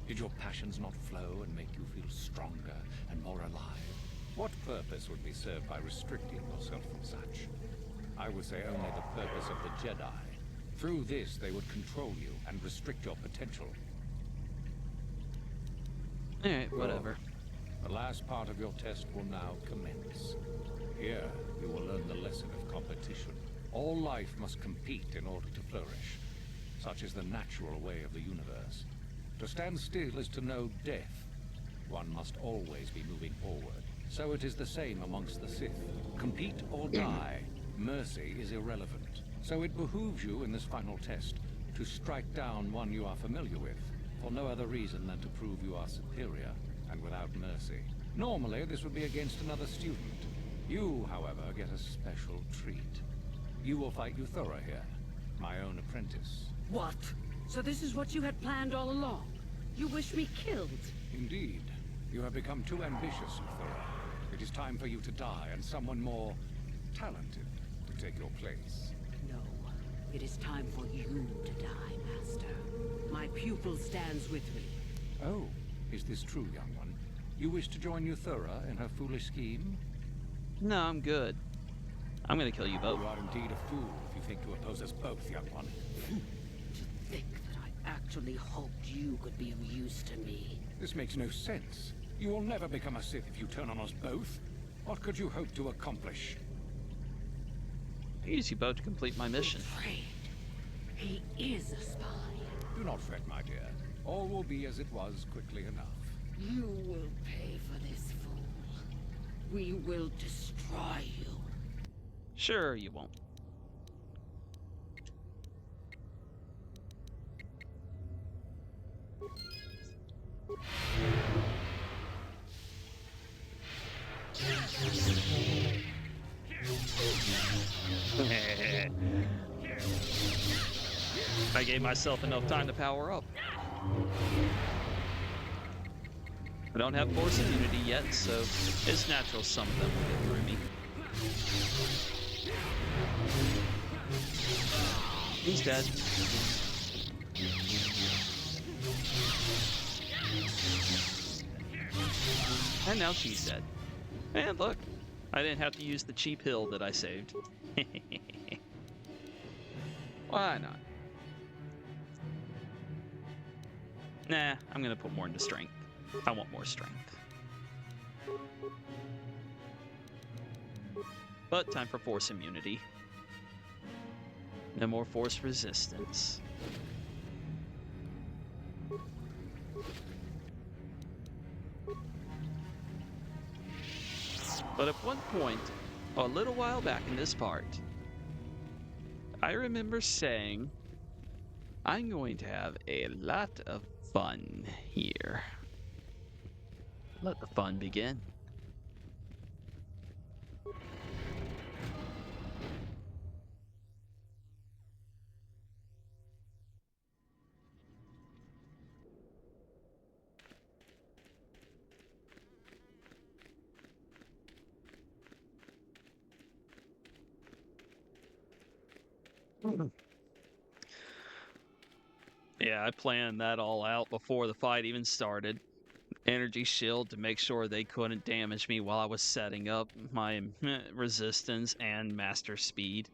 Did your passions not flow and make you feel stronger and more alive? What purpose would be served by restricting yourself from such? I would say only the purpose of the Jedi. Through this, they would control you and restrict your potential. Alright, whatever. The last part of your test will now commence. Here, you will learn the lesson of competition. All life must compete in order to flourish. Such is the natural way of the universe. To stand still is to know death. One must always be moving forward. So it is the same amongst the Sith. Compete or die. Mercy is irrelevant. So it behooves you in this final test to strike down one you are familiar with, for no other reason than to prove you are superior and without mercy. Normally, this would be against another student. You, however, get a special treat. You will fight Euthura here, my own apprentice. What? So this is what you had planned all along? You wish me killed? Indeed. You have become too ambitious, Euthura. It is time for you to die, and someone more talented to take your place. No. It is time for you to die, Master. My pupil stands with me. Oh, is this true, young one? You wish to join Euthura in her foolish scheme? No, I'm good. I'm gonna kill you both. You are indeed a fool if you think to oppose us both, young one. To think that I actually hoped you could be of use to me. This makes no sense. You will never become a Sith if you turn on us both. What could you hope to accomplish? I use you both to complete my mission. Afraid. He is a spy. Do not fret, my dear. All will be as it was quickly enough. You will pay for this, fool. We will destroy you. Sure, you won't. I gave myself enough time to power up. I don't have force immunity yet, so it's natural some of them will get through me. He's dead. And now she's dead. And look, I didn't have to use the cheap hill that I saved. Why not? Nah, I'm gonna put more into strength. I want more strength. But time for force immunity. No more force resistance. But at one point, a little while back in this part, I remember saying, I'm going to have a lot of fun here. Let the fun begin. Yeah, I planned that all out before the fight even started. Energy shield to make sure they couldn't damage me while I was setting up my resistance and master speed.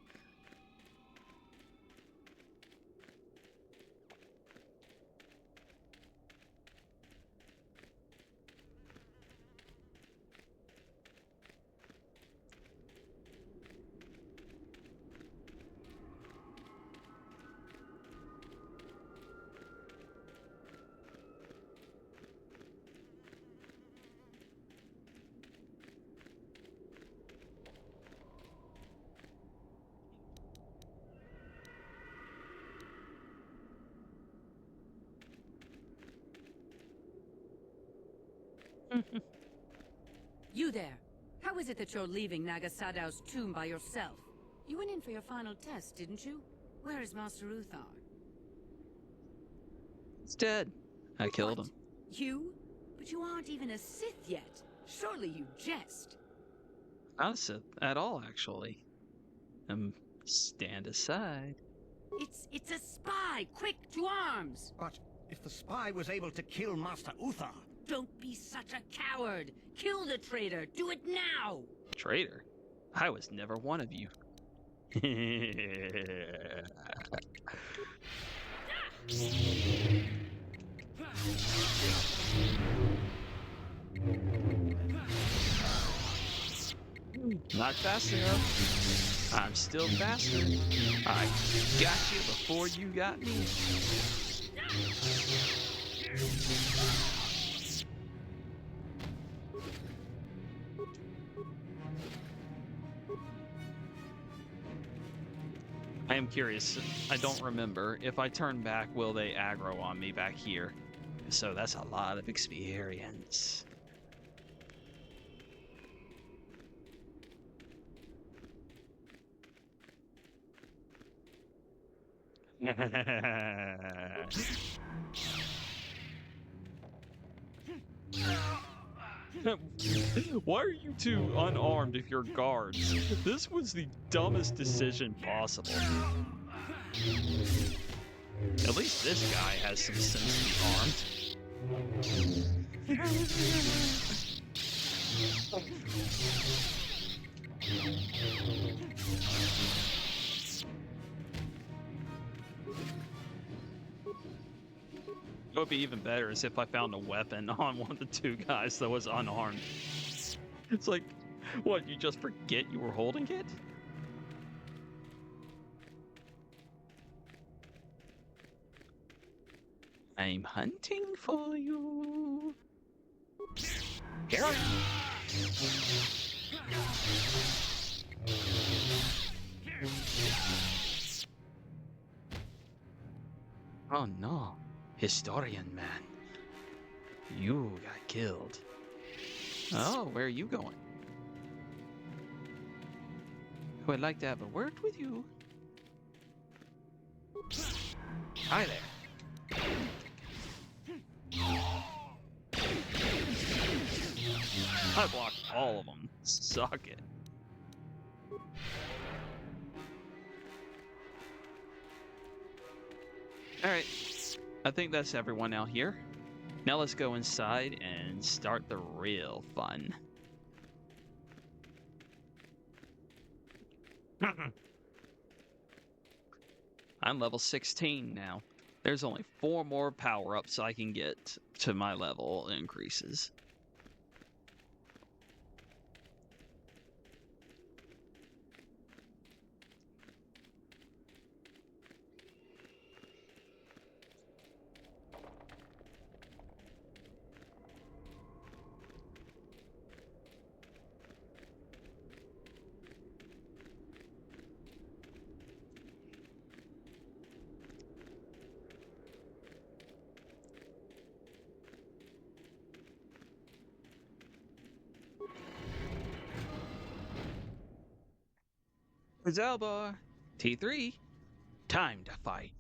You there. How is it that you're leaving Nagasadow's tomb by yourself? You went in for your final test, didn't you? Where is Master Uthar? He's dead. I killed him. You? But you aren't even a Sith yet. Surely you jest. Not a Sith at all, actually. Stand aside. It's a spy! Quick, to arms! But if the spy was able to kill Master Uthar... Don't be such a coward! Kill the traitor! Do it now! Traitor? I was never one of you. Not fast enough. I'm still faster. I got you before you got me. I am curious. I don't remember. If I turn back, will they aggro on me back here? So that's a lot of experience. Why are you two unarmed if you're guards? This was the dumbest decision possible. At least this guy has some sense to be armed. What would be even better is if I found a weapon on one of the two guys that was unarmed. It's like, what, you just forget you were holding it? I'm hunting for you. Here I am. Oh no. Historian man. You got killed. Oh, where are you going? I would like to have a word with you. Hi there. I blocked all of them. Suck it. Alright. I think that's everyone out here. Now let's go inside and start the real fun. I'm level 16 now. There's only 4 more power-ups I can get to my level increases. Zalbar, T3, time to fight.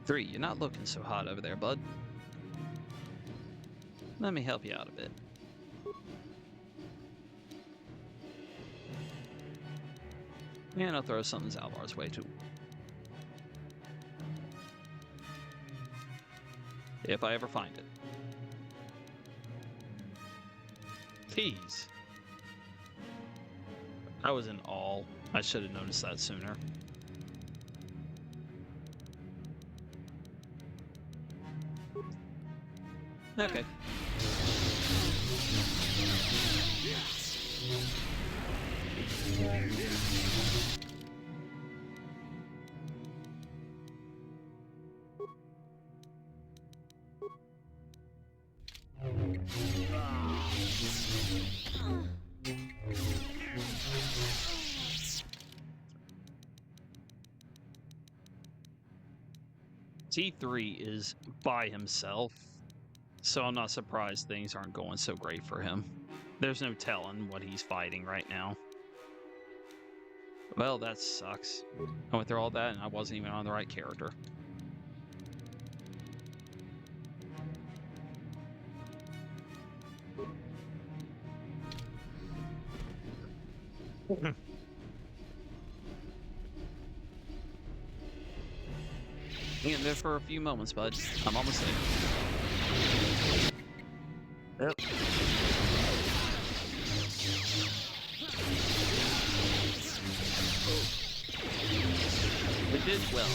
Three, you're not looking so hot over there, bud. Let me help you out a bit. And I'll throw something Zalbar's way too. If I ever find it. Keys. I was in awe. I should have noticed that sooner. Okay. T3 is by himself, so I'm not surprised things aren't going so great for him. There's no telling what he's fighting right now. Well, that sucks. I went through all that and I wasn't even on the right character. Hang in there for a few moments, bud. I'm almost there. Yep. We did well.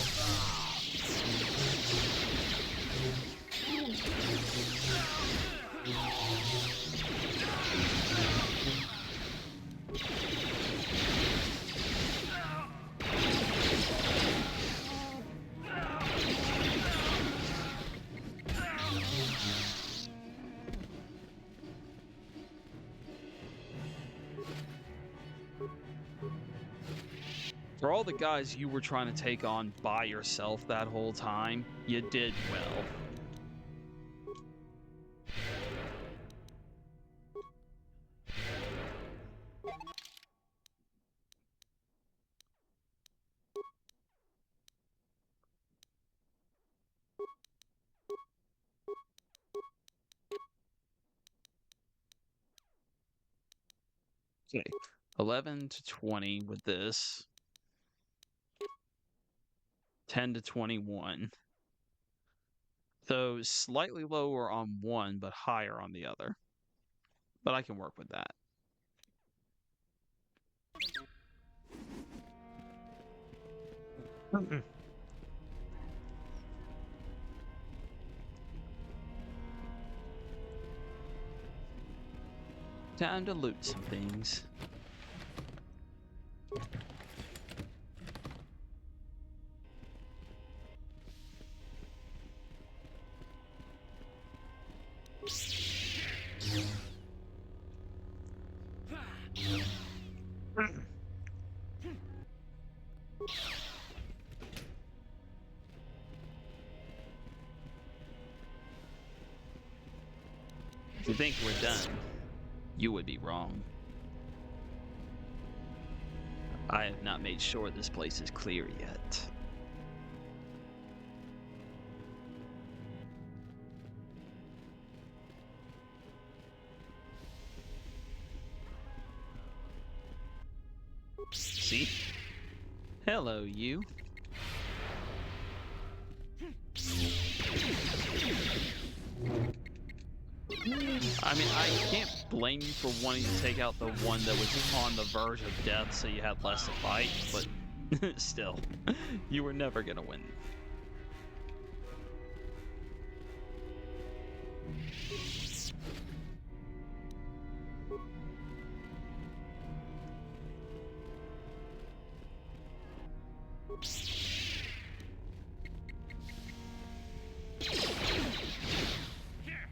For all the guys you were trying to take on by yourself that whole time, you did well. Okay, 11 to 20 with this. 10 to 21. So slightly lower on one, but higher on the other. But I can work with that. Time to loot some things. If you think we're done, you would be wrong. I have not made sure this place is clear yet. See? Hello, you. I mean, I can't blame you for wanting to take out the one that was on the verge of death so you had less to fight, but still, you were never gonna win.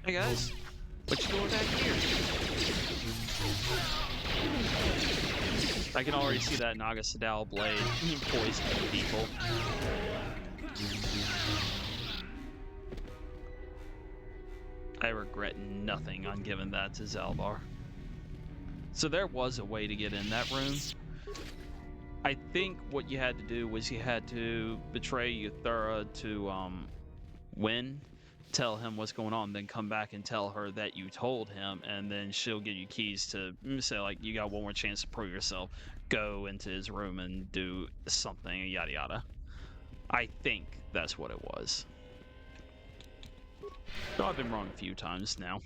Hey guys, what you doing back here? I can already see that Naga Sadao blade poisoning people. I regret nothing on giving that to Zalbar. So there was a way to get in that room. I think what you had to do was you had to betray Euthura to win. Tell him what's going on, then come back and tell her that you told him, and then she'll give you keys to say, like, you got one more chance to prove yourself. Go into his room and do something, yada yada. I think that's what it was. So I've been wrong a few times now.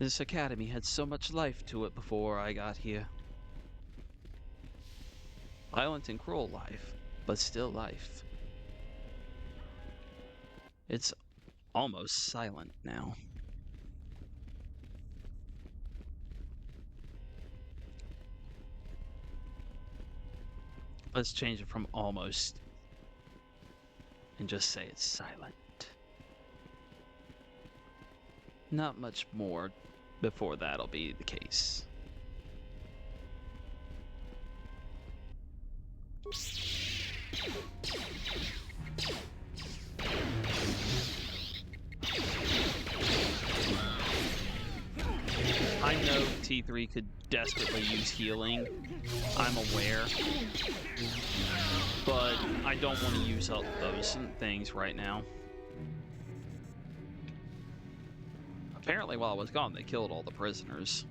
This academy had so much life to it before I got here. Violent and cruel life, but still life. It's almost silent now. Let's change it from almost and just say it's silent. Not much more before that'll be the case. I know T3 could desperately use healing. I'm aware. But I don't want to use up those things right now. Apparently, while I was gone, they killed all the prisoners.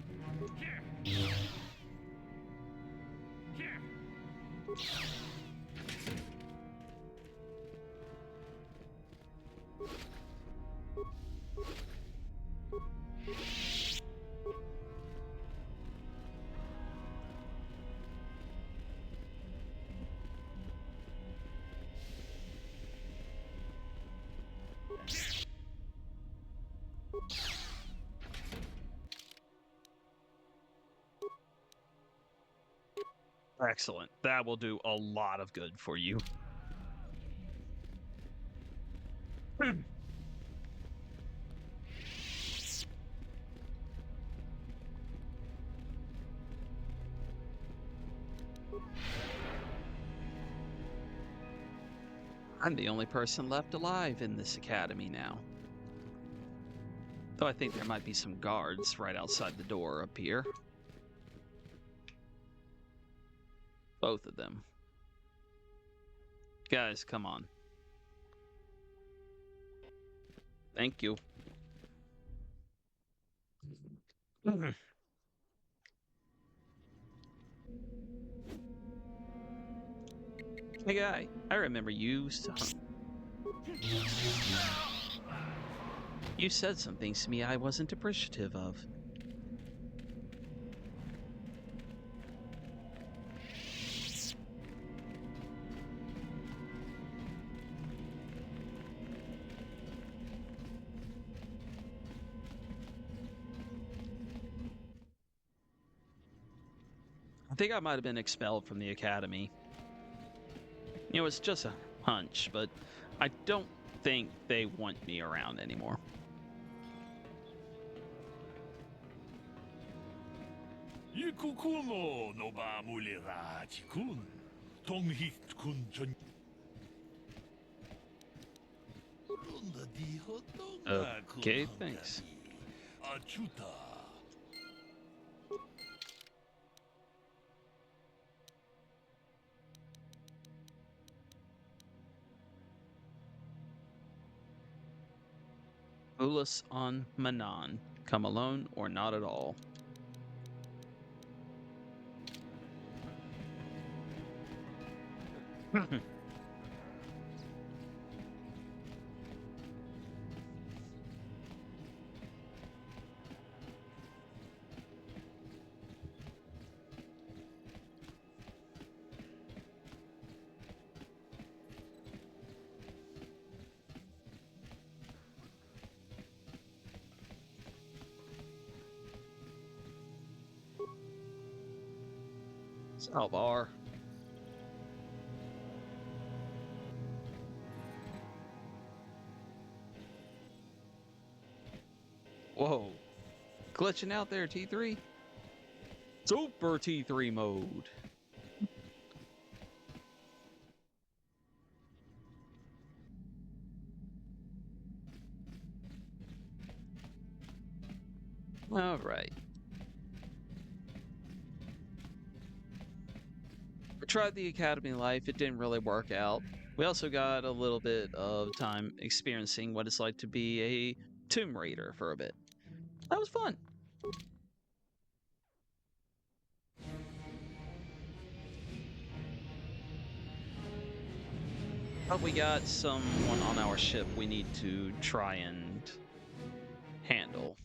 Excellent. That will do a lot of good for you. I'm the only person left alive in this academy now. Though I think there might be some guards right outside the door up here. Both of them. Guys, come on. Thank you. Hey guy, I remember you. You said some things to me I wasn't appreciative of. I think I might have been expelled from the academy. You know, it's just a hunch, but I don't think they want me around anymore. Okay, thanks. Ulus on Manan. Come alone or not at all. Salvar. Whoa. Glitching out there, T3. Super T3 mode. All right. We tried the academy life. It didn't really work out. We also got a little bit of time experiencing what it's like to be a Tomb Raider for a bit. That was fun. But we got someone on our ship we need to try and handle.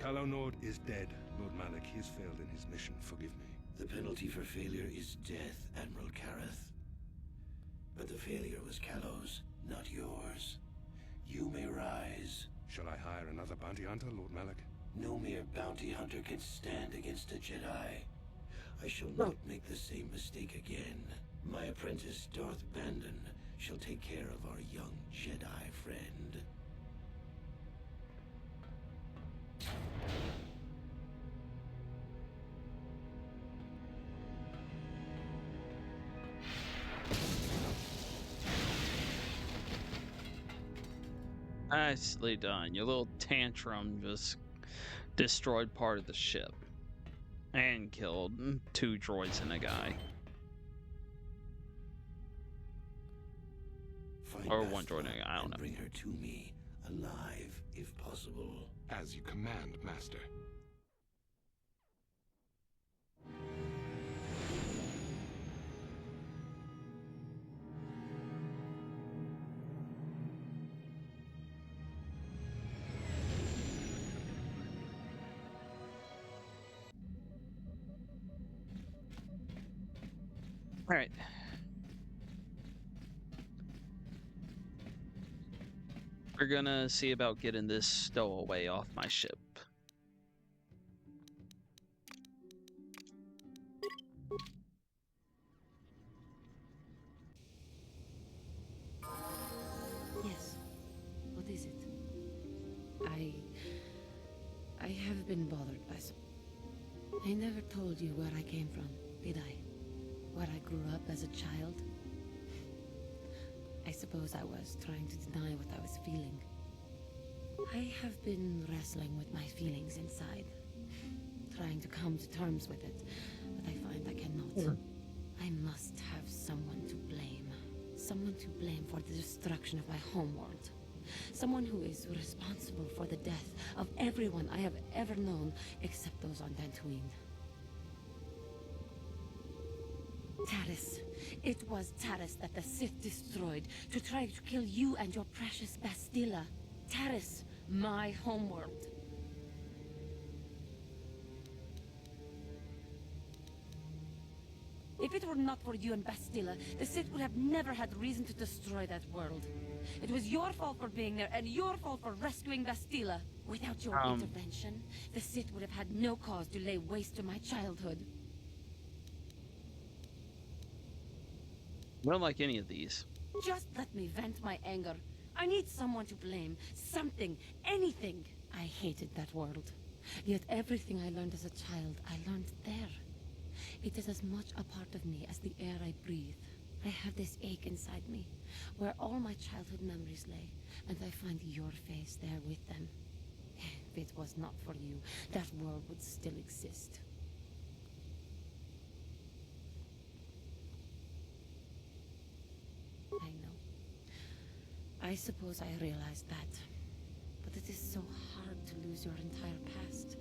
Calo Nord is dead, Lord Malik. He has failed in his mission. Forgive me. The penalty for failure is death, Admiral Kareth. But the failure was Calo's, not yours. You may rise. Shall I hire another bounty hunter, Lord Malik? No mere bounty hunter can stand against a Jedi. I shall not make the same mistake again. My apprentice, Darth Bandon, shall take care of our young Jedi friend. Nicely done. Your little tantrum just destroyed part of the ship. And killed 2 droids and a guy. Find Or 1 Bastila droid and a guy, I don't and know. bring her to me, alive, if possible. As you command, Master. All right. We're gonna see about getting this stowaway off my ship. Yes. What is it? I have been bothered by some... I never told you where I came from, did I? Where I grew up as a child? I suppose I was trying to deny what I was feeling. I have been wrestling with my feelings inside, trying to come to terms with it, but I find I cannot. I must have someone to blame. Someone to blame for the destruction of my homeworld. Someone who is responsible for the death of everyone I have ever known, except those on Dantooine. Taris. It was Taris that the Sith destroyed to try to kill you and your precious Bastila. Taris, my homeworld. If it were not for you and Bastila, the Sith would have never had reason to destroy that world. It was your fault for being there, and your fault for rescuing Bastila. Without your intervention, the Sith would have had no cause to lay waste to my childhood. I don't like any of these. Just let me vent my anger. I need someone to blame. Something. Anything. I hated that world. Yet everything I learned as a child, I learned there. It is as much a part of me as the air I breathe. I have this ache inside me, where all my childhood memories lay, and I find your face there with them. If it was not for you, that world would still exist. I know. I suppose I realized that. But it is so hard to lose your entire past.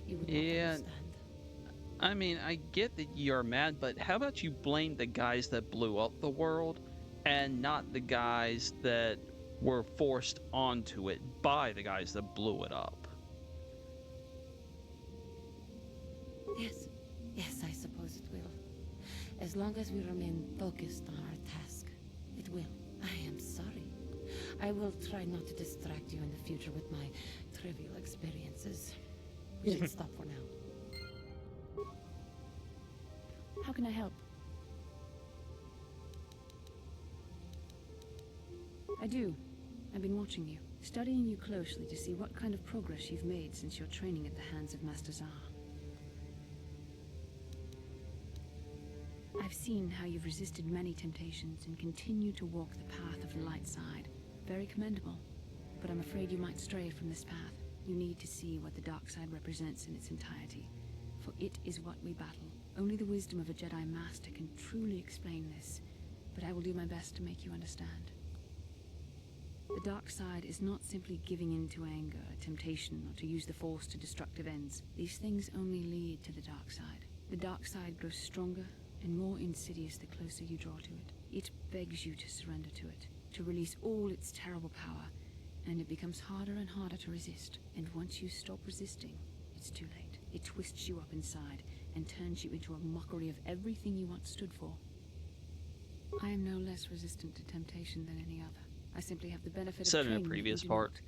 You would not understand. I mean, I get that you're mad, but how about you blame the guys that blew up the world and not the guys that were forced onto it by the guys that blew it up? Yes. Yes, I suppose it will. As long as we remain focused on our task, it will. I am sorry. I will try not to distract you in the future with my trivial experiences. We should stop for now. How can I help? I do. I've been watching you, studying you closely to see what kind of progress you've made since your training at the hands of Master Zahar. I've seen how you've resisted many temptations and continue to walk the path of the light side. Very commendable. But I'm afraid you might stray from this path. You need to see what the dark side represents in its entirety. For it is what we battle. Only the wisdom of a Jedi Master can truly explain this, but I will do my best to make you understand. The dark side is not simply giving in to anger, temptation, or to use the Force to destructive ends. These things only lead to the dark side. The dark side grows stronger and more insidious the closer you draw to it. It begs you to surrender to it, to release all its terrible power, and it becomes harder and harder to resist. And once you stop resisting, it's too late. It twists you up inside and turns you into a mockery of everything you once stood for. I am no less resistant to temptation than any other. I simply have the benefit of Said in training a that previous you do part. not.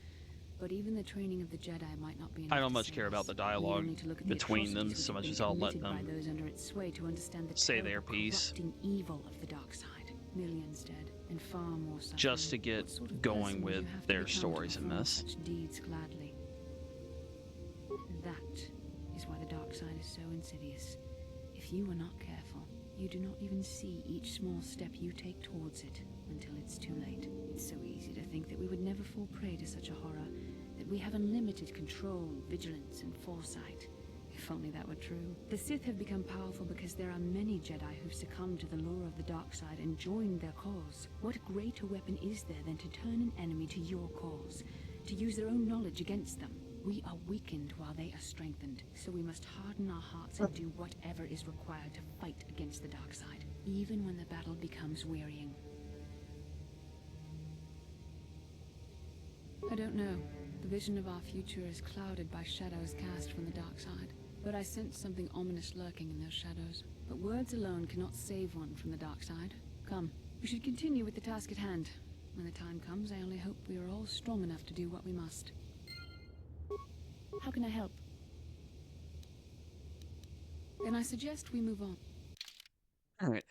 But even the training of the Jedi might not be enough. I don't to much save care about us. the We dialogue need to look at the between them atrocities so which much have as been I'll let committed by them those under its sway to understand the say their terrible, piece. corrupting evil of the dark side. Millions dead and far more suffering. Just to get What sort of going person would with you have to their become to stories in perform this. such deeds gladly? That is why the dark side is so insidious. If you are not careful, you do not even see each small step you take towards it until it's too late. It's so easy to think that we would never fall prey to such a horror, that we have unlimited control, vigilance, and foresight. If only that were true. The Sith have become powerful because there are many Jedi who've succumbed to the lure of the dark side and joined their cause. What greater weapon is there than to turn an enemy to your cause, to use their own knowledge against them? We are weakened while they are strengthened, so we must harden our hearts and do whatever is required to fight against the dark side, even when the battle becomes wearying. I don't know. The vision of our future is clouded by shadows cast from the dark side. But I sense something ominous lurking in those shadows. But words alone cannot save one from the dark side. Come, we should continue with the task at hand. When the time comes, I only hope we are all strong enough to do what we must. How can I help? Then I suggest we move on. All right.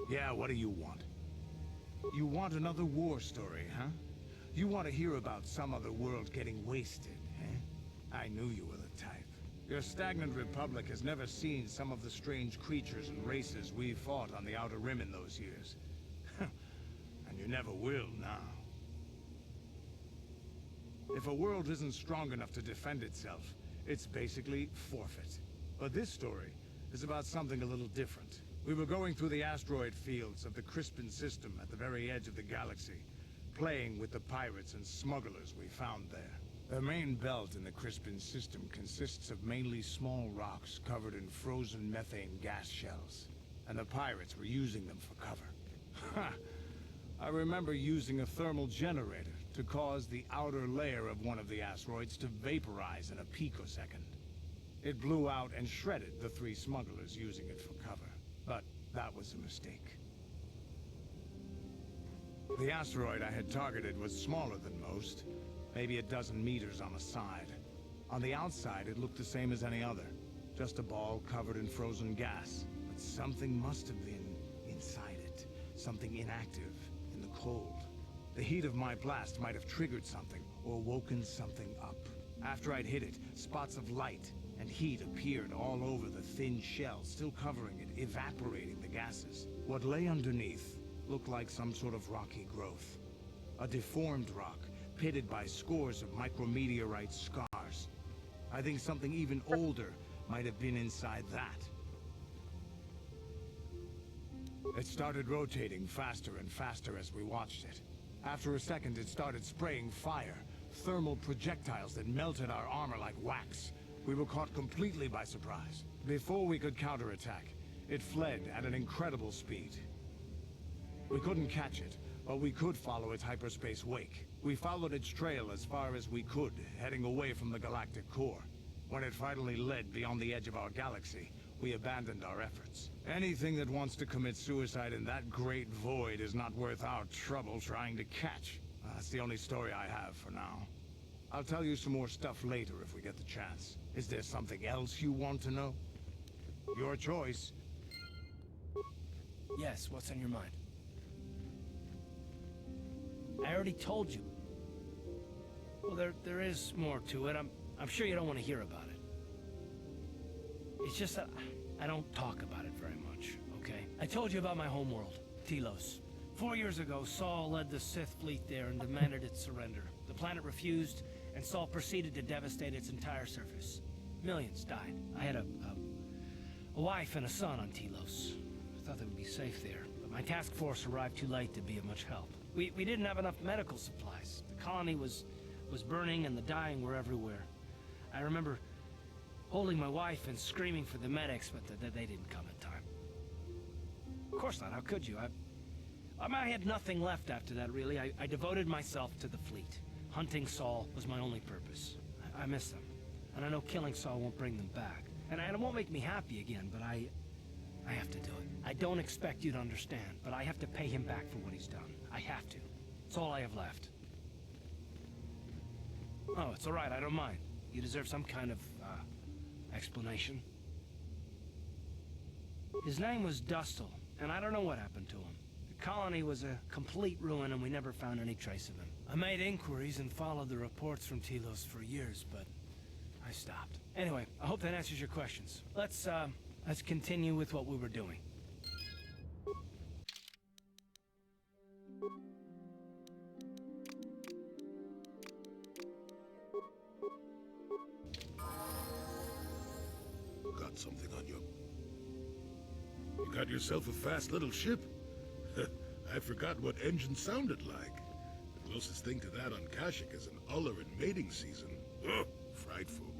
Yeah, what do you want? You want another war story, huh? You want to hear about some other world getting wasted, eh? I knew you were the type. Your stagnant republic has never seen some of the strange creatures and races we fought on the Outer Rim in those years. And you never will now. If a world isn't strong enough to defend itself, it's basically forfeit. But this story is about something a little different. We were going through the asteroid fields of the Korriban system at the very edge of the galaxy, playing with the pirates and smugglers we found there. The main belt in the Korriban system consists of mainly small rocks covered in frozen methane gas shells, and the pirates were using them for cover. Ha! I remember using a thermal generator to cause the outer layer of one of the asteroids to vaporize in a picosecond. It blew out and shredded the 3 smugglers using it for cover. But that was a mistake. The asteroid I had targeted was smaller than most, maybe a dozen meters on a side. On the outside, it looked the same as any other, just a ball covered in frozen gas. But something must have been inside it, something inactive, in the cold. The heat of my blast might have triggered something, or woken something up. After I'd hit it, spots of light and heat appeared all over the thin shell, still covering it, evaporating the gases. What lay underneath looked like some sort of rocky growth. A deformed rock, pitted by scores of micrometeorite scars. I think something even older might have been inside that. It started rotating faster and faster as we watched it. After a second, it started spraying fire, thermal projectiles that melted our armor like wax. We were caught completely by surprise. Before we could counterattack, it fled at an incredible speed. We couldn't catch it, but we could follow its hyperspace wake. We followed its trail as far as we could, heading away from the galactic core. When it finally led beyond the edge of our galaxy, we abandoned our efforts. Anything that wants to commit suicide in that great void is not worth our trouble trying to catch. That's the only story I have for now. I'll tell you some more stuff later if we get the chance. Is there something else you want to know? Your choice. Yes, what's on your mind? I already told you. Well, there is more to it. I'm sure you don't want to hear about it. It's just that I don't talk about it very much, okay? I told you about my homeworld, Telos. 4 years ago, Saul led the Sith fleet there and demanded its surrender. The planet refused, and Saul proceeded to devastate its entire surface. Millions died. I had a wife and a son on Telos. I thought they would be safe there, but my task force arrived too late to be of much help. We didn't have enough medical supplies. The colony was burning and the dying were everywhere. I remember holding my wife and screaming for the medics, but they didn't come in time. Of course not, how could you? I had nothing left after that, really. I devoted myself to the fleet. Hunting Saul was my only purpose. I miss them, and I know killing Saul won't bring them back. And it won't make me happy again, but I have to do it. I don't expect you to understand, but I have to pay him back for what he's done. I have to. It's all I have left. Oh, it's all right, I don't mind. You deserve some kind of, explanation. His name was Dustle, and I don't know what happened to him. The colony was a complete ruin, and we never found any trace of him. I made inquiries and followed the reports from Telos for years, but I stopped. Anyway, I hope that answers your questions. Let's continue with what we were doing. Got something on you? You got yourself a fast little ship? I forgot what engine sounded like. The closest thing to that on Kashyyyk is an Uller in mating season. Ugh, frightful.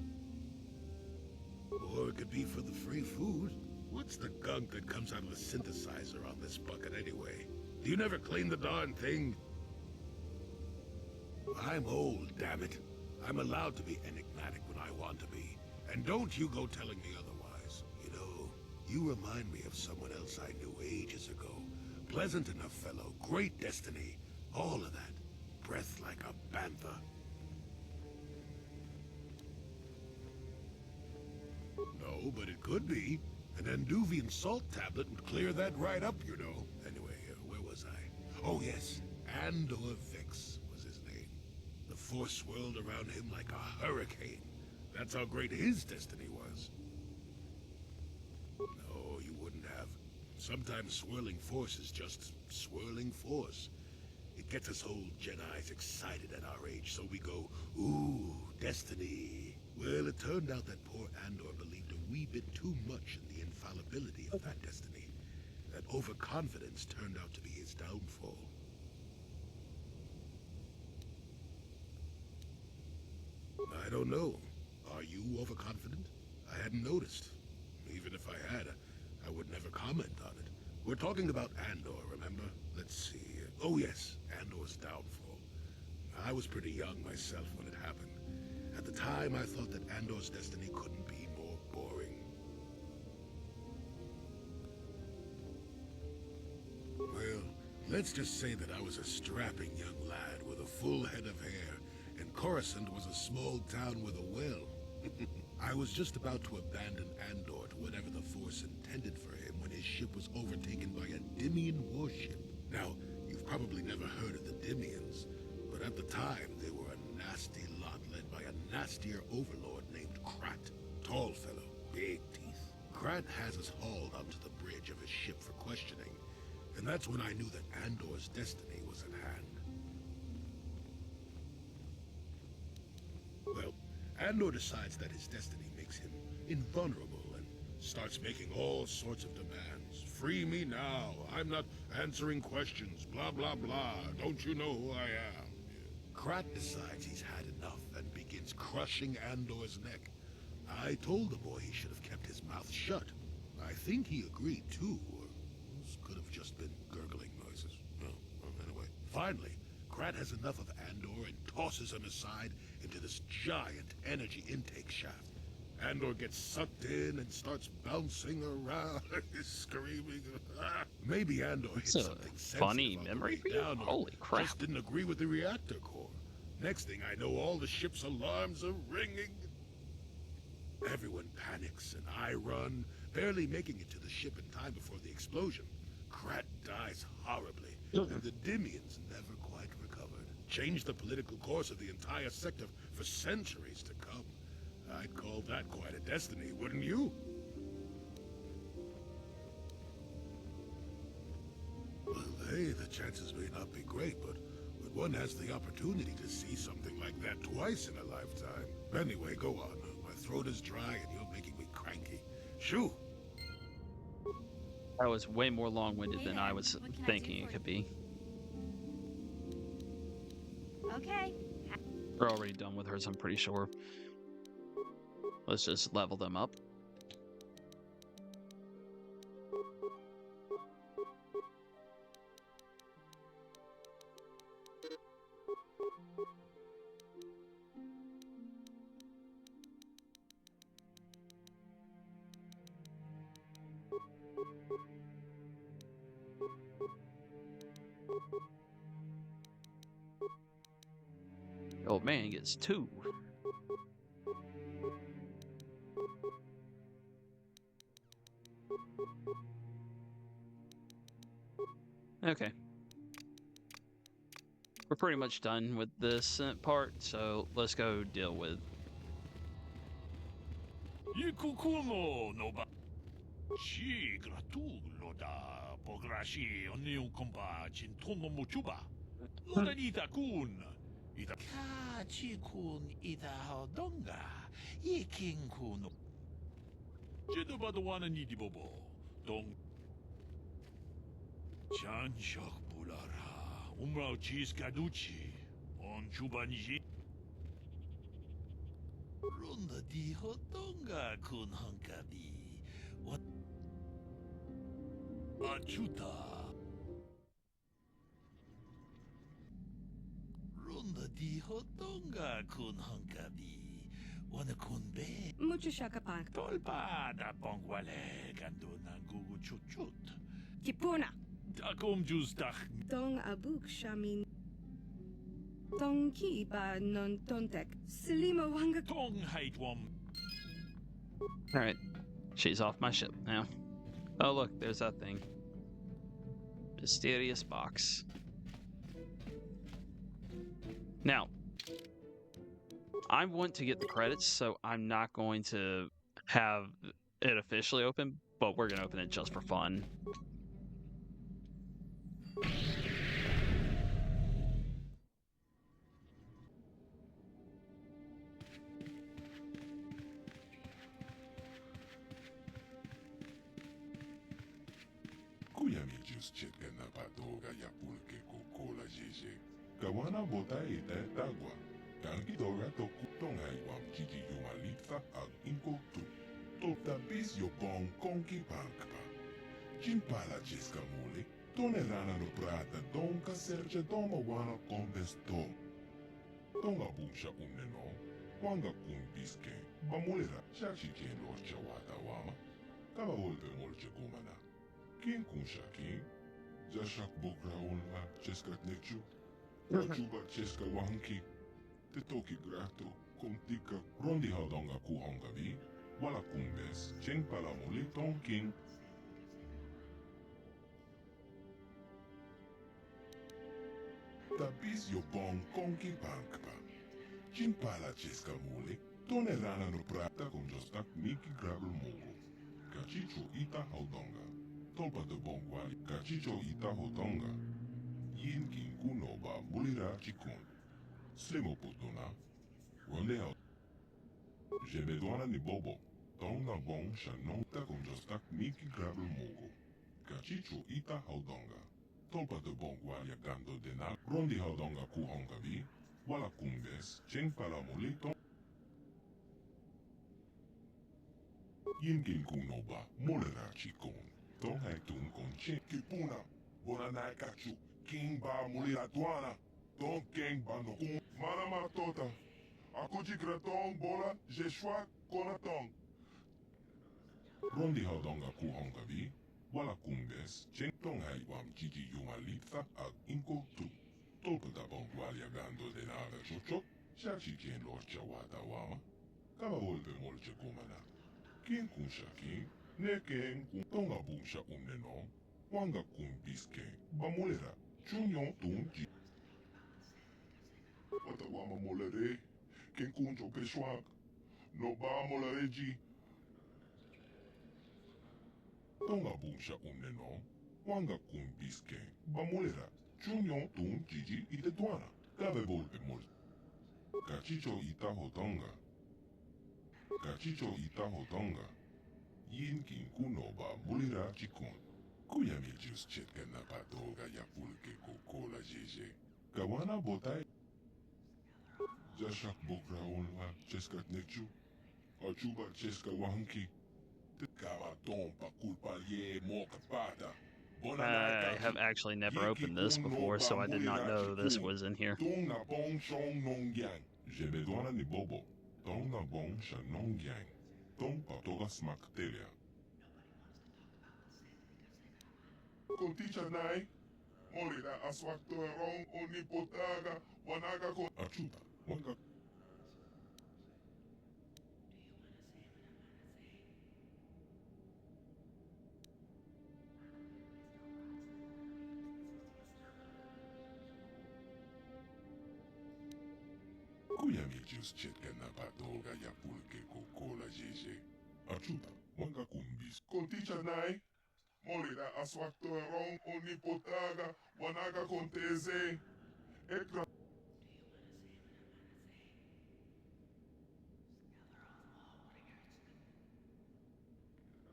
Or it could be for the free food. What's the gunk that comes out of the synthesizer on this bucket anyway? Do you never clean the darn thing? I'm old, damn it. I'm allowed to be enigmatic when I want to be. And don't you go telling me otherwise. You know, you remind me of someone else I knew ages ago. Pleasant enough fellow, great destiny, all of that. Breath like a panther. No, but it could be. An Anduvian salt tablet would clear that right up, you know. Anyway, where was I? Oh yes, Andor Vix was his name. The force swirled around him like a hurricane. That's how great his destiny was. No, you wouldn't have. Sometimes swirling force is just swirling force. It gets us old Jedis excited at our age, so we go, ooh, destiny. Well, it turned out that poor Andor believed a wee bit too much in the infallibility of that destiny. That overconfidence turned out to be his downfall. I don't know. Are you overconfident? I hadn't noticed. Even if I had, I would never comment on it. We're talking about Andor, remember? Let's see. Oh yes, Andor's downfall. I was pretty young myself when it happened. At the time, I thought that Andor's destiny couldn't be more boring. Well, let's just say that I was a strapping young lad with a full head of hair, and Coruscant was a small town with a well. I was just about to abandon Andor to whatever the Force intended for him when his ship was overtaken by a Dimian warship. Now, you've probably never heard of the Dimians, but at the time they were a nasty lot led by a nastier overlord named Krat. Tall fellow, big teeth. Krat has us hauled onto the bridge of his ship for questioning, and that's when I knew that Andor's destiny was at hand. Well, Andor decides that his destiny makes him invulnerable and starts making all sorts of demands. Free me now. I'm not answering questions. Blah, blah, blah. Don't you know who I am? Krat decides he's had enough and begins crushing Andor's neck. I told the boy he should have kept his mouth shut. I think he agreed too, or this could have just been gurgling noises. Well, anyway. Finally, Krat has enough of Andor and tosses him aside into this giant energy intake shaft. Andor gets sucked in and starts bouncing around, screaming. Maybe Andor hit It's a something funny sensitive on the memory way for you? down, or Holy crap. just didn't agree with the reactor core. Next thing I know, all the ship's alarms are ringing. Everyone panics, and I run, barely making it to the ship in time before the explosion. Krat dies horribly, and the Dimians never quite recovered. Changed the political course of the entire sector for centuries to come. I'd call that quite a destiny, wouldn't you? Well, hey, the chances may not be great, but one has the opportunity to see something like that twice in a lifetime. Anyway, go on. My throat is dry and you're making me cranky. Shoo! That was way more long-winded than I was thinking it could be. Okay. We're already done with hers, I'm pretty sure. Let's just level them up. Old man gets 2. Okay. We're pretty much done with this part, so let's go deal with... Kachikun ita hodonga, ikinkun. Jedobadwana ni dibobo, dong. Chanshak bulara, umrao chis kaduchi, on chubanji. Runda di hodonga kun hankabi. What? Achuta. Di hodonga kun hankabi, wana kun be. Mucho shakapak. Tolpa da pongwale kando na gugu chuchut. Kipuna. Dakom justach. Dong abuk shamin. Dong ki ba non tontek. Selima wanga. Tong haitwam. Alright. She's off my ship now. Oh look, there's that thing. Mysterious box. Now, I want to get the credits, so I'm not going to have it officially open, but we're going to open it just for fun. Kuyami just chicken na patoga ya pulke kokola jeje. Kawana bota ita tagwa. Kanki dora toku tonga iwam jiji yumalitfa ag inkotu. Tota bis yo bong konki pankpa. Chimpala jeska mule. Tone rana no prata donka serge doma wana kondesto. Tonga bunsha uneno. Wanga kun biske. Bamulera chachi ken lorcha wata wama. Kaba wolpe molche gumana. Kin kun shakin. Zashak bukra unla cheskat nekchu. Rachuba cheska wanki. Te toki grato. Kontika rondi haudonga ku hongavi. Wala kumbes. Cheng palamuli tonkin. Tapis yo bong konki pankpa. Chin pala cheska mule. Tone rana no prata con jostak miki grabel mogo. Kachicho ita haudonga. Tolpa de bongwali. Kachicho ita haudonga. Yin kin kunoba mulira chikun. Slimo putuna. Ronde hau. Jemedwana ni bobo. Tonga bong shanonta con jostak miki grabel mogo. Kachicho ita haudonga. Tolpa de bongwali gando de na. Rondi haudonga ku hongavi. Wala kumbes. Cheng palamulito. Yinkin kunoba mulira chikun. Tong hai tun con chen kipuna. Bona nai kachu. king ba muli atwana. Ton king ba no kun. Manama tota. Akuji gratong bola jeshwa konatong. Rondi haudonga ku hongavi. Wala kumbes. Chentong hai wam kiki yumalitha ag inko tu. Tolpa tapong waliagando de naga chocho. Shachi kien lorcha wata wama. Kaba volpe molche kumana. Kin kunsha kin. Ne ken kun tonga bunsha umneno. Wanga kun biske. Bamulera. Chunyon tunji. Wata wama molere. Ken kunjo peshwak. No ba molereji. Tonga bunsha umneno. Wanga kun biske. Bamulera. Chunyon tunji ite tuana. Kaba volpe molche. Kachicho ita hotonga. Kachicho ita hotonga. Yin kin kuno ba mulira chikon. Kuya mi just chetka na patoga ya pulke kokola jeje. Kawana botai. Jashak bokra onwa cheska nechu. Achuba cheska wanki. Kaba tompa kulpa ye moka pata. I have actually never opened this before, so I did not know this was in here. Tong na bong shong nong yang. Jebedwana ni bobo. Tong na bong sha nong yang. Tong patoga smakteria. Konticha nai. Morira aswakto erong onipotaga. Wanaga kon. Achuta. Wanga. Kuya mi just chetka na patoga ya pulke kokola jeje. Achuta. Wanga kumbis. Konticha nai. Morira aswakto erong onipotaga. Wanaga konteze. Ekra.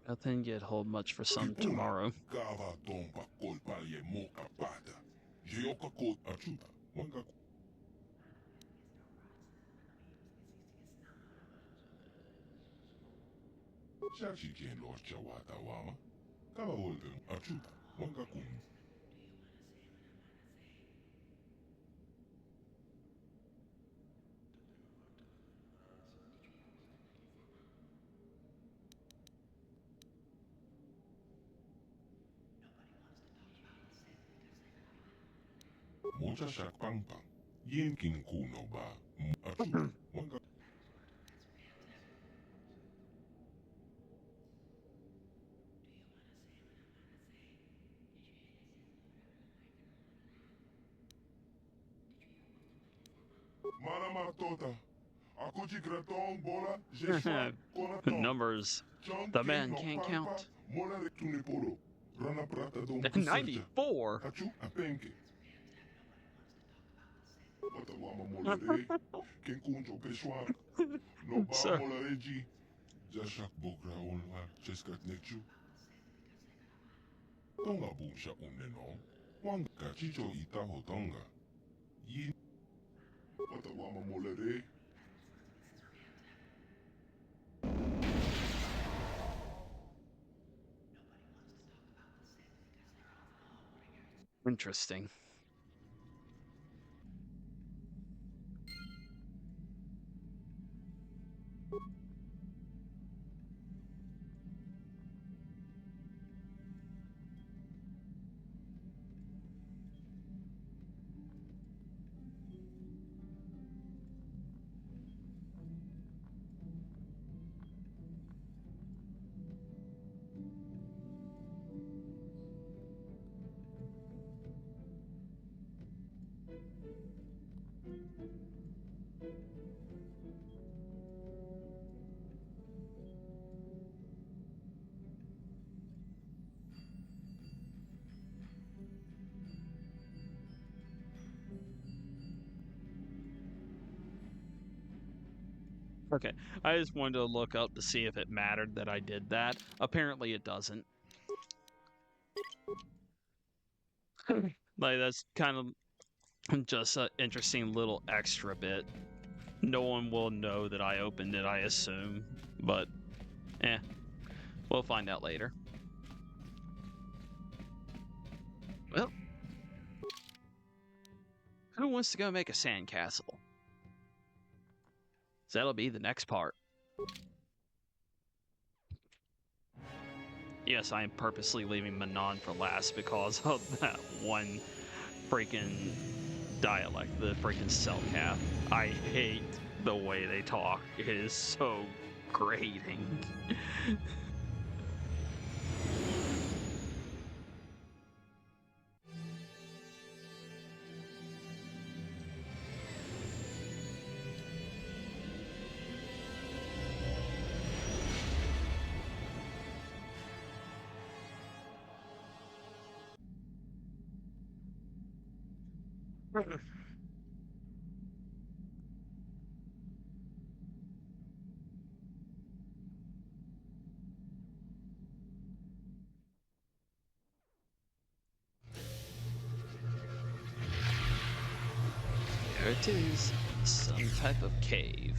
Nothing yet hold much for some tomorrow. Kava tompa kolpa ye moka pata. Jeoka kot achuta. Wanga. Shachi kien lorcha wata wama. Kaba volpe achuta. Wanga kum. Mocha shak pang pang. Yin kin kuno ba. Achuta. Wanga. Manama tota. Akuji gratong bola jeshwa konatong. Numbers. The man can't count. Mola tunipolo. Rana prata dom 94. Achu apenke. Watawama molere. Ken kunjo peshwak. No ba molereji. Jashak bokra onwa cheskat nechu. Tonga bunsha uneno. Wanga kachicho ita hotonga. Yin. Watawama molere. Interesting. Okay, I just wanted to look up to see if it mattered that I did that. Apparently it doesn't. Like, that's kind of just an interesting little extra bit. No one will know that I opened it, I assume. But, we'll find out later. Well, Who wants to go make a sandcastle? So that'll be the next part. Yes, I am purposely leaving Manon for last because of that one freaking dialect, the freaking Selcap. I hate the way they talk. It is so grating. There it is, some type of cave.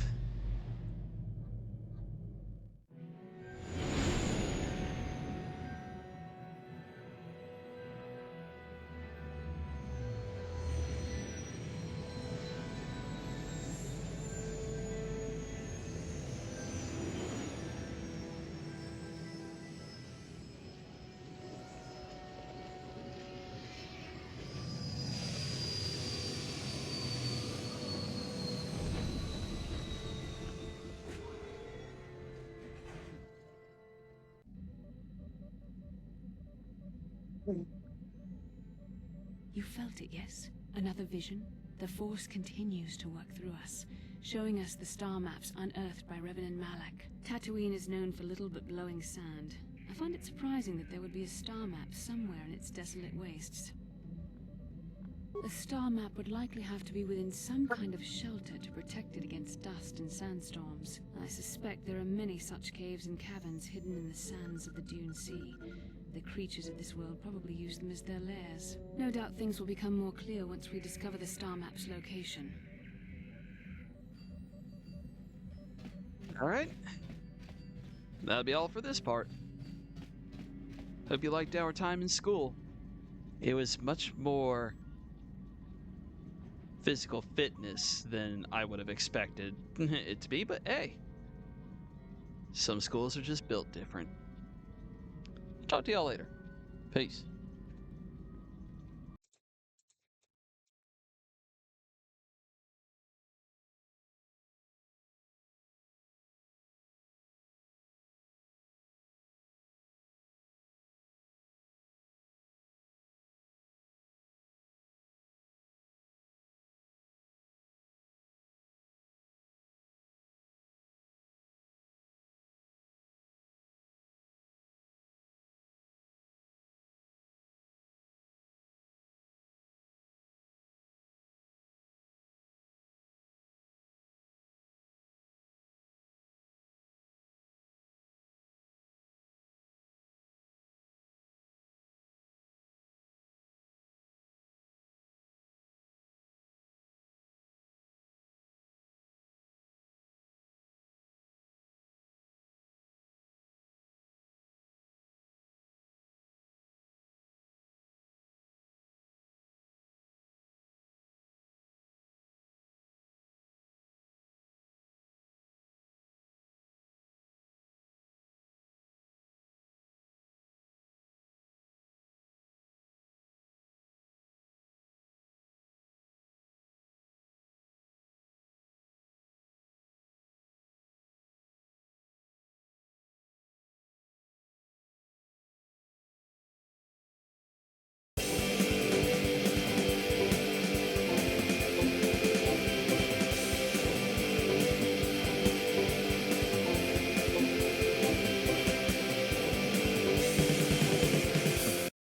You felt it, yes? Another vision? The Force continues to work through us, showing us the star maps unearthed by Revan Malak. Tatooine is known for little but glowing sand. I find it surprising that there would be a star map somewhere in its desolate wastes. A star map would likely have to be within some kind of shelter to protect it against dust and sandstorms. I suspect there are many such caves and caverns hidden in the sands of the Dune Sea. The creatures of this world probably use them as their lairs. No doubt things will become more clear once we discover the star map's location. Alright. That'll be all for this part. Hope you liked our time in school. It was much more physical fitness than I would have expected it to be, but hey. Some schools are just built different. Talk to y'all later. Peace.